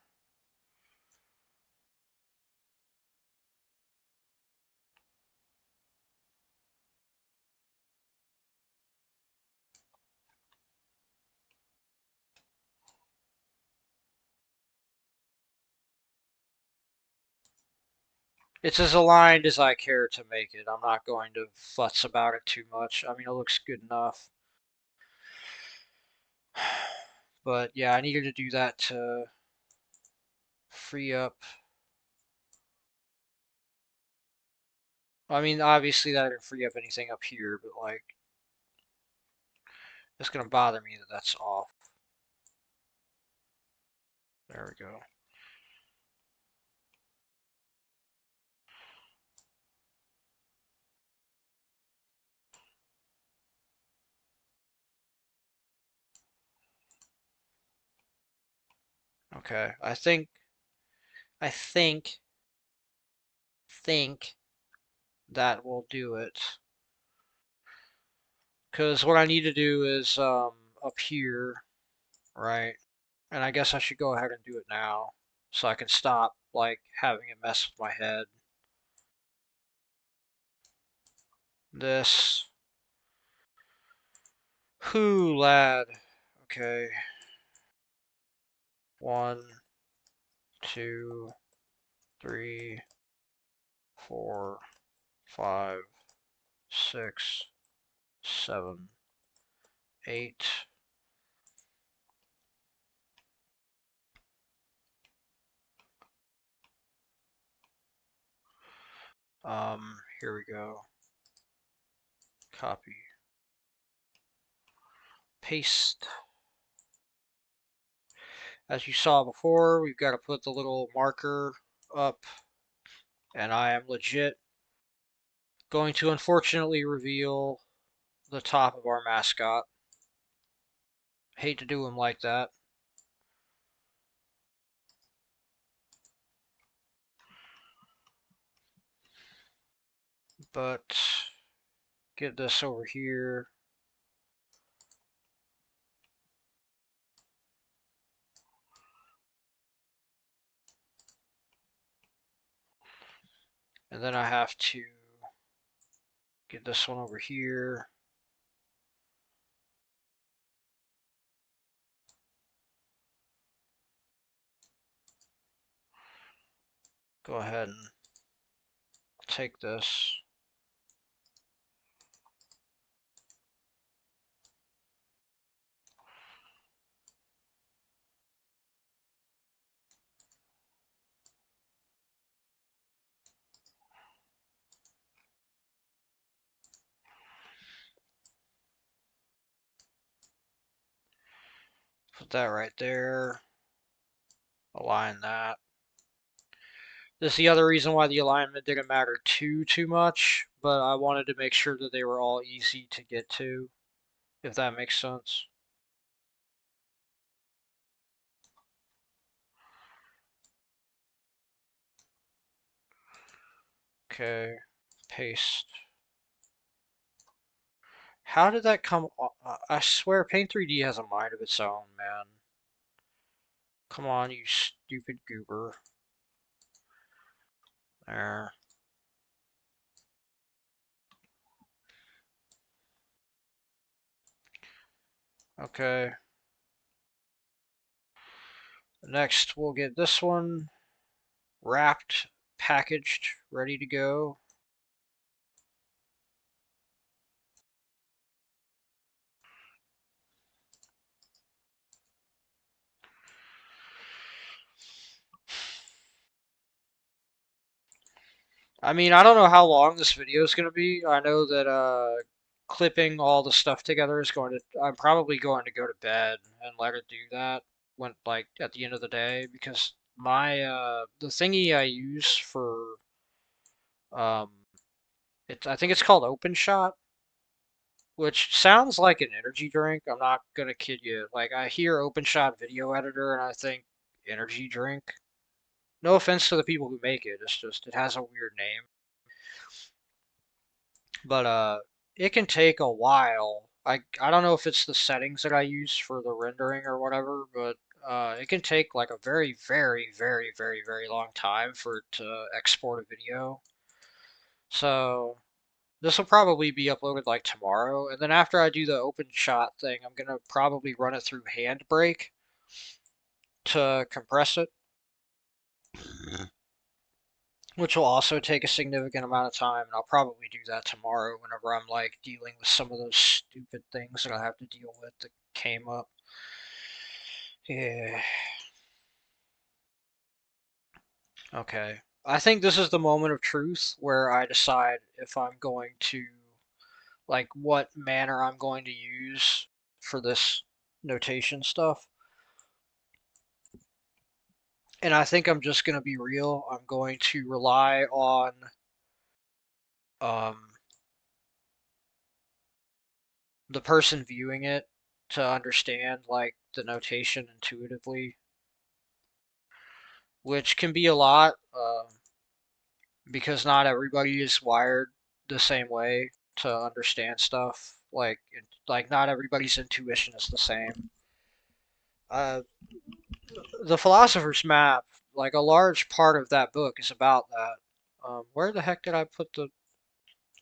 It's as aligned as I care to make it. I'm not going to futz about it too much. I mean, it looks good enough. But yeah, I needed to do that to free up. I mean, obviously that didn't free up anything up here, but like, it's gonna bother me that that's off. There we go. Okay, I think that will do it. Because what I need to do is up here, right? And I guess I should go ahead and do it now, so I can stop like having it mess with my head. This, whoo lad. Okay, 1, 2, 3, 4, 5, 6, 7, 8. Here we go. Copy. Paste. As you saw before, we've got to put the little marker up, and I am legit going to unfortunately reveal the top of our mascot. Hate to do him like that. But get this over here. And then I have to get this one over here. Go ahead and take this. Put that right there. Align that. This is the other reason why the alignment didn't matter too much, but I wanted to make sure that they were all easy to get to, if that makes sense. Okay, paste. How did that come? I swear Paint 3D has a mind of its own, man. Come on, you stupid goober. There. Okay. Next, we'll get this one wrapped, packaged, ready to go. I mean, I don't know how long this video is going to be. I know that clipping all the stuff together is going to. I'm probably going to go to bed and let it do that when like at the end of the day because my the thingy I use for um I think it's called Open Shot, which sounds like an energy drink. I'm not gonna kid you. Like I hear Open Shot video editor and I think energy drink. No offense to the people who make it. It's just it has a weird name. But it can take a while. I don't know if it's the settings that I use for the rendering or whatever, but it can take like a very, very, very, very, very long time for it to export a video. So this will probably be uploaded like tomorrow, and then after I do the open shot thing, I'm gonna probably run it through Handbrake to compress it, which will also take a significant amount of time, and I'll probably do that tomorrow whenever I'm like dealing with some of those stupid things that I have to deal with that came up. Yeah. Okay. I think this is the moment of truth where I decide if I'm going to like what manner I'm going to use for this notation stuff. And I think I'm just going to be real. I'm going to rely on um, the person viewing it to understand like the notation intuitively, which can be a lot because not everybody is wired the same way to understand stuff. Like not everybody's intuition is the same. Uh, the Philosopher's Map, like a large part of that book is about that. Where the heck did I put the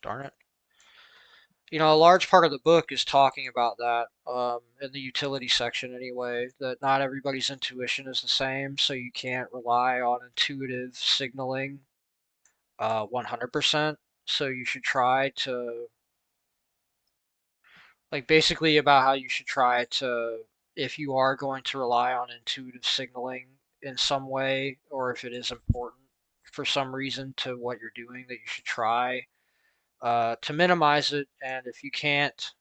darn it? A large part of the book is talking about that in the utility section anyway, that not everybody's intuition is the same, so you can't rely on intuitive signaling 100%. So you should try to, like, basically about how you should try to, if you are going to rely on intuitive signaling in some way, or if it is important for some reason to what you're doing, that you should try to minimize it. And if you can't,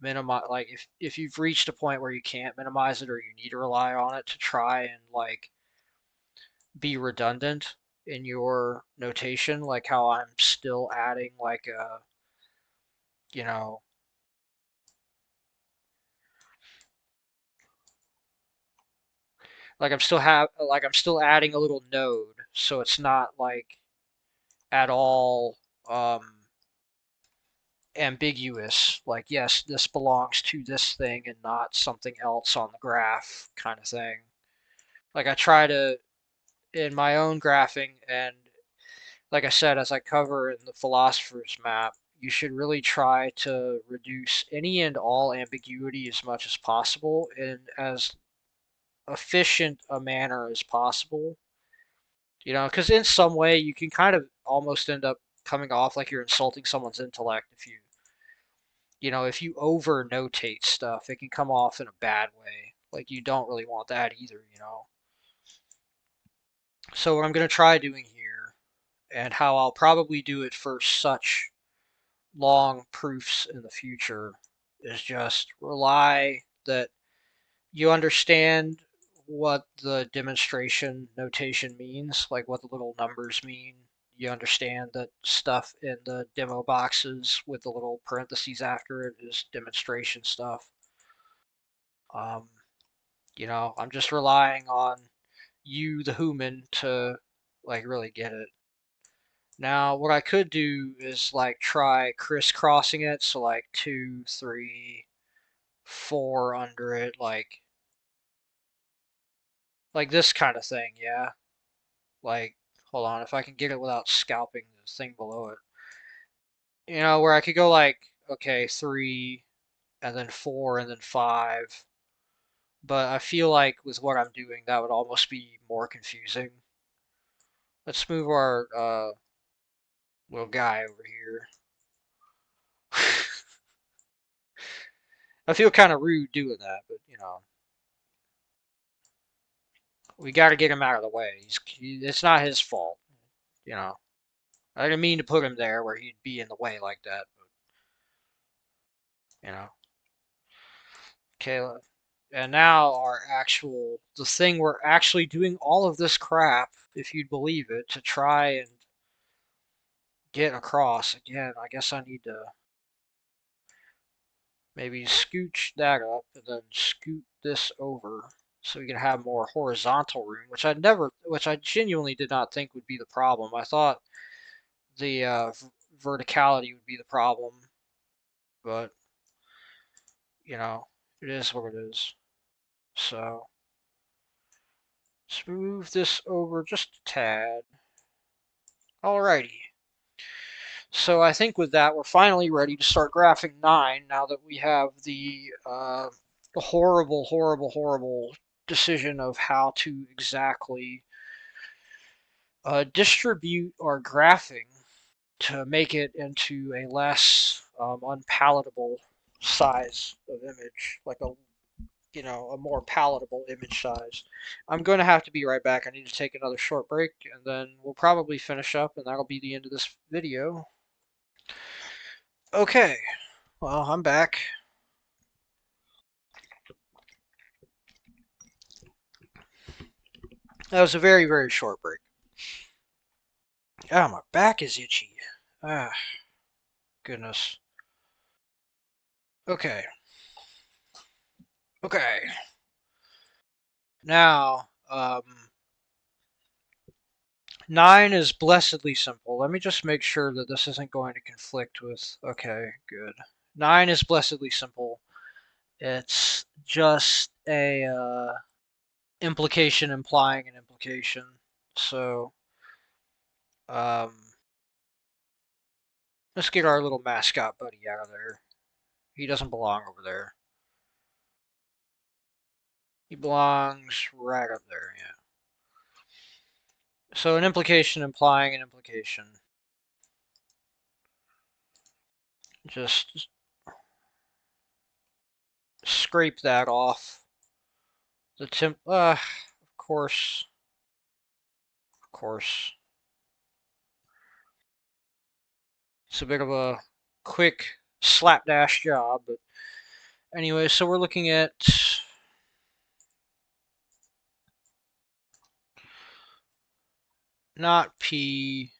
minimize like if you've reached a point where you can't minimize it or you need to rely on it to try and like be redundant in your notation, like how I'm still adding like a you know I'm still adding a little node so it's not like at all ambiguous, like yes this belongs to this thing and not something else on the graph kind of thing. Like I try to in my own graphing, and like I said, as I cover in the Philosopher's Map, you should really try to reduce any and all ambiguity as much as possible in as efficient a manner as possible. Because in some way you can kind of almost end up coming off like you're insulting someone's intellect if you over notate stuff, it can come off in a bad way. Like you don't really want that either. So what I'm going to try doing here, and how I'll probably do it for such long proofs in the future, is just rely that you understand what the demonstration notation means, like what the little numbers mean. You understand that stuff in the demo boxes with the little parentheses after it is demonstration stuff. Um, I'm just relying on you, the human, to like really get it. Now, what I could do is like try crisscrossing it, so like 2, 3, 4 under it, like this kind of thing, yeah. Like, hold on, if I can get it without scalping the thing below it. Where I could go like, okay, 3, and then 4, and then 5, but I feel like with what I'm doing, that would almost be more confusing. Let's move our little guy over here. I feel kind of rude doing that, but you know, we got to get him out of the way. It's not his fault, you know. I didn't mean to put him there where he'd be in the way like that, but you know. Okay, and now the thing we're actually doing all of this crap, if you'd believe it, to try and get across. Again, I guess I need to maybe scooch that up and then scoot this over so we can have more horizontal room, which I genuinely did not think would be the problem. I thought the verticality would be the problem, but you know, it is what it is. So let's move this over just a tad. Alrighty. So I think with that, we're finally ready to start graphing 9 now that we have the horrible, horrible, horrible decision of how to exactly distribute our graphing to make it into a less unpalatable size of image, like a more palatable image size. I'm going to have to be right back. I need to take another short break, and then we'll probably finish up, and that'll be the end of this video. Okay, well, I'm back. That was a very, very short break. Ah, my back is itchy. Ah, goodness. Okay. Okay. Now, 9 is blessedly simple. Let me just make sure that this isn't going to conflict with... Okay, good. 9 is blessedly simple. It's just a implication implying an implication. So, um, let's get our little mascot buddy out of there. He doesn't belong over there. He belongs right up there, yeah. So an implication implying an implication. Just scrape that off. Of course. Of course. It's a bit of a quick slapdash job, but anyway, so we're looking at not P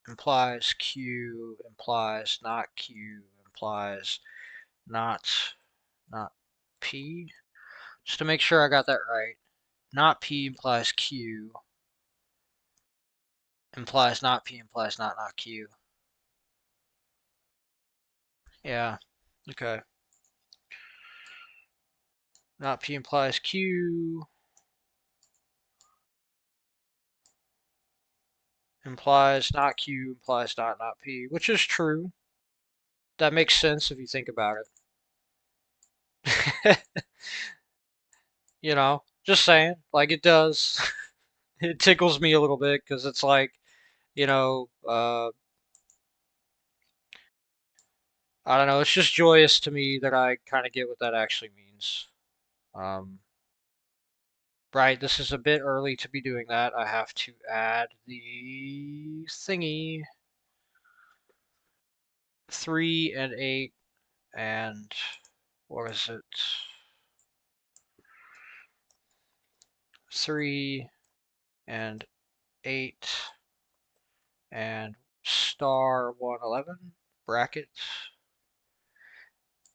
implies Q implies not Q implies not P. Just to make sure I got that right. Not P implies Q implies not P implies not Q. Yeah. Okay. Not P implies Q implies not Q implies not P, which is true. That makes sense if you think about it. You know, just saying. Like it does. It tickles me a little bit because it's like, you know, I don't know. It's just joyous to me that I kind of get what that actually means. Um, right, this is a bit early to be doing that. I have to add the thingy. 3 and 8 and what is it? 3 and 8 and star 111 bracket.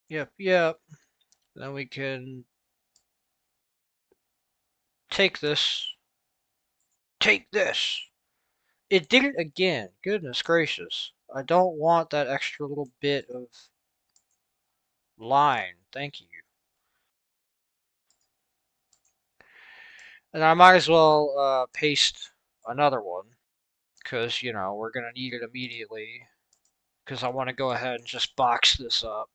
Yep. Then we can take this. Take this. It did it again. Goodness gracious. I don't want that extra little bit of line. Thank you. And I might as well paste another one because, you know, we're going to need it immediately because I want to go ahead and just box this up.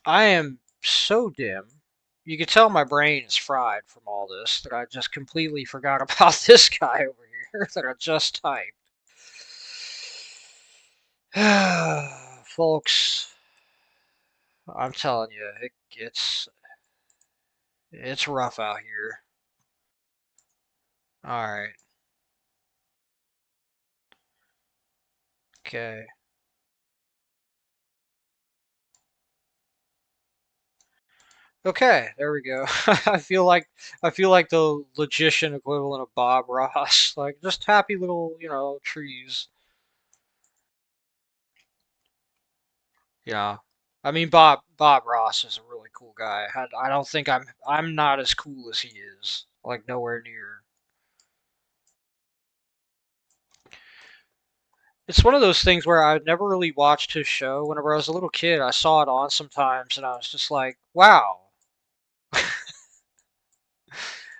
I am so dim. You can tell my brain is fried from all this that I just completely forgot about this guy over here that I just typed. Folks, I'm telling you, it's rough out here. All right. Okay. Okay, there we go. I feel like the logician equivalent of Bob Ross, like just happy little, trees. Yeah. I mean Bob Ross is a really cool guy. I don't think I'm not as cool as he is. Like nowhere near. It's one of those things where I never really watched his show. Whenever I was a little kid, I saw it on sometimes and I was just like, "Wow."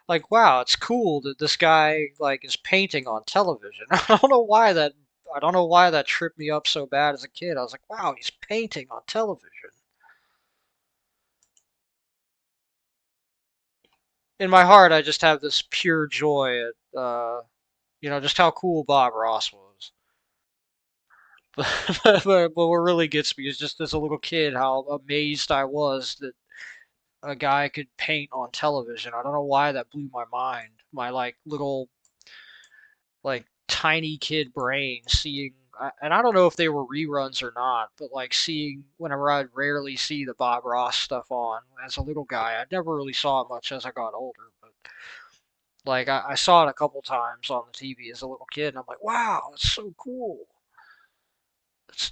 Like, wow, it's cool that this guy like is painting on television. I don't know why that tripped me up so bad as a kid. I was like, wow, he's painting on television. In my heart, I just have this pure joy at just how cool Bob Ross was. But what really gets me is just as a little kid how amazed I was that a guy could paint on television. I don't know why that blew my mind. My like little like tiny kid brain seeing, and I don't know if they were reruns or not, but like seeing whenever I'd rarely see the Bob Ross stuff on as a little guy. I never really saw it much as I got older, but like I saw it a couple times on the TV as a little kid, and I'm like, wow, that's so cool.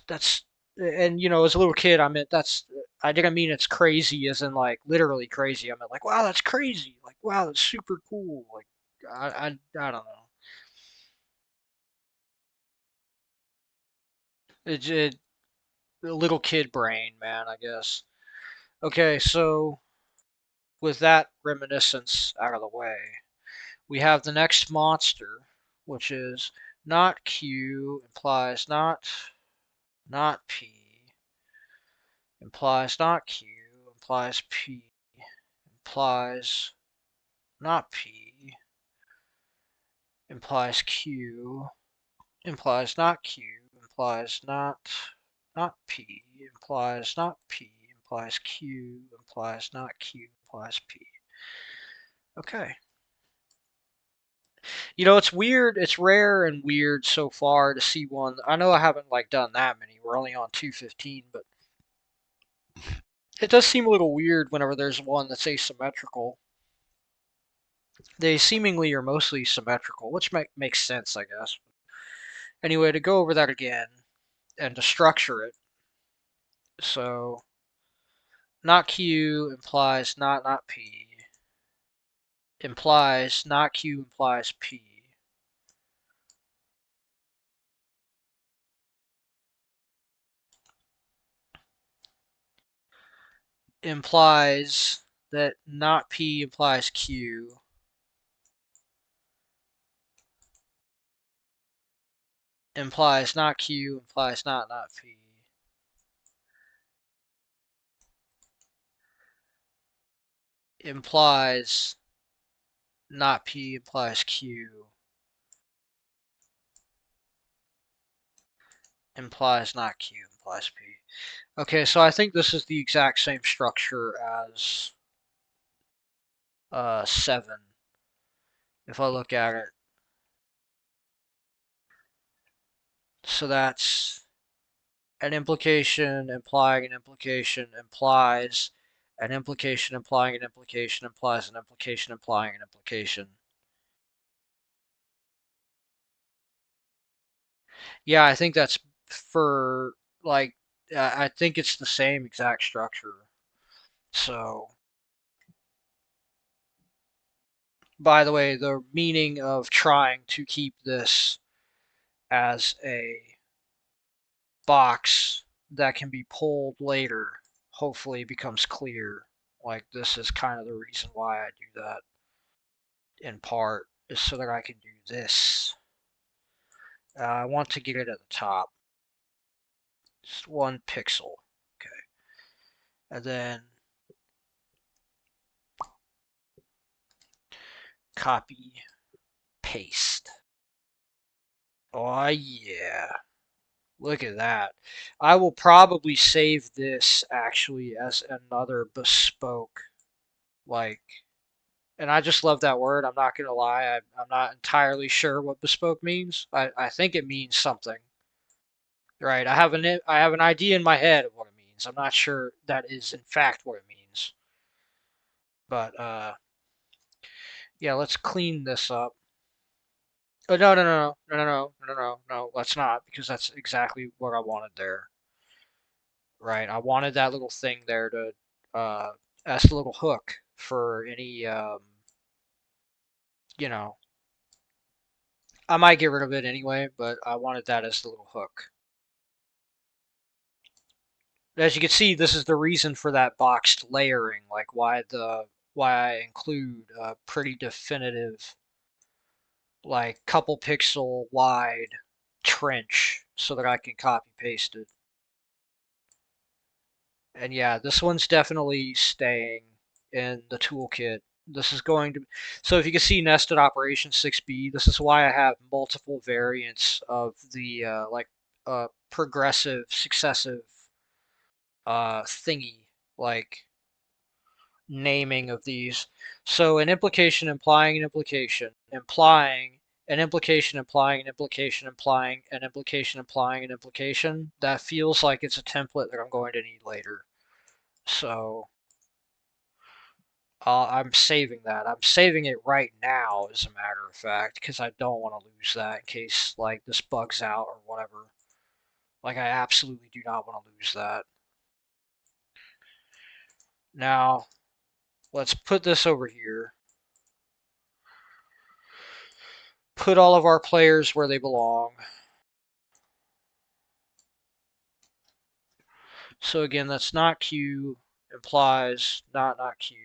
That's and as a little kid, I meant I didn't mean it's crazy as in like literally crazy. I meant like, wow, that's crazy. Like, wow, that's super cool. Like, I don't know. It little kid brain, man, I guess. Okay, so with that reminiscence out of the way, we have the next monster, which is not Q implies not P implies not Q implies P implies not P implies Q implies not Q implies not P implies not P implies Q implies not Q implies P. Okay. It's weird. It's rare and weird so far to see one. I know I haven't like done that many. We're only on 215, but it does seem a little weird whenever there's one that's asymmetrical. They seemingly are mostly symmetrical, which makes sense, I guess. Anyway, to go over that again and to structure it. So, not Q implies not P implies not Q implies P implies that not P implies Q implies not Q implies not P implies not P implies Q implies not Q implies P. Okay, so I think this is the exact same structure as 7 if I look at it. So that's an implication implying an implication implies an implication implying an implication implies an implication implying an implication. Yeah, I think that's for like I think it's the same exact structure. So, by the way, the meaning of trying to keep this as a box that can be pulled later hopefully becomes clear. Like, this is kind of the reason why I do that in part, is so that I can do this. I want to get it at the top. Just 1 pixel. Okay. and then copy, paste. Oh yeah, look at that. I will probably save this actually as another bespoke, like, and I just love that word. I'm not gonna lie, I'm not entirely sure what bespoke means. I think it means something, right? I have an idea in my head of what it means. I'm not sure that is in fact what it means, but yeah, let's clean this up. Oh no no no no no no no no no no! Let's not, because that's exactly what I wanted there. Right, I wanted that little thing there to uh, as a little hook for any you know. I might get rid of it anyway, but I wanted that as the little hook. As you can see, this is the reason for that boxed layering, like why I include a pretty definitive, like couple pixel wide trench so that I can copy paste it. And yeah, this one's definitely staying in the toolkit. This is going to, so if you can see nested operation 6b, this is why I have multiple variants of the progressive successive thingy, like naming of these. So an implication implying an implication, implying an implication implying an implication implying an implication implying an implication. That feels like it's a template that I'm going to need later. So I'm saving that. I'm saving it right now, as a matter of fact, because I don't want to lose that in case like this bugs out or whatever. Like I absolutely do not want to lose that. Now let's put this over here. Put all of our players where they belong. So again, that's not Q implies not Q.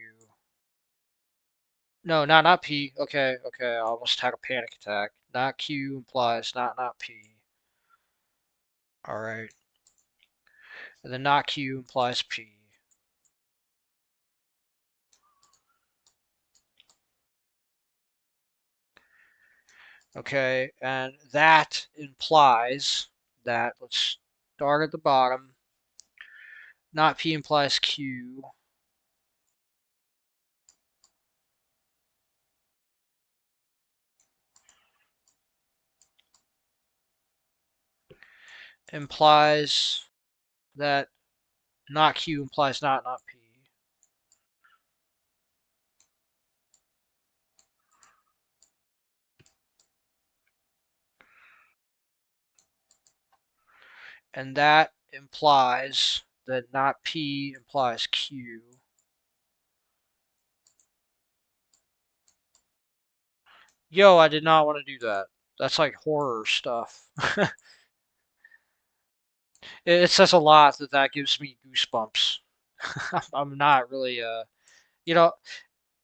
No, not P. Okay, okay. I almost had a panic attack. Not Q implies not P. All right. And then not Q implies P. Okay, and that implies that, let's start at the bottom, not P implies Q. Implies that not Q implies not P. And that implies that not P implies Q. Yo, I did not want to do that. That's like horror stuff. It says a lot that that gives me goosebumps. I'm not really, you know,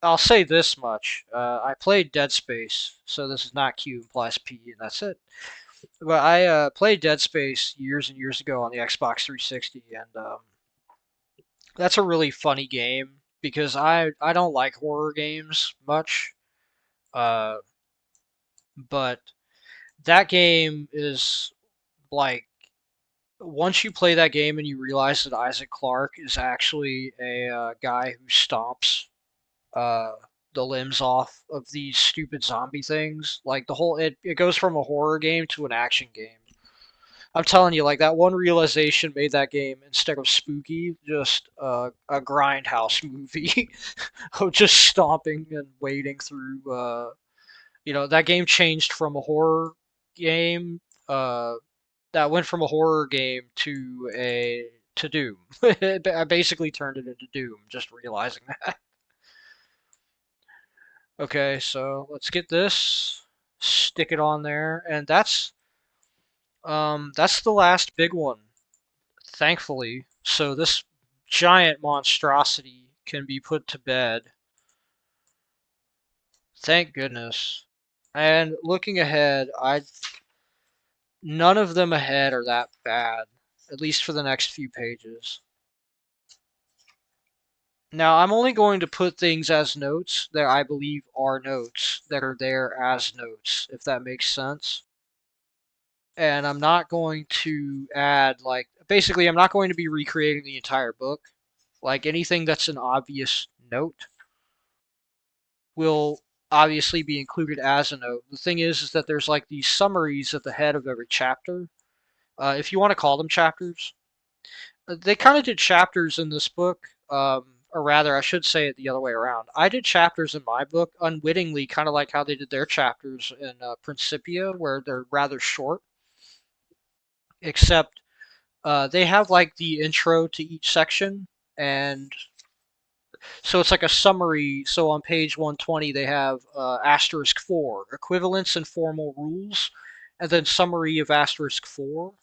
I'll say this much. I played Dead Space, so this is not Q implies P, and that's it. But I played Dead Space years and years ago on the Xbox 360, and that's a really funny game because I don't like horror games much, uh, but that game is like, once you play that game and you realize that Isaac Clarke is actually a guy who stomps uh, the limbs off of these stupid zombie things. Like the whole, it goes from a horror game to an action game. I'm telling you, like that one realization made that game, instead of spooky, just a grindhouse movie of just stomping and wading through. That game changed from a horror game. That went from a horror game to Doom. I basically turned it into Doom, just realizing that. Okay, so let's get this, stick it on there, and that's the last big one, thankfully. So this giant monstrosity can be put to bed. Thank goodness. And looking ahead, I none of them ahead are that bad, at least for the next few pages. Now, I'm only going to put things as notes that I believe are notes that are there as notes, if that makes sense. And I'm not going to add, like, basically, I'm not going to be recreating the entire book. Like, anything that's an obvious note will obviously be included as a note. The thing is that there's like these summaries at the head of every chapter. If you want to call them chapters, they kind of did chapters in this book, or rather, I should say it the other way around. I did chapters in my book unwittingly, kind of like how they did their chapters in Principia, where they're rather short, except they have like the intro to each section, and so it's like a summary. So on page 120, they have asterisk 4, equivalence and formal rules, and then summary of asterisk 4.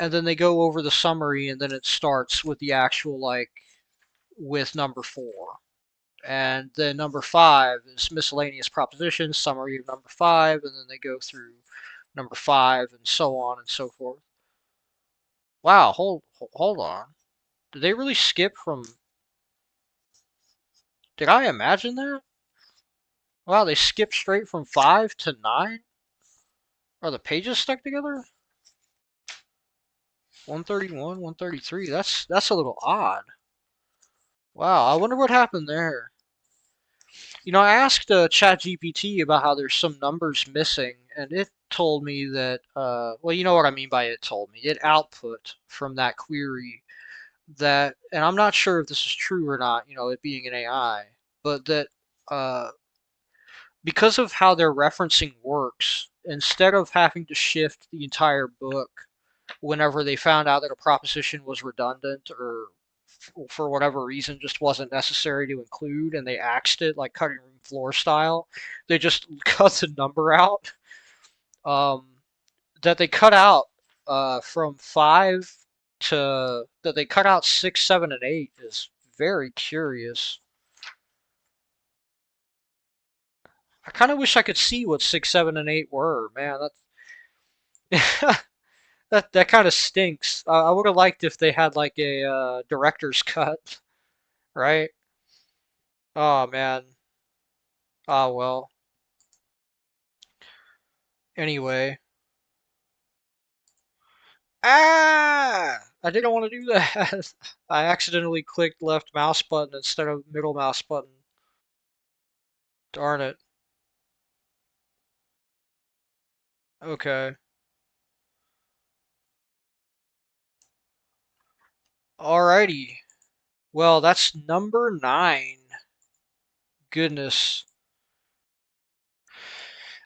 And then they go over the summary, and then it starts with the actual, like, with number 4. And then number 5 is miscellaneous propositions, summary of number 5, and then they go through number 5, and so on and so forth. Wow, hold on. Did they really skip from. Did I imagine that? Wow, they skipped straight from 5 to 9? Are the pages stuck together? 131, 133. That's a little odd. Wow, I wonder what happened there. I asked ChatGPT about how there's some numbers missing, and it told me that, well, you know what I mean by it told me. It output from that query that, and I'm not sure if this is true or not, it being an AI, but that uh, because of how their referencing works, instead of having to shift the entire book whenever they found out that a proposition was redundant or for whatever reason just wasn't necessary to include and they axed it like cutting room floor style, they just cut the number out. Um, that they cut out from 5 to that they cut out 6, 7, and 8 is very curious. I kind of wish I could see what 6, 7, and 8 were. Man, that that kind of stinks. I would have liked if they had like a director's cut, right? Oh man. Oh well. Anyway. Ah! I didn't want to do that. I accidentally clicked left mouse button instead of middle mouse button. Darn it. Okay. Alrighty. Well, that's number 9. Goodness.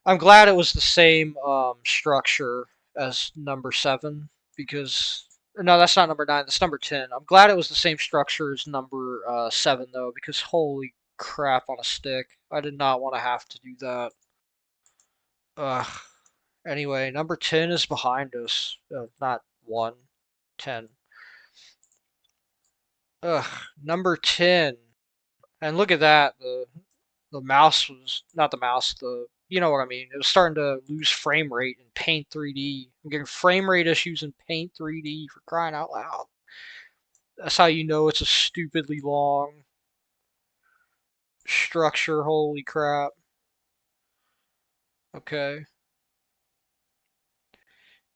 I'm glad it was the same structure as number 7 because no, that's not number 9. That's number 10. I'm glad it was the same structure as number 7 though, because holy crap on a stick, I did not want to have to do that. Ugh. Anyway, number 10 is behind us. Not 1, 10. Ugh. Number 10. And look at that. The mouse was not the mouse. The you know what I mean. It was starting to lose frame rate in Paint 3D. I'm getting frame rate issues in Paint 3D for crying out loud. That's how you know it's a stupidly long structure. Holy crap. Okay.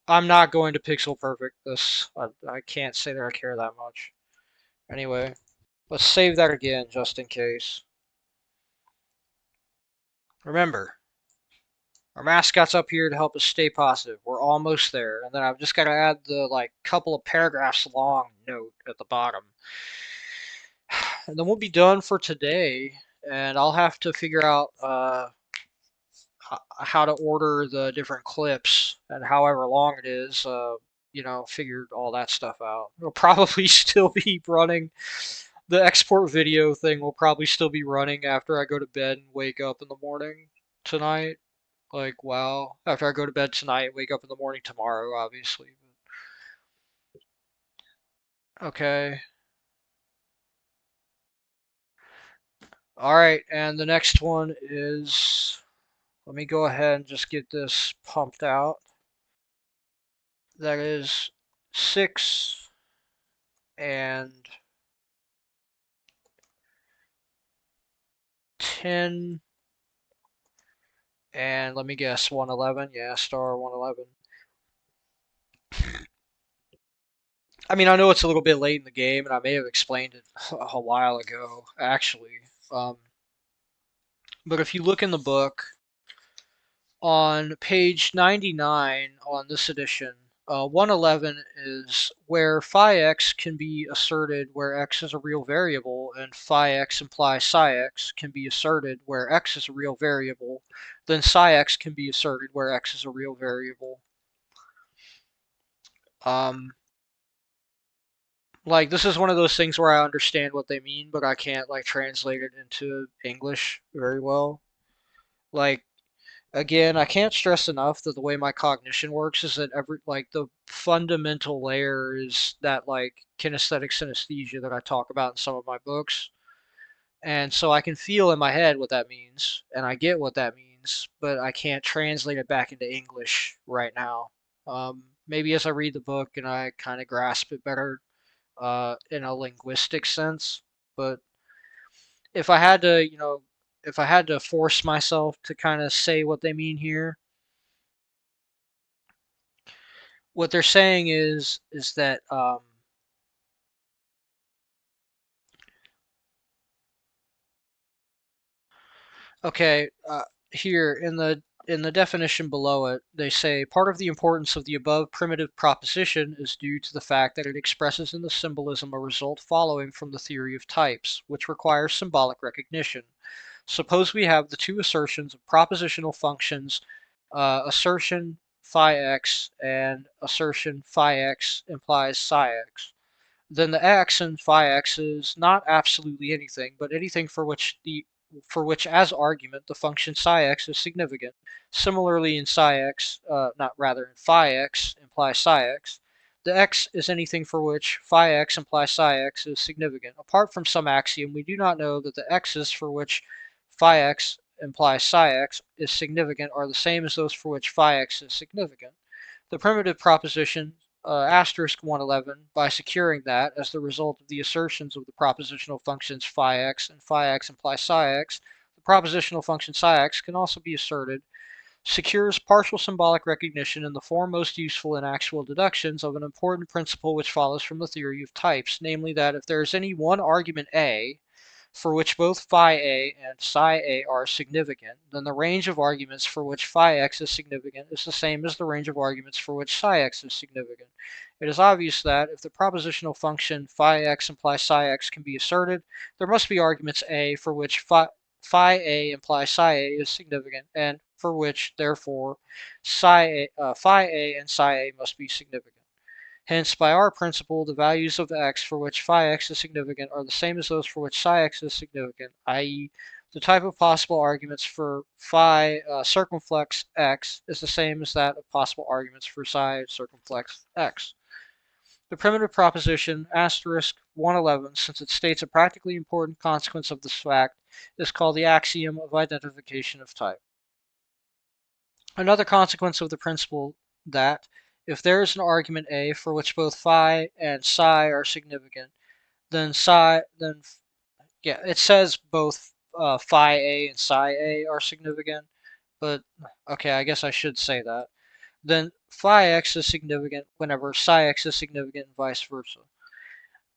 I'm not going to pixel perfect this. I can't say that I care that much. Anyway, let's save that again just in case. Remember, our mascot's up here to help us stay positive. We're almost there. And then I've just got to add the like couple of paragraphs long note at the bottom. And then we'll be done for today. And I'll have to figure out how to order the different clips and however long it is. Figured all that stuff out. It'll probably still be running. The export video thing will probably still be running after I go to bed and wake up in the morning tonight. Like, wow. After I go to bed tonight, wake up in the morning tomorrow, obviously. Okay. Alright, and the next one is. Let me go ahead and just get this pumped out. That is 6 and 10, and let me guess, 111. Yeah, star 111. I mean, I know it's a little bit late in the game, and I may have explained it a while ago, actually. Um, but if you look in the book, on page 99 on this edition, 111 is where phi x can be asserted where x is a real variable, and phi x implies psi x can be asserted where x is a real variable, then psi x can be asserted where x is a real variable. Um, like, this is one of those things where I understand what they mean, but I can't like translate it into English very well. Like, again, I can't stress enough that the way my cognition works is that every like the fundamental layer is that like kinesthetic synesthesia that I talk about in some of my books. And so I can feel in my head what that means, and I get what that means, but I can't translate it back into English right now. Maybe as I read the book and I kind of grasp it better in a linguistic sense. But if I had to, if I had to force myself to kind of say what they mean here, what they're saying is that okay, here in the definition below it, they say part of the importance of the above primitive proposition is due to the fact that it expresses in the symbolism a result following from the theory of types, which requires symbolic recognition. Suppose we have the two assertions of propositional functions, assertion phi x and assertion phi x implies psi x. Then the x in phi x is not absolutely anything, but anything for which as argument the function psi x is significant. Similarly, in psi x, not rather in phi x implies psi x, the x is anything for which phi x implies psi x is significant. Apart from some axiom, we do not know that the x's for which phi x implies psi x is significant are the same as those for which phi x is significant. The primitive proposition asterisk 111 by securing that, as the result of the assertions of the propositional functions phi x and phi x implies psi x, the propositional function psi x can also be asserted, secures partial symbolic recognition in the form most useful in actual deductions of an important principle which follows from the theory of types, namely that if there is any one argument A for which both phi a and psi a are significant, then the range of arguments for which phi x is significant is the same as the range of arguments for which psi x is significant. It is obvious that if the propositional function phi x implies psi x can be asserted, there must be arguments A for which phi a implies psi a is significant, and for which, therefore, phi a and psi a must be significant. Hence, by our principle, the values of x for which phi x is significant are the same as those for which psi x is significant, i.e., the type of possible arguments for phi circumflex x is the same as that of possible arguments for psi circumflex x. The primitive proposition asterisk 111, since it states a practically important consequence of this fact, is called the axiom of identification of type. Another consequence of the principle that if there is an argument A for which both phi and psi are significant, then yeah, it says both phi A and psi A are significant, but okay, I guess I should say that. Then phi x is significant whenever psi x is significant and vice versa.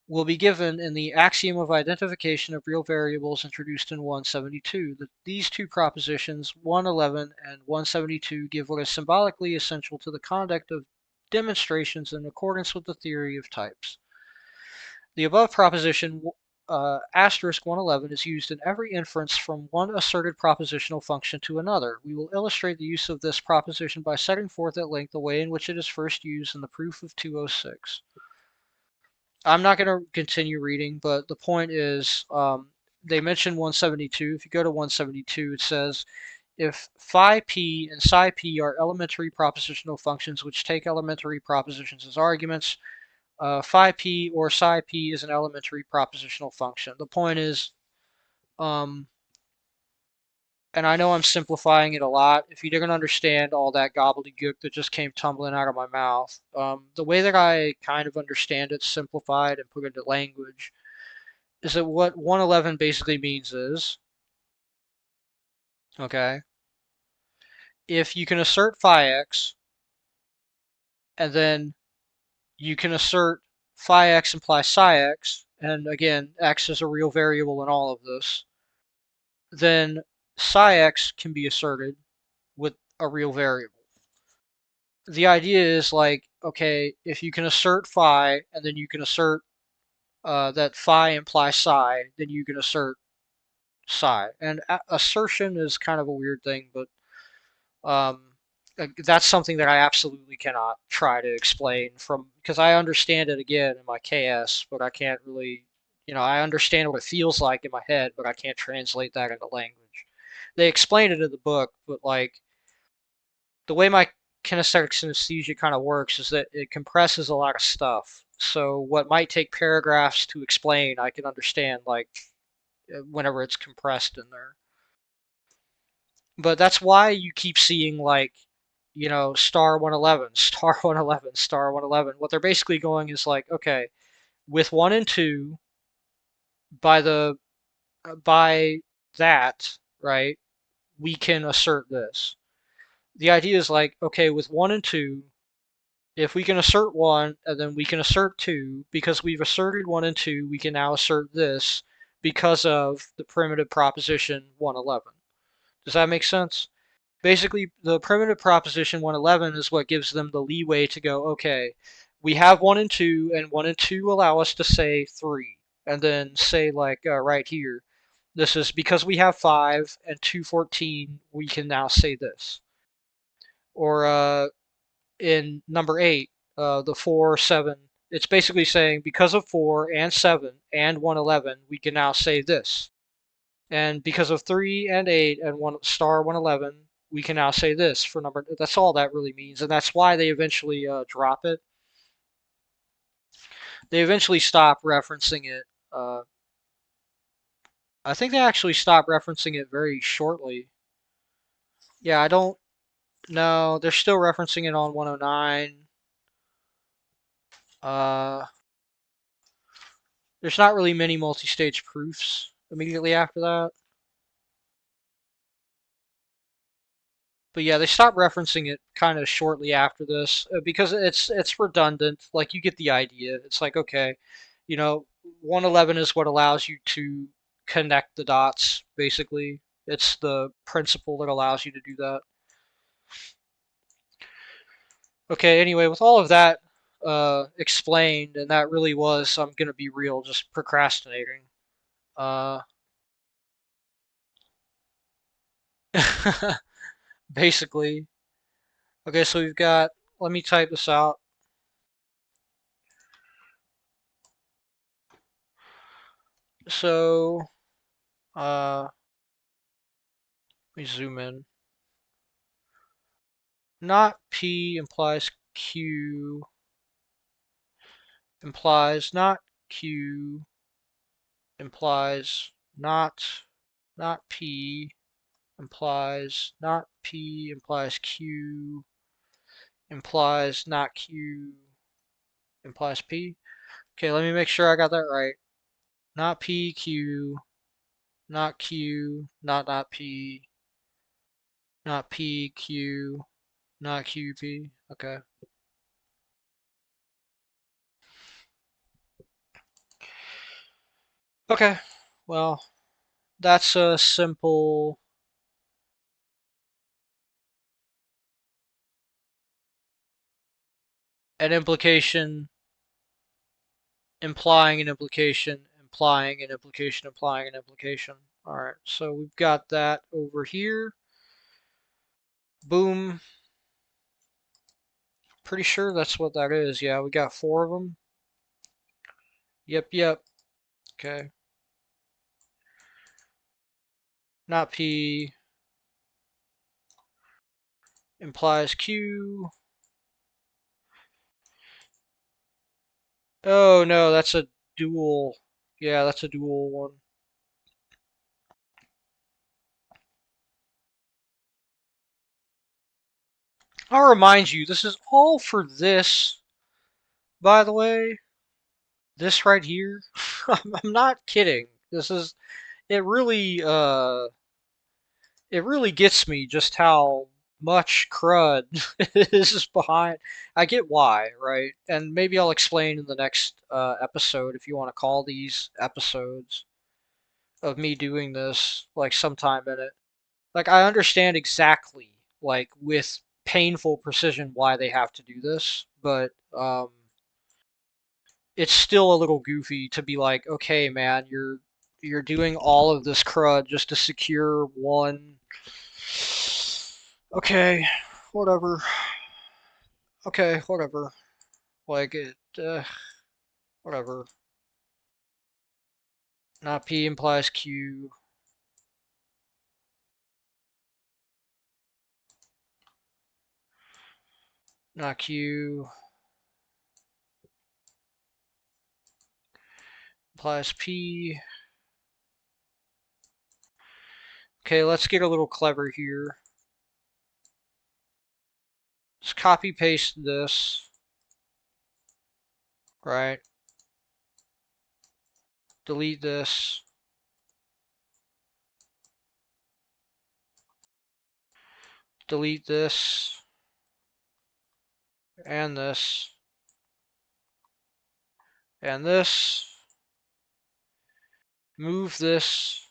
Will be given in the axiom of identification of real variables introduced in 172. These two propositions, 111 and 172, give what is symbolically essential to the conduct of demonstrations in accordance with the theory of types. The above proposition asterisk 111 is used in every inference from one asserted propositional function to another. We will illustrate the use of this proposition by setting forth at length the way in which it is first used in the proof of 206. I'm not going to continue reading, but the point is they mention 172. If you go to 172, it says if phi p and psi p are elementary propositional functions which take elementary propositions as arguments, phi p or psi p is an elementary propositional function. The point is, um, and I know I'm simplifying it a lot. If you didn't understand all that gobbledygook that just came tumbling out of my mouth, the way that I kind of understand it simplified and put into language is that what 111 basically means is Okay? If you can assert phi x, and then you can assert phi x implies psi x, and again, x is a real variable in all of this, then psi x can be asserted with a real variable. The idea is like, okay, if you can assert phi, and then you can assert that phi implies psi, then you can assert psi. And assertion is kind of a weird thing, but um, that's something that I absolutely cannot try to explain from because I understand it again in my KS, but I can't really, I understand what it feels like in my head, but I can't translate that into language. They explain it in the book, but like the way my kinesthetic synesthesia kind of works is that it compresses a lot of stuff. So what might take paragraphs to explain, I can understand like whenever it's compressed in there. But that's why you keep seeing like, star 111, star 111, star 111. What they're basically going is like, okay, with 1 and 2 by the by that, right? We can assert this. The idea is like, okay, with 1 and 2, if we can assert 1 and then we can assert 2, because we've asserted 1 and 2, we can now assert this because of the primitive proposition 111. Does that make sense? Basically, the primitive proposition 111 is what gives them the leeway to go, okay, we have 1 and 2, and 1 and 2 allow us to say 3. And then say, like, right here, this is because we have 5 and 214, we can now say this. Or in number 8, the 4, 7, it's basically saying because of 4 and 7 and 111, we can now say this. And because of 3 and 8 and one star 111, we can now say this for number. That's all that really means, and that's why they eventually drop it. They eventually stop referencing it. I think they actually stop referencing it very shortly. Yeah, I don't know. They're still referencing it on 109. Uh, there's not really many multi-stage proofs immediately after that. But yeah, they stopped referencing it kind of shortly after this because it's redundant. Like you get the idea. It's like okay, 111 is what allows you to connect the dots. Basically, it's the principle that allows you to do that. Okay. Anyway, with all of that explained, and that really was, I'm gonna be real, just procrastinating. Uh, basically. Okay, so we've got. Let me type this out. So, let me zoom in. Not P implies Q implies not Q implies not P implies Q implies not Q implies P. Okay, let me make sure I got that right. Not P Q, not Q, not P, not P Q, not Q P. Okay. Okay. Well, that's a simple an implication implying an implication, implying an implication, implying an implication. All right, so we've got that over here. Boom. Pretty sure that's what that is. Yeah, we got 4 of them. Yep, yep. Okay. Not P implies Q. Oh no, that's a dual. Yeah, that's a dual one. I'll remind you, this is all for this, by the way. This right here. I'm not kidding. It really it really gets me just how much crud is behind. I get why, right? And maybe I'll explain in the next episode if you want to call these episodes of me doing this, like sometime in it. Like I understand exactly, like with painful precision, why they have to do this, but it's still a little goofy to be like, okay, man, you're doing all of this crud just to secure one. Okay, whatever. Okay, whatever. Like it, whatever. Not P implies Q. Not Q implies P. Okay, let's get a little clever here. Let's copy paste this, right? Delete this. Delete this. And this. And this. Move this.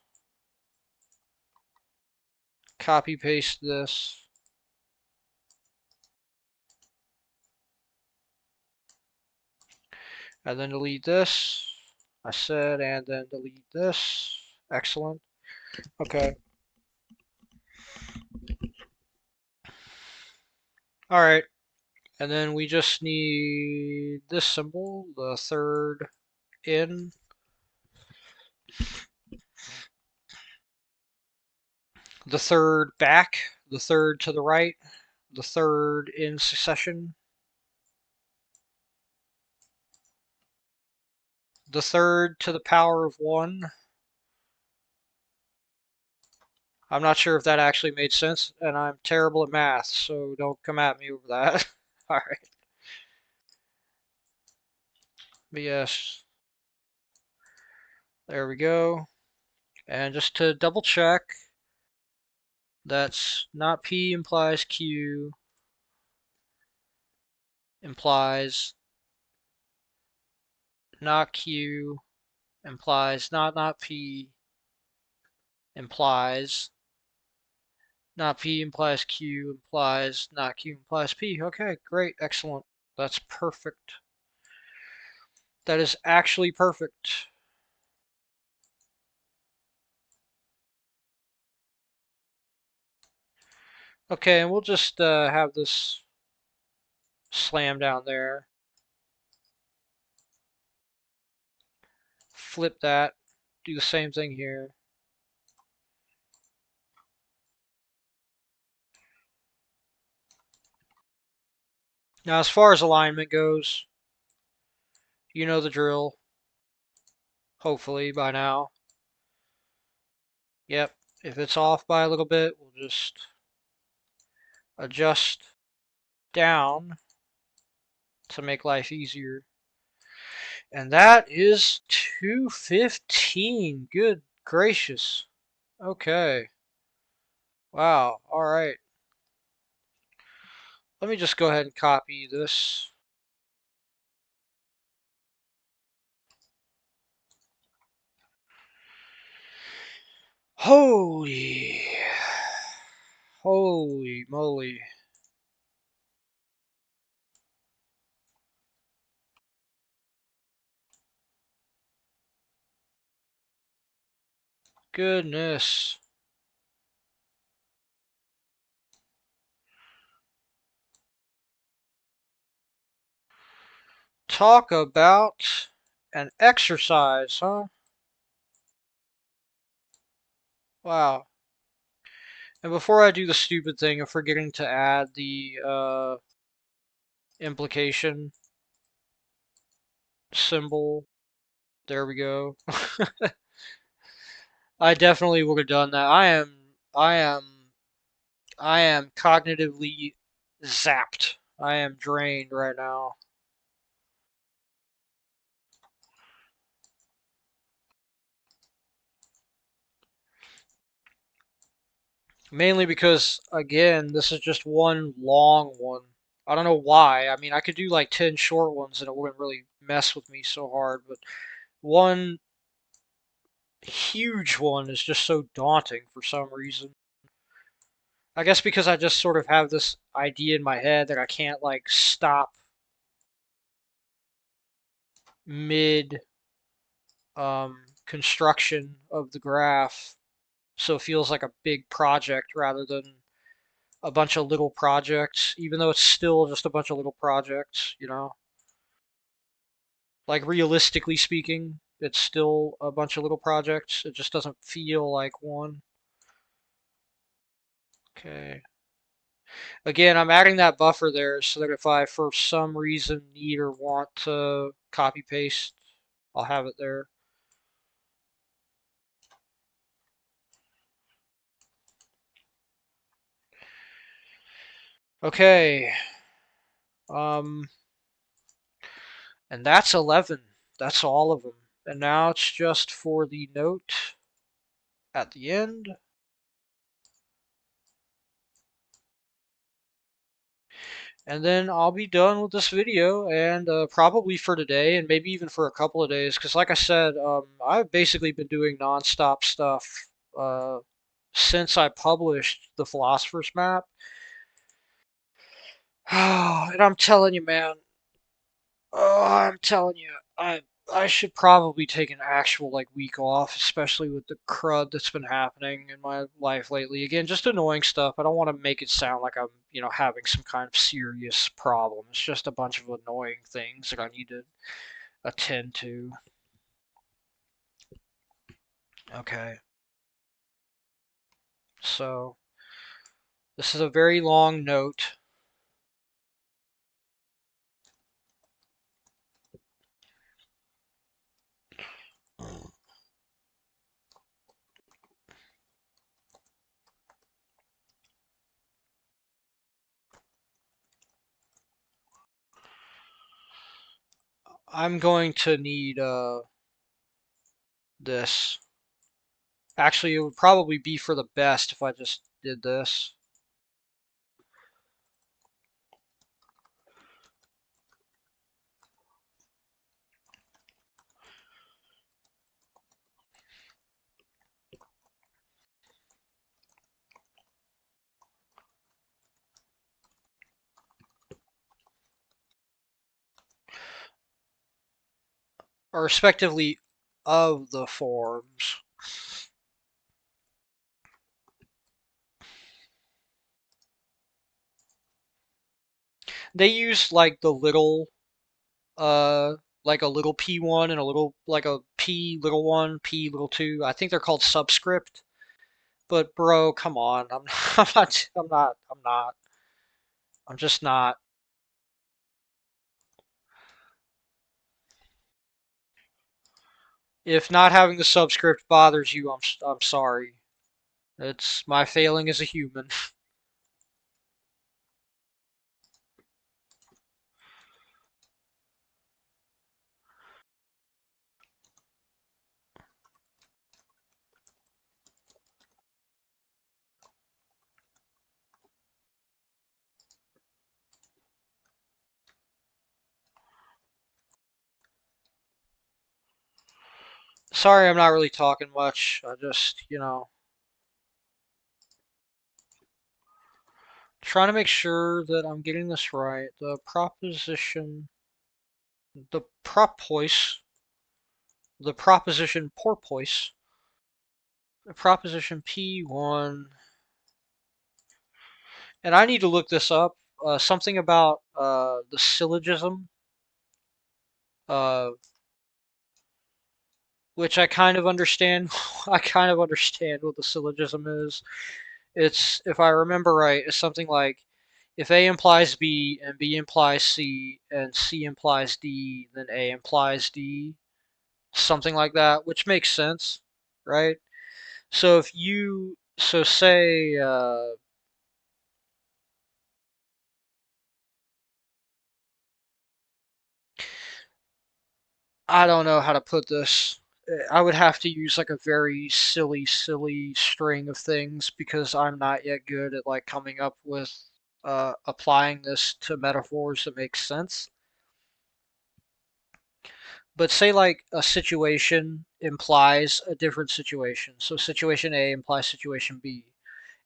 Copy paste this. And then delete this. I said, and then delete this. Excellent. Okay. All right. And then we just need this symbol, the third in, the third back, the third to the right, the third in succession, the third to the power of 1. I'm not sure if that actually made sense, and I'm terrible at math, so don't come at me over that. All right. But yes, there we go. And just to double check, that's not P implies Q implies not Q implies not P implies not P implies Q implies not Q implies P. Okay, great, excellent. That's perfect. That is actually perfect. Okay, and we'll just have this slam down there. Flip that. Do the same thing here. Now, as far as alignment goes, you know the drill. Hopefully by now. Yep. If it's off by a little bit, we'll just adjust down to make life easier. And that is 215. Good gracious. Okay. Wow. All right. Let me just go ahead and copy this. Holy. Holy moly. Goodness. Talk about an exercise, huh? Wow. And before I do the stupid thing of forgetting to add the implication symbol, there we go. I definitely would have done that. I am cognitively zapped. I am drained right now. Mainly because, again, this is just one long one. I don't know why. I mean, I could do like 10 short ones and it wouldn't really mess with me so hard, but one huge one is just so daunting for some reason. I guess because I just sort of have this idea in my head that I can't like stop mid construction of the graph, so it feels like a big project rather than a bunch of little projects, even though it's still just a bunch of little projects, you know? Like realistically speaking, it's still a bunch of little projects. It just doesn't feel like one. Okay. Again, I'm adding that buffer there so that if I for some reason need or want to copy paste, I'll have it there. Okay. Um, and that's 11. That's all of them. And now it's just for the note at the end. And then I'll be done with this video, and probably for today, and maybe even for a couple of days, because like I said, I've basically been doing nonstop stuff uh, since I published the Philosopher's Map. And I'm telling you, man, I'm telling you, I should probably take an actual like week off, especially with the crud that's been happening in my life lately. Again, just annoying stuff. I don't want to make it sound like I'm, having some kind of serious problem. It's just a bunch of annoying things that I need to attend to. Okay. So, this is a very long note. I'm going to need this. Actually, it would probably be for the best if I just did this. Or respectively of the forms. They use like the little uh like a little p1 and a little like a p little 1, p little 2. I think they're called subscript. But bro, come on. I'm just not. If not having the subscript bothers you, I'm sorry. It's my failing as a human. Sorry I'm not really talking much. I just, trying to make sure that I'm getting this right. The propoise, the proposition porpoise, the proposition P1, and I need to look this up. Something about the syllogism, uh, which I kind of understand. I kind of understand what the syllogism is. It's, if I remember right, it's something like if A implies B and B implies C and C implies D, then A implies D. Something like that, which makes sense, right? So if you, so say, I don't know how to put this. I would have to use like a very silly string of things because I'm not yet good at like coming up with applying this to metaphors that make sense. But say like a situation implies a different situation. So situation A implies situation B.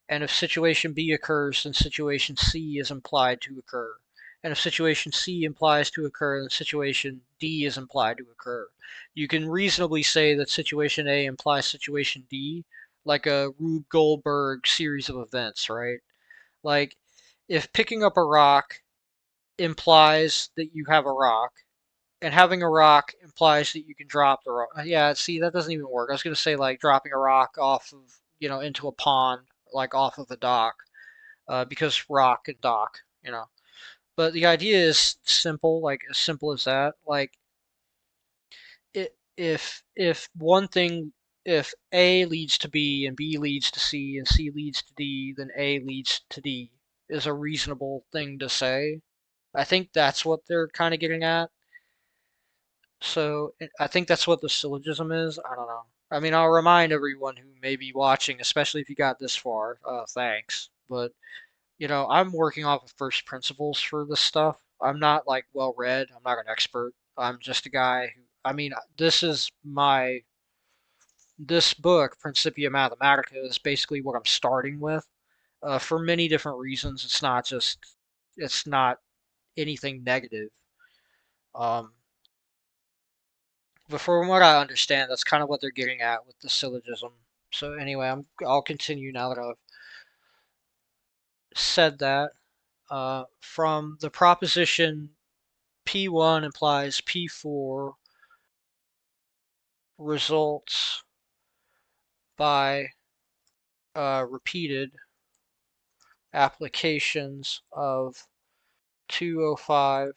And if situation B occurs, then situation C is implied to occur. And if situation C implies to occur, then situation D is implied to occur. You can reasonably say that situation A implies situation D, like a Rube Goldberg series of events, right? Like, if picking up a rock implies that you have a rock, and having a rock implies that you can drop the rock. Yeah, see, that doesn't even work. I was going to say, like, dropping a rock off of, into a pond, like off of a dock, because rock and dock, you know. But the idea is simple, like as simple as that. Like, if one thing, if A leads to B and B leads to C and C leads to D, then A leads to D is a reasonable thing to say. I think that's what they're kind of getting at. So I think that's what the syllogism is. I don't know. I mean, I'll remind everyone who may be watching, especially if you got this far, thanks. But I'm working off of first principles for this stuff. I'm not like well read. I'm not an expert. I'm just a guy who, I mean, this book, Principia Mathematica, is basically what I'm starting with. For many different reasons. It's not anything negative. Um, but from what I understand, that's kind of what they're getting at with the syllogism. So anyway, I'll continue now that I've said that. From the proposition P1 implies P4 results by repeated applications of 205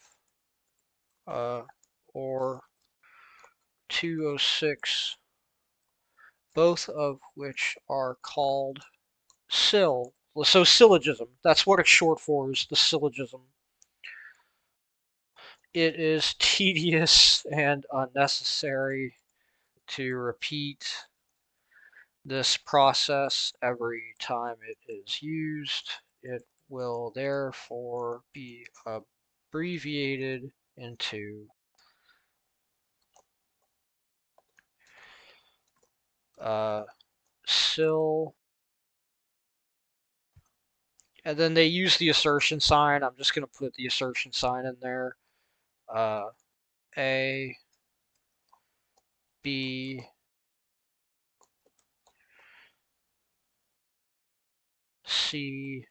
uh, or 206, both of which are called So syllogism, that's what it's short for, is the syllogism. It is tedious and unnecessary to repeat this process every time it is used. It will therefore be abbreviated into syl, and then they use the assertion sign. I'm just going to put the assertion sign in there. A, B, C,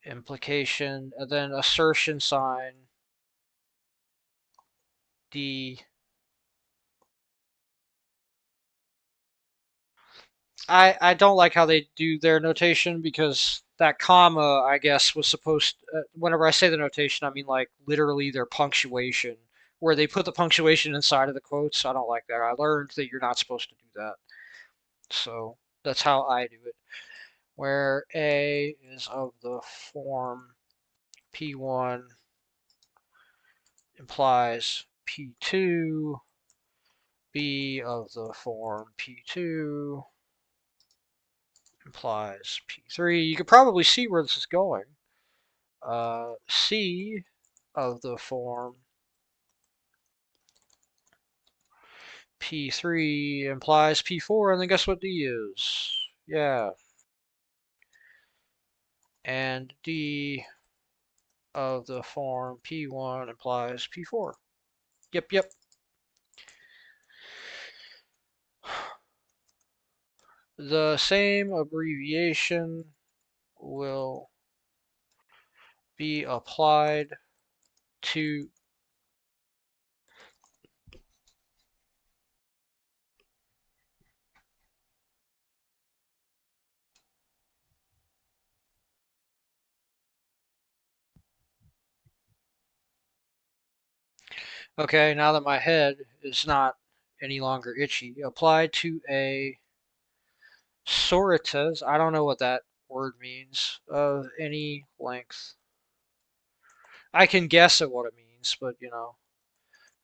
implication, and then assertion sign, D. I don't like how they do their notation because that comma, I guess, was supposed. Whenever I say the notation, I mean like literally their punctuation, where they put the punctuation inside of the quotes. I don't like that. I learned that you're not supposed to do that. So that's how I do it. Where A is of the form P1 implies P2, B of the form P2 implies P3. You could probably see where this is going. C of the form P3 implies P4, and then guess what D is? Yeah. And D of the form P1 implies P4. Yep. The same abbreviation will be applied to Okay, now that my head is not any longer itchy, applied to a sorites, I don't know what that word means, of any length. I can guess at what it means, but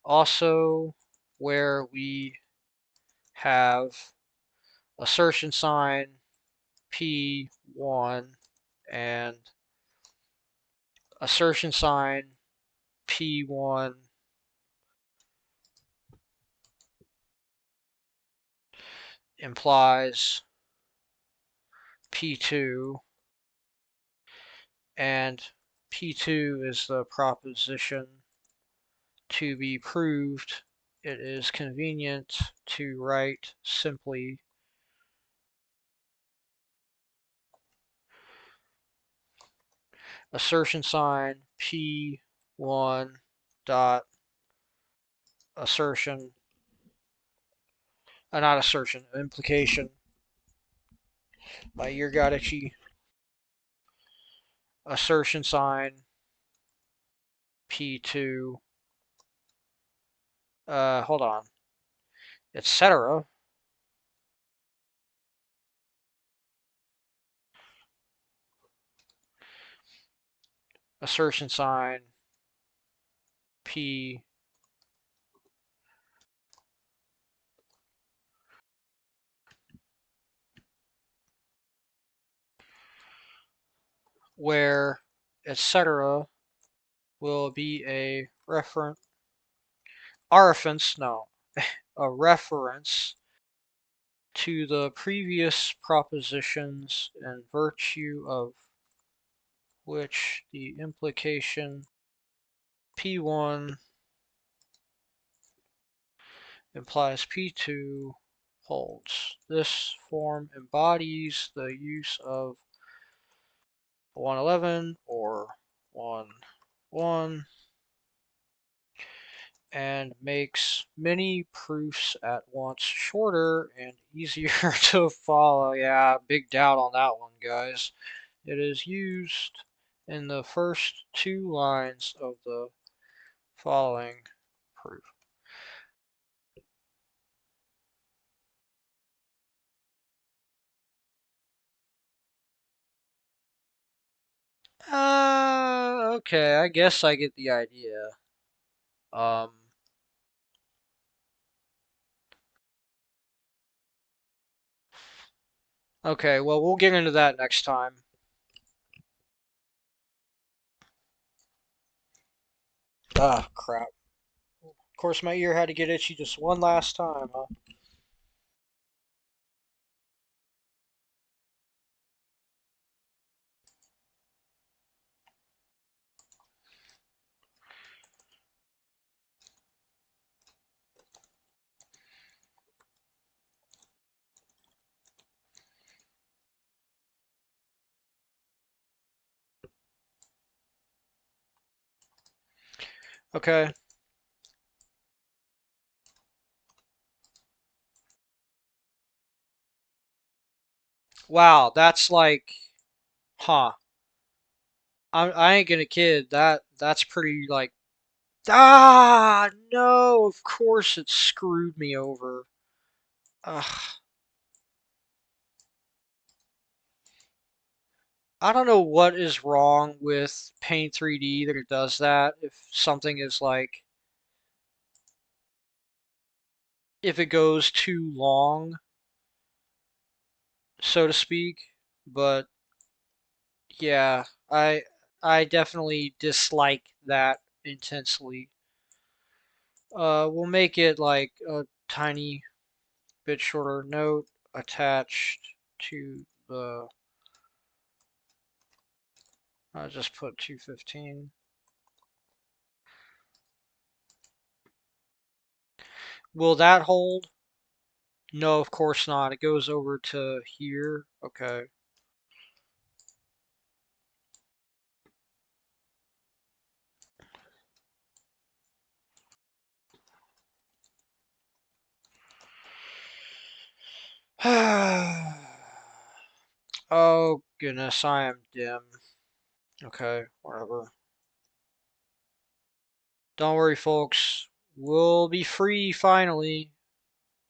also where we have assertion sign P1 and assertion sign P1 implies P2, and P2 is the proposition to be proved. It is convenient to write simply assertion sign P1 dot assertion, not assertion, implication by Yergadici, assertion sign P2, hold on, etc. Assertion sign P where etc. will be a a reference to the previous propositions in virtue of which the implication P1 implies P2 holds. This form embodies the use of 111 or 1 and makes many proofs at once shorter and easier to follow. Yeah, big doubt on that one, guys. It is used in the first two lines of the following proof. Okay, I guess I get the idea. Um, okay, well, we'll get into that next time. Ah, crap. Of course, my ear had to get itchy just one last time, huh? Okay. Wow, that's like, huh. I ain't gonna kid. That's pretty like, no, of course it screwed me over. Ugh. I don't know what is wrong with Paint 3D that it does that. If something is like, if it goes too long, so to speak. But yeah, I definitely dislike that intensely. We'll make it like a tiny bit shorter note attached to the. I just put 215. Will that hold? No, of course not. It goes over to here. Okay. Oh goodness, I am dim. Okay, whatever. Don't worry, folks. We'll be free finally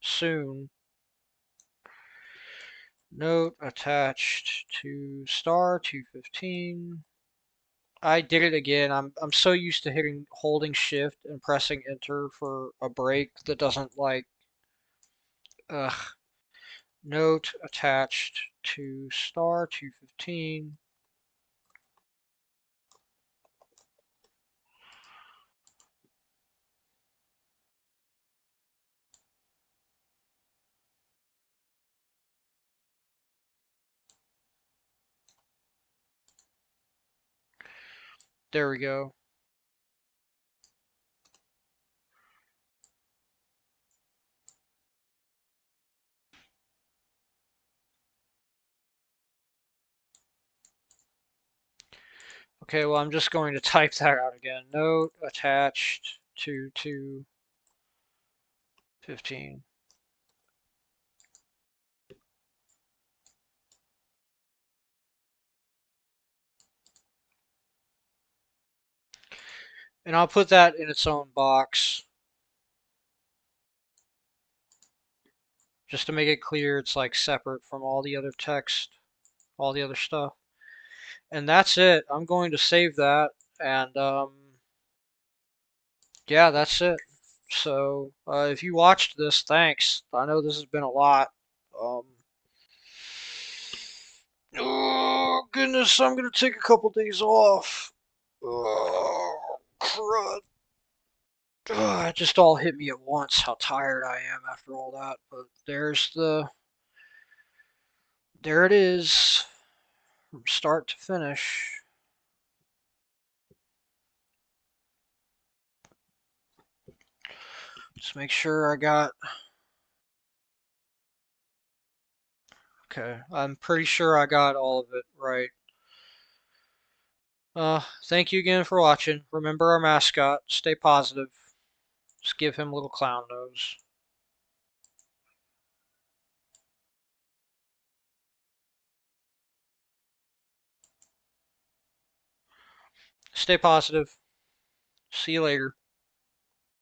soon. Note attached to star 215. I did it again. I'm so used to holding shift and pressing enter for a break that doesn't like ugh. Note attached to star 215. There we go. Okay, well, I'm just going to type that out again. Note attached to 215. And I'll put that in its own box just to make it clear it's like separate from all the other text, all the other stuff. And that's it. I'm going to save that. And yeah, that's it. So if you watched this, thanks. I know this has been a lot. Um, oh, goodness, I'm going to take a couple days off. Oh, crud. It just all hit me at once how tired I am after all that. But there it is from start to finish. Just make sure I got. Okay, I'm pretty sure I got all of it right. Thank you again for watching. Remember our mascot. Stay positive. Just give him a little clown nose. Stay positive. See you later.